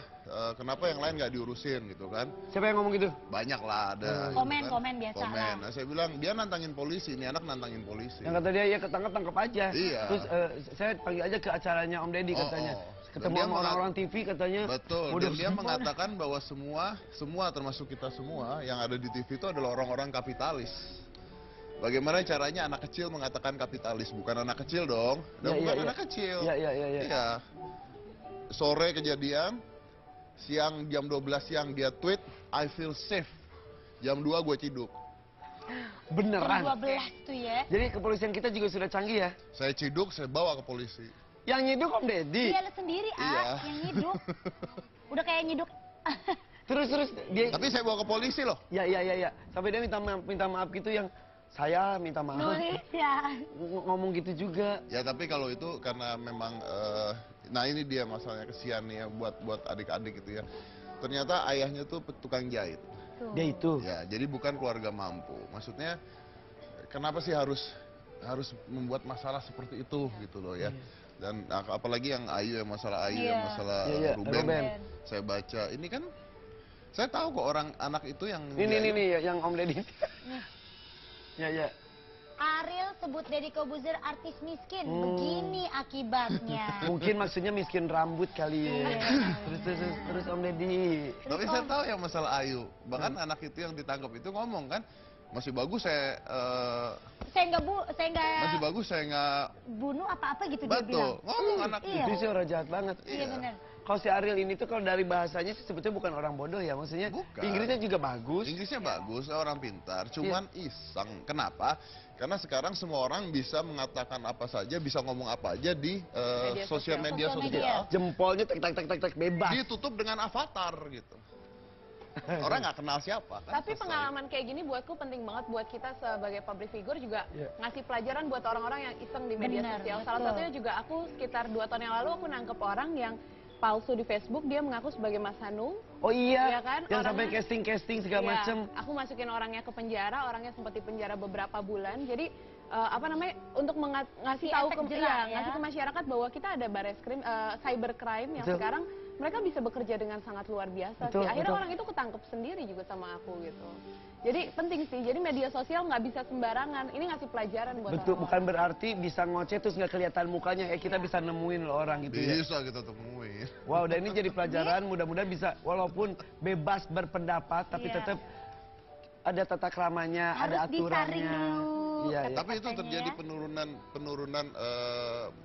kenapa yang lain nggak diurusin gitu kan. Siapa yang ngomong gitu? Banyak lah ada. Komen biasa Komen. lah. Nah, saya bilang dia nantangin polisi, ini anak nantangin polisi. Yang kata dia ya ketangkep aja. Iya. Terus saya panggil aja ke acaranya Om Deddy katanya. Dan Ketemu dia sama orang-orang TV katanya. Betul. Waduh, Dan dia mengatakan bahwa semua termasuk kita semua yang ada di TV itu adalah orang-orang kapitalis. Bagaimana caranya anak kecil mengatakan kapitalis? Bukan anak kecil dong. Dan bukan anak kecil. Iya. Iya. Sore kejadian, siang jam 12 siang dia tweet, I feel safe. Jam 2 gue ciduk. Beneran. 12 tuh ya. Jadi kepolisian kita juga sudah canggih ya. Saya ciduk, saya bawa ke polisi. Yang nyiduk Om Deddy. Dia lihat sendiri, Iya. yang nyiduk. Udah kayak nyiduk. Terus dia. Tapi saya bawa ke polisi loh. Ya. Sampai dia minta maaf gitu yang saya minta maaf. Nulis ya. Ngomong gitu juga. Ya tapi kalau itu karena memang, nah ini dia masalahnya kesian nih ya buat adik-adik gitu ya. Ternyata ayahnya tuh tukang jahit. Dia itu. Ya, jadi bukan keluarga mampu. Maksudnya, kenapa sih harus membuat masalah seperti itu gitu loh ya. Dan apalagi yang Ayu, yang masalah Ayu, yang masalah Ruben. Saya baca, ini kan saya tahu kok orang anak itu yang Ini yang Om Deddy. Ya. Ariel sebut Deddy Kobuzer artis miskin. Begini akibatnya. Mungkin maksudnya miskin rambut kali ya. Terus Om Deddy. Tapi saya tahu yang masalah Ayu. Bahkan anak itu yang ditangkap itu ngomong kan, masih bagus saya nggak bunuh apa-apa gitu dia bilang. betul. Ngomong anak Itu sih orang jahat banget. Iya benar. Kalau si Ariel ini tuh kalau dari bahasanya sih sebetulnya bukan orang bodoh ya. Maksudnya Bukan. Inggrisnya juga bagus. Inggrisnya bagus, orang pintar, cuman iseng. Kenapa? Karena sekarang semua orang bisa mengatakan apa saja, bisa ngomong apa aja di sosial media sosial. Jempolnya tek bebas. Ditutup dengan avatar gitu. Orang nggak kenal siapa kan. Tapi selesai. pengalaman kayak gini buatku penting banget buat kita sebagai public figure juga ngasih pelajaran buat orang-orang yang iseng di media Benar, sosial. betul. Salah satunya juga aku sekitar 2 tahun yang lalu aku nangkep orang yang palsu di Facebook, dia mengaku sebagai Mas Hanung. Oh iya, Iya kan? yang sampai Orangnya- casting segala Iya, macem. Aku masukin orangnya ke penjara, orangnya sempat di penjara beberapa bulan. Jadi untuk ngasih tahu efek ke jerah, ya. ngasih ke masyarakat bahwa kita ada bareskrim cybercrime yang Betul. sekarang mereka bisa bekerja dengan sangat luar biasa Betul, sih. Akhirnya betul. orang itu ketangkep sendiri juga sama aku gitu. Jadi penting sih. Jadi media sosial nggak bisa sembarangan. Ini ngasih pelajaran buat Betul, orang-orang. bukan berarti bisa ngoceh terus nggak kelihatan mukanya. Kita bisa nemuin loh orang gitu ya. Bisa kita temuin. Wow, dan ini jadi pelajaran. Mudah-mudahan bisa, walaupun bebas berpendapat, tapi Iya. tetap ada tata keramanya, Harus ada aturannya. disaring dulu. Iya, iya. Tapi itu Katanya terjadi ya. penurunan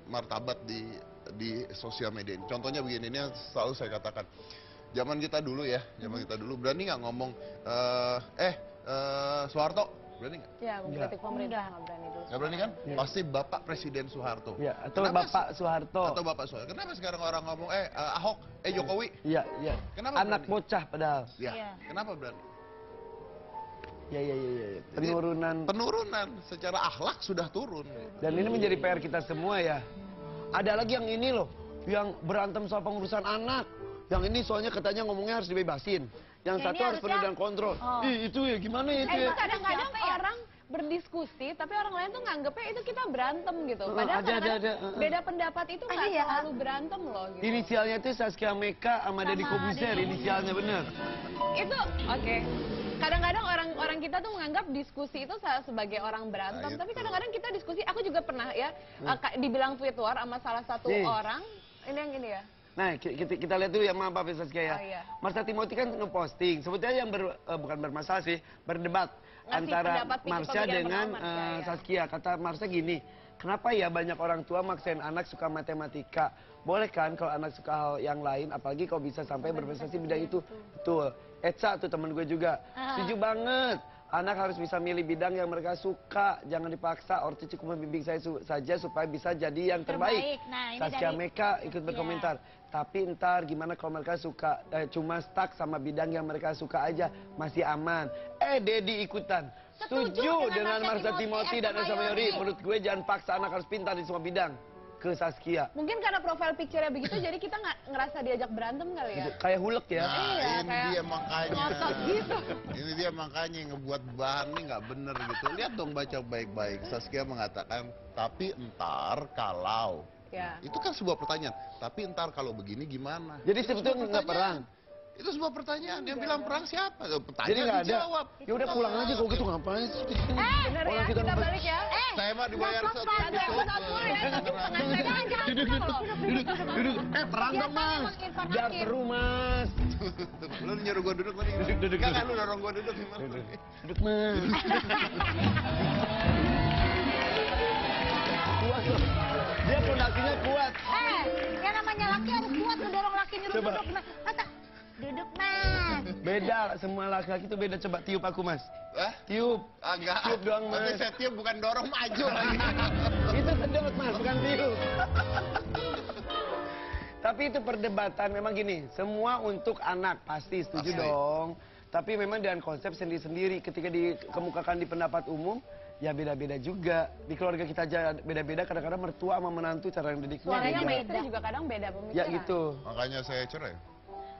martabat di sosial media. Contohnya begini, ini yang selalu saya katakan. Zaman kita dulu ya, berani nggak ngomong, Soeharto, berani nggak? Ya, mengkritik pemerintah nggak berani dulu. Nggak berani kan? Pasti Bapak Presiden Soeharto. Ya, atau Kenapa Bapak Soeharto. Atau Bapak Soeharto. Kenapa sekarang orang ngomong, Ahok, Jokowi? Iya. Kenapa Anak berani? bocah padahal. Ya, Iya. kenapa berani? Iya. Jadi, Penurunan. penurunan secara akhlak sudah turun. Dan ini menjadi PR kita semua ya. Ada lagi yang ini loh, yang berantem soal pengurusan anak. Yang ini soalnya katanya ngomongnya harus dibebasin. Yang Ya, satu ini harus penuh harusnya- dan kontrol. Oh. Ih, itu ya gimana ya itu Itu ya? kadang-kadang Siapa ya? orang berdiskusi, tapi orang lain tuh nganggepnya itu kita berantem gitu. Heeh, Padahal ada, kadang-kadang ada. beda pendapat itu nggak Iya. selalu berantem loh gitu. Inisialnya itu Saskia Meka sama Deddy Sama Kobuzer, Deddy inisialnya bener. Itu oke. Kadang-kadang orang kita tuh menganggap diskusi itu sebagai orang berantem, Nah, tapi itu. kadang-kadang kita diskusi. Aku juga pernah ya dibilang tweet war sama salah satu Nih. orang. Ini yang ini ya. Nah, kita lihat dulu ya, maaf Saskia ya. Oh, iya. Marsha Timothy kan ngeposting, sebetulnya yang bukan bermasalah sih, berdebat Ngasih antara pendapat Marsha pemikiran dengan pendapat, ya. Saskia. Kata Marsha gini, kenapa ya banyak orang tua maksain anak suka matematika? Boleh kan kalau anak suka hal yang lain, apalagi kalau bisa sampai berprestasi bidang itu. Betul. Eca tuh temen gue juga. Setuju banget. Anak harus bisa milih bidang yang mereka suka. Jangan dipaksa. Ortu cukup membimbing saya saja supaya bisa jadi yang terbaik. Nah, ini Saskia dari- Meka ikut berkomentar. Tapi ntar gimana kalau mereka suka cuma stuck sama bidang yang mereka suka aja. Masih aman. Dedi ikutan. Setuju Setuju dengan dengan Marsha Marsha Timothy dan Timothy, Elsa Mayori. Mayori. Menurut gue jangan paksa anak harus pintar di semua bidang. Ke Saskia. Mungkin karena profile picture-nya begitu, jadi kita nggak ngerasa diajak berantem kali ya. Kayak hulek ya. Nah, Iya, ini kayak dia makanya. ngotot gitu. Ini dia makanya yang ngebuat bahan ini nggak bener gitu. Lihat dong baca baik-baik. Saskia mengatakan, tapi entar kalau. Ya. Itu kan sebuah pertanyaan. Tapi entar kalau begini gimana? Jadi Itu sebetulnya sebuah nggak perang. pertanyaan. Itu sebuah pertanyaan. Dia bilang perang siapa? Jadi Pertanyaan nggak ada. dijawab. Ya udah pulang aja kok gitu ngapain sih? Bener ya, Orang kita kita balik ya. Saya mah dibayar satu Ada yang episode. satu ya, tapi pengantin jangan Duduk. Perang dong mas. Biar seru mas. Lu nyuruh gua duduk tadi. Duduk. Enggak, lu dorong gua duduk gimana? Duduk mas. Kuat loh. Dia pondasinya kuat. Yang namanya laki harus kuat ngedorong laki nyuruh Coba. duduk. Masa duduk mas. Beda, semua laki-laki itu beda. Coba tiup aku mas. Hah? Tiup. Agak. Tiup doang, Mas. Tapi saya tiup bukan dorong maju lagi. Itu sedot mas, bukan tiup. Tapi itu perdebatan memang gini, semua untuk anak pasti setuju Pasti. dong. Tapi memang dengan konsep sendiri-sendiri ketika dikemukakan di pendapat umum, ya beda-beda juga. Di keluarga kita aja beda-beda, kadang-kadang mertua sama menantu cara yang didiknya Suaranya beda. sama istri juga kadang beda pemikiran. Ya gitu. Makanya saya cerai.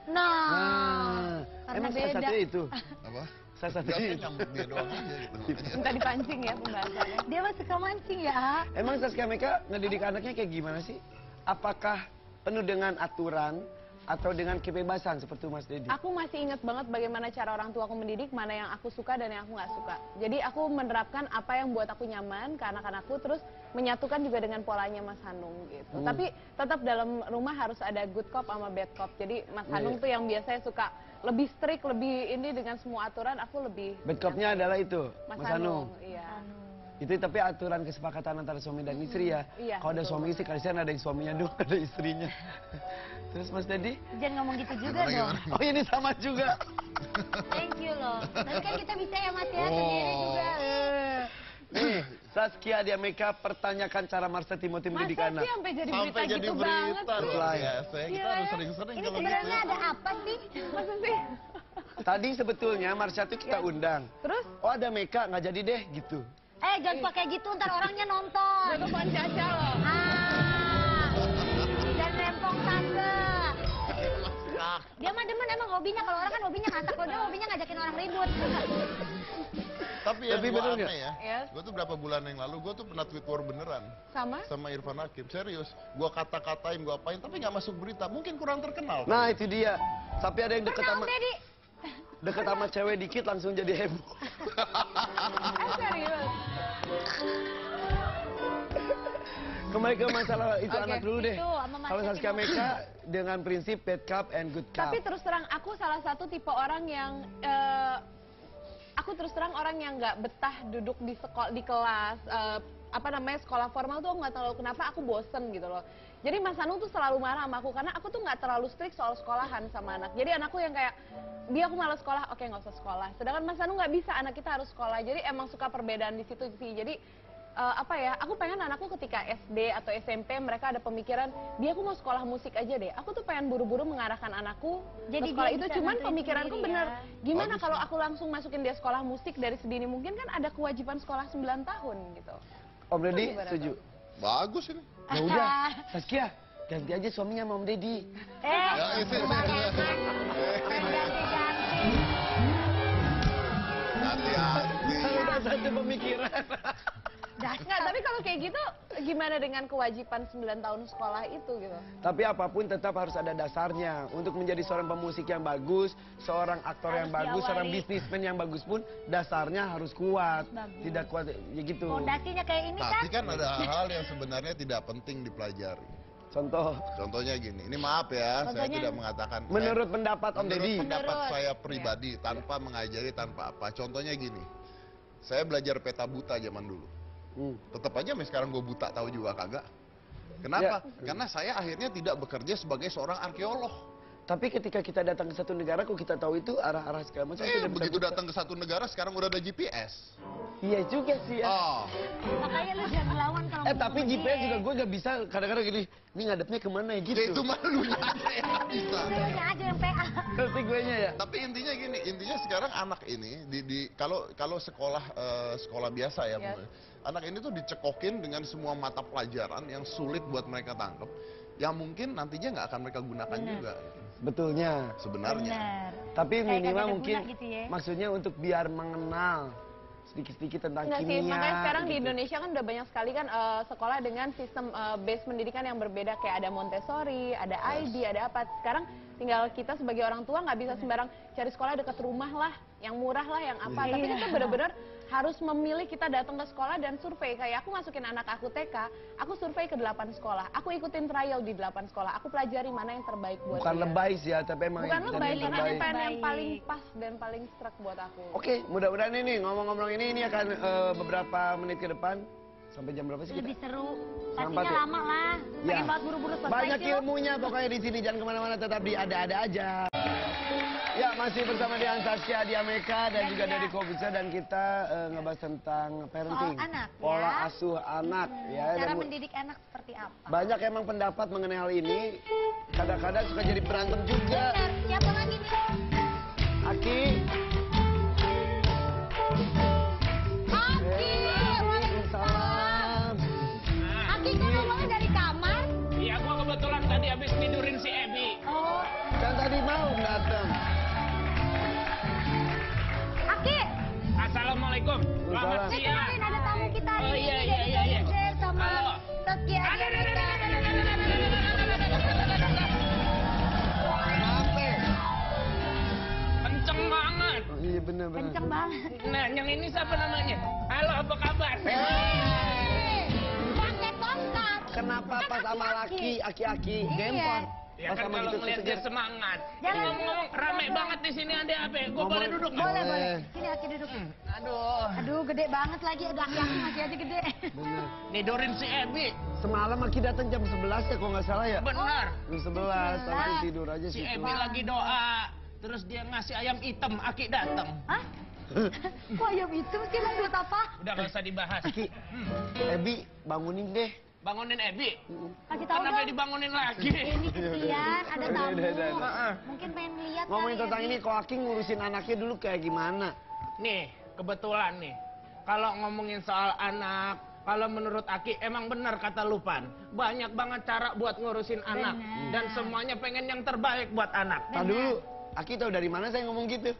Nah, karena emang salah beda. satunya itu. Apa? Salah satunya Jangan itu. nyambut dia doang aja gitu. Minta dipancing ya pembahasannya. Dia mah suka mancing ya. Emang Saskia Meka ngedidik anaknya kayak gimana sih? Apakah penuh dengan aturan atau dengan kebebasan seperti Mas Dedi? Aku masih ingat banget bagaimana cara orang tua aku mendidik, mana yang aku suka dan yang aku nggak suka. Jadi aku menerapkan apa yang buat aku nyaman ke anak-anakku, terus menyatukan juga dengan polanya Mas Hanung gitu. Tapi tetap dalam rumah harus ada good cop sama bad cop. Jadi Mas Hanung tuh yang biasanya suka lebih strict, lebih ini dengan semua aturan, aku lebih Bad cop-nya adalah itu, Mas Mas Hanung. Iya. Itu tapi aturan kesepakatan antara suami dan istri ya. Iya, Kalau ada betul suami istri, kasihan ada yang suaminya doang, ada istrinya. Terus Mas Dedi? Jangan ngomong gitu juga Gimana, dong. gimana? Oh ini sama juga. Thank you loh. Nanti kan kita bisa ya mas ya Oh. sendiri juga. Nih, Saskia Meka pertanyakan cara Marsha Timothy mendidik Masa anak. sih sampai jadi berita Sampai jadi gitu banget berita sih? luar Lain. biasa. Kita Iya, harus ya. sering-sering Ini kalau gitu sebenarnya ya. ada apa sih? Masa sih? Tadi sebetulnya Marsha tuh kita undang. Terus? Oh ada Meka, nggak jadi deh gitu. Jangan pakai gitu ntar orangnya nonton. Itu pohon caca loh. Dan rempong tante. Dia mah demen emang hobinya, kalau orang kan hobinya masak, kalau dia hobinya ngajakin orang ribut. Tapi yang Tapi gua bener aneh nggak? ya, Yes. gue tuh berapa bulan yang lalu gue tuh pernah tweet war beneran Sama? sama Irfan Hakim, serius. Gue kata-katain, gue apain, tapi nggak masuk berita. Mungkin kurang terkenal. Nah itu dia. Tapi ada yang deket Pernah sama Om Deddy? deket sama cewek dikit langsung jadi heboh. Serius? Kembali ke masalah itu Oke, anak dulu deh. itu sama Mas Kalau Yati Saskia Meka dengan prinsip bad cup and good cup. Tapi terus terang, aku salah satu tipe orang yang aku terus terang orang yang nggak betah duduk di di kelas apa namanya sekolah formal tuh aku nggak tahu kenapa aku bosen gitu loh. Jadi Mas Hanung tuh selalu marah sama aku karena aku tuh nggak terlalu strict soal sekolahan sama anak. Jadi anakku yang kayak dia aku malas sekolah, oke nggak usah sekolah. Sedangkan Mas Hanung nggak bisa, anak kita harus sekolah. Jadi emang suka perbedaan di situ sih. Jadi apa ya, aku pengen anakku ketika SD atau SMP mereka ada pemikiran, dia aku mau sekolah musik aja deh. Aku tuh pengen buru-buru mengarahkan anakku Jadi ke sekolah dia itu, bisa cuman nentuin pemikiranku sendiri bener. ya. Gimana Bagus kalau ya. aku langsung masukin dia sekolah musik dari sedini mungkin, kan ada kewajiban sekolah 9 tahun gitu. Om Deddy Gimana setuju? Bagus ini. Ya udah, Saskia ganti aja suaminya sama Om Deddy. Ya, itu. Hati-hati. Udah satu pemikiran. Nggak, tapi kalau kayak gitu gimana dengan kewajiban 9 tahun sekolah itu gitu? Tapi apapun tetap harus ada dasarnya. Untuk menjadi seorang pemusik yang bagus, seorang aktor yang Harus bagus, seorang diawali. bisnismen yang bagus pun dasarnya harus kuat. Bagus. Tidak kuat ya gitu. Fondasinya kayak ini kan. Tapi kan ada hal yang sebenarnya tidak penting dipelajari. Contoh, Contohnya gini, ini maaf ya, saya Contohnya, tidak mengatakan. menurut pendapat Om Menurut Deddy. pendapat Menurut. saya pribadi, tanpa mengajari, tanpa apa. Contohnya gini, saya belajar peta buta zaman dulu. Tetap aja sampai sekarang gue buta tahu juga kagak. Kenapa? Ya. Karena saya akhirnya tidak bekerja sebagai seorang arkeolog. Tapi ketika kita datang ke satu negara, kok kita tahu itu arah-arah segala macam. tidak bisa Begitu buta. datang ke satu negara sekarang udah ada GPS. Iya juga sih ya. Oh, Makanya lu jangan ngelawan kalau Tapi ngomong GPS dia. juga gue gak bisa kadang-kadang gini, ini ngadepnya kemana ya gitu. ya itu mah lu aja yang nggak bisa. Lu aja yang PA. Ngerti gue nya ya. Tapi intinya gini, intinya sekarang anak ini kalau sekolah sekolah biasa ya, Yes. anak ini tuh dicekokin dengan semua mata pelajaran yang sulit buat mereka tangkap, yang mungkin nantinya nggak akan mereka gunakan juga Betulnya. sebenarnya. Benar. Tapi Kayak minimal kagak ada mungkin guna gitu ya. maksudnya untuk biar mengenal sedikit-sedikit tentang Enggak kimia. sih, makanya sekarang di gitu. Indonesia kan udah banyak sekali kan sekolah dengan sistem base pendidikan yang berbeda, kayak ada Montessori, ada ID, ada apa. Sekarang tinggal kita sebagai orang tua nggak bisa sembarang cari sekolah dekat rumah lah, yang murah lah, yang apa. Tapi Iya. kita benar-benar harus memilih, kita datang ke sekolah dan survei. Kayak aku masukin anak aku TK, aku survei ke 8 sekolah. Aku ikutin trial di 8 sekolah. Aku pelajari mana yang terbaik buat Bukan dia. lebay sih ya, tapi emang Bukan yang lebay, yang karena terbaik. pengen yang Baik. paling pas dan paling struck buat aku. Oke, mudah-mudahan ini ngomong-ngomong ini akan beberapa menit ke depan. Sampai jam berapa sih Lebih kita? seru. Sampai Pastinya tuh. lama lah. Pengen Ya. banget buru-buru selesai Banyak sih lu. ilmunya pokoknya di sini, jangan kemana-mana, tetap di ada-ada aja. Ya, masih bersama dengan Saskia Diameka dan Dan juga juga- dari Kobusa, dan kita ngebahas tentang parenting. Soal anak, ya. Pola asuh anak ya. Cara Dan mendidik anak seperti apa? banyak emang pendapat mengenai hal ini. Kadang-kadang suka jadi berantem juga. Benar. Siapa lagi nih? Aki. Aki, Waalaikumsalam. Aki kok ngomongnya dari kamar? Iya, gua kebetulan tadi habis tidurin si Ebi. Oh, Kan tadi mau datang. Aki, Assalamualaikum. Selamat Waalaikumsalam. ini siang. kenalin ada tamu kita hari Oh, ini iya, dari iya, iya, iya. Indonesia sama Halo. Saskia Diameka. Apa? Kenceng banget. Oh, iya benar-benar. Kenceng banget. Nah, yang ini siapa namanya? Halo, apa kabar? Pakai tongkat. Kenapa pas sama laki, aki-aki, Iya. gempor? Ya Pas kan sama kalau gitu ngeliat dia seger. semangat. Jangan. Ini ngomong-ngomong rame banget di sini ada apa? Gue boleh Ngomong- duduk nggak? Boleh, Eh. boleh. Sini Aki duduk. Aduh, Aduh, gede banget lagi. Ada aki-aki masih aja gede. Bener. tidurin si Ebi. Semalam Aki datang jam 11 ya, kalau nggak salah ya. Bener. Jam 11, tapi tidur aja Si situ. Ebi lagi doa. Terus dia ngasih ayam hitam, Aki datang. Hah? Kok ayam itu sih emang buat apa? Udah gak usah dibahas. Aki, Ebi bangunin deh. Bangunin Ebi. Kasih tahu Kenapa dong. dibangunin lagi? Ini kesian, ada tamu. Udah. Mungkin pengen lihat Ngomongin kali tentang ya, ini, Bi. kok Aki ngurusin anaknya dulu kayak gimana? Nih, kebetulan nih. Kalau ngomongin soal anak, kalau menurut Aki emang benar kata Lupan. Banyak banget cara buat ngurusin anak. Dan semuanya pengen yang terbaik buat anak. Tadi dulu, Aki tahu dari mana saya ngomong gitu?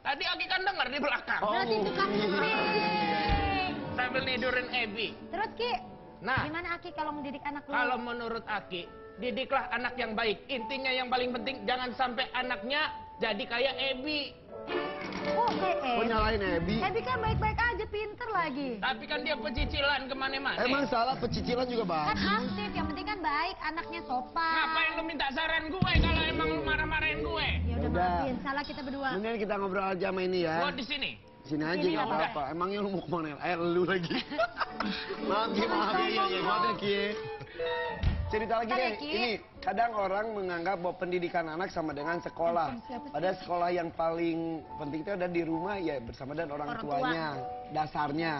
Tadi Aki kan dengar di belakang. Berarti tukang kuping. Sambil nidurin Ebi. Terus Ki, Nah, gimana Aki kalau mendidik anak lu? kalau menurut Aki, didiklah anak yang baik. Intinya yang paling penting, jangan sampai anaknya jadi kayak Ebi. Oh, kayak Kok nyalain Ebi? Ebi kan baik-baik aja, pinter lagi. Tapi kan dia pecicilan kemana-mana. Emang salah pecicilan juga Kan bagus. aktif, yang penting kan baik, anaknya sopan. Ngapain lu minta saran gue kalau emang lu marah-marahin gue? Ya udah Udah. maafin, salah kita berdua. Mendingan kita ngobrol aja sama ini ya. Gue di sini. Sini aja Sini nggak lah, apa-apa. Emangnya lu mau kemana? Lu lagi. Maaf Ki, maaf ya, maaf ya Ki. Cerita lagi Bentar deh, ya, Ki. ini kadang orang menganggap bahwa pendidikan anak sama dengan sekolah. Padahal sekolah yang paling penting itu ada di rumah ya bersama dengan orang Orang tuanya, dasarnya.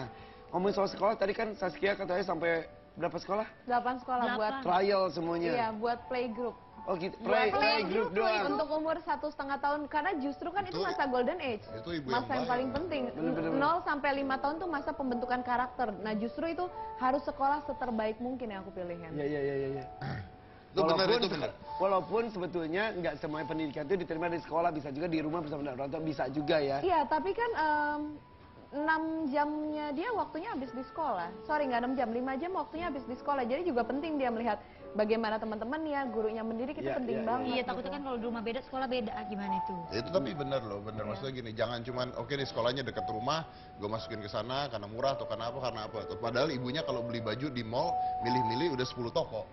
ngomongin soal sekolah, tadi kan Saskia katanya sampai berapa sekolah? 8 sekolah buat Trial semuanya. iya, buat playgroup. Oh gitu, Buat playgroup doang. Untuk umur 1,5 tahun karena justru kan itu masa golden age. Itu ibu Masa yang bayar. paling penting. Bener-bener. 0 sampai 5 tahun tuh masa pembentukan karakter. Nah, justru itu harus sekolah seterbaik mungkin yang aku pilih kan. Iya. Itu benar, itu benar. Walaupun sebetulnya nggak semua pendidikan itu diterima di sekolah, bisa juga di rumah bersama orang tua, bisa juga ya. Iya, tapi kan 6 jamnya dia waktunya habis di sekolah. Sorry, nggak 6 jam, 5 jam waktunya habis di sekolah. Jadi juga penting dia melihat bagaimana teman-temannya, gurunya mendidik itu Iya, penting iya, banget. Iya, takutnya kan kalau di rumah beda, sekolah beda, gimana itu? Ya, itu tapi benar loh, benar. Maksudnya gini, jangan cuman oke nih sekolahnya dekat rumah, gue masukin ke sana karena murah atau karena apa. Padahal ibunya kalau beli baju di mall, milih-milih udah 10 toko.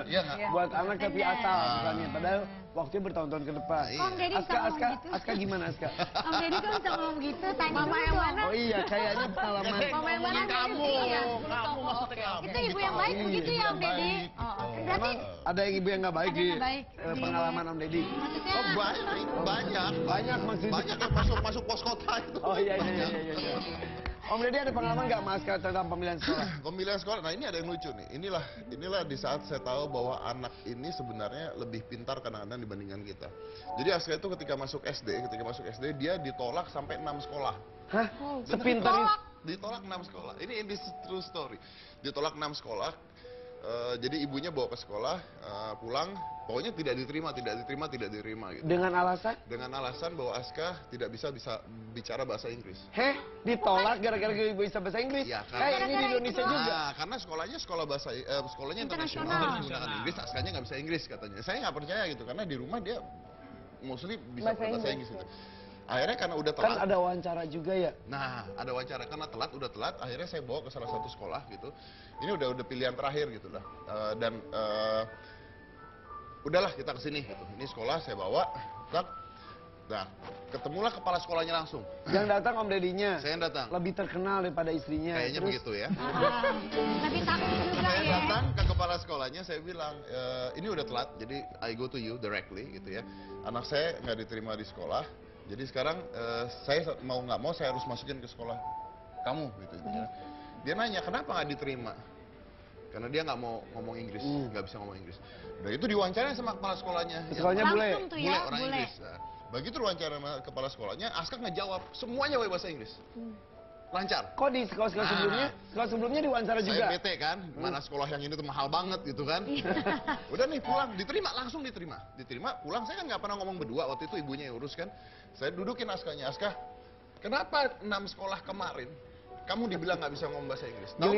Iya nggak? Iya. Buat anak tapi Bener. asal misalnya, padahal waktunya bertahun-tahun ke depan. Iya. Om Deddy bisa ngomong gitu. Aska gimana Aska? Om Deddy kok bisa ngomong gitu, tanya Mama dulu yang dong. mana? Oh iya, kayaknya pengalaman. Mama yang mana? Kamu, Iya. kamu maksudnya kamu. Itu ibu yang baik begitu ya Om Deddy? Oh, oke. Berarti Ada yang ibu yang nggak baik Ada di yang nggak baik di- pengalaman Om Deddy. maksudnya Oh banyak. Banyak maksudnya. Banyak yang masuk pos kota itu. Oh iya. Om Deddy ada pengalaman nggak Mas tentang pemilihan sekolah? Pemilihan sekolah, nah ini ada yang lucu nih. Inilah di saat saya tahu bahwa anak ini sebenarnya lebih pintar kadang-kadang dibandingkan kita. Jadi Aska itu ketika masuk SD dia ditolak sampai 6 sekolah. Hah? Sepintar itu? Ditolak 6 sekolah. Ini true story. Ditolak 6 sekolah. Jadi ibunya bawa ke sekolah, pulang, pokoknya tidak diterima gitu. Dengan alasan? Dengan alasan bahwa Aska tidak bisa bicara bahasa Inggris. Heh, ditolak gara-gara ibu bisa bahasa Inggris? Iya, Ini di Indonesia juga. Nah, karena sekolahnya internasional, menggunakan Inggris, Askanya nggak bisa Inggris katanya. Saya nggak percaya gitu, karena di rumah dia mostly bisa bahasa Inggris gitu. Akhirnya karena udah telat. Kan ada wawancara juga ya? Nah, ada wawancara karena udah telat. Akhirnya saya bawa ke salah satu sekolah gitu. Ini udah pilihan terakhir gitu lah. Udahlah kita kesini gitu. Ini sekolah saya bawa. Nah, ketemulah kepala sekolahnya langsung. Yang datang Om Dedinya. Saya yang datang. Lebih terkenal daripada istrinya. Kayaknya Terus, begitu ya. lebih takut juga Saya ya. datang ke kepala sekolahnya, saya bilang, ini udah telat, jadi I go to you directly gitu ya. Anak saya nggak diterima di sekolah, jadi sekarang saya mau nggak mau saya harus masukin ke sekolah kamu gitu. Ya. Dia nanya kenapa nggak diterima? Karena dia nggak mau ngomong Inggris, nggak bisa ngomong Inggris. Udah itu diwawancara sama kepala sekolahnya. Sekolahnya bule. Langsung tuh ya, Orang bule. Inggris. Nah, begitu diwawancara sama kepala sekolahnya, Aska ngejawab semuanya pakai bahasa Inggris. Lancar. Kok di sekolah-sekolah sebelumnya? Sekolah sebelumnya diwawancara juga? Saya bete kan, mana sekolah yang ini tuh mahal banget gitu kan. Udah nih pulang, langsung diterima. Diterima, pulang, saya kan nggak pernah ngomong berdua, waktu itu ibunya yang urus kan. Saya dudukin Askanya, Aska, kenapa 6 sekolah kemarin kamu dibilang nggak bisa ngomong bahasa Inggris? Tahu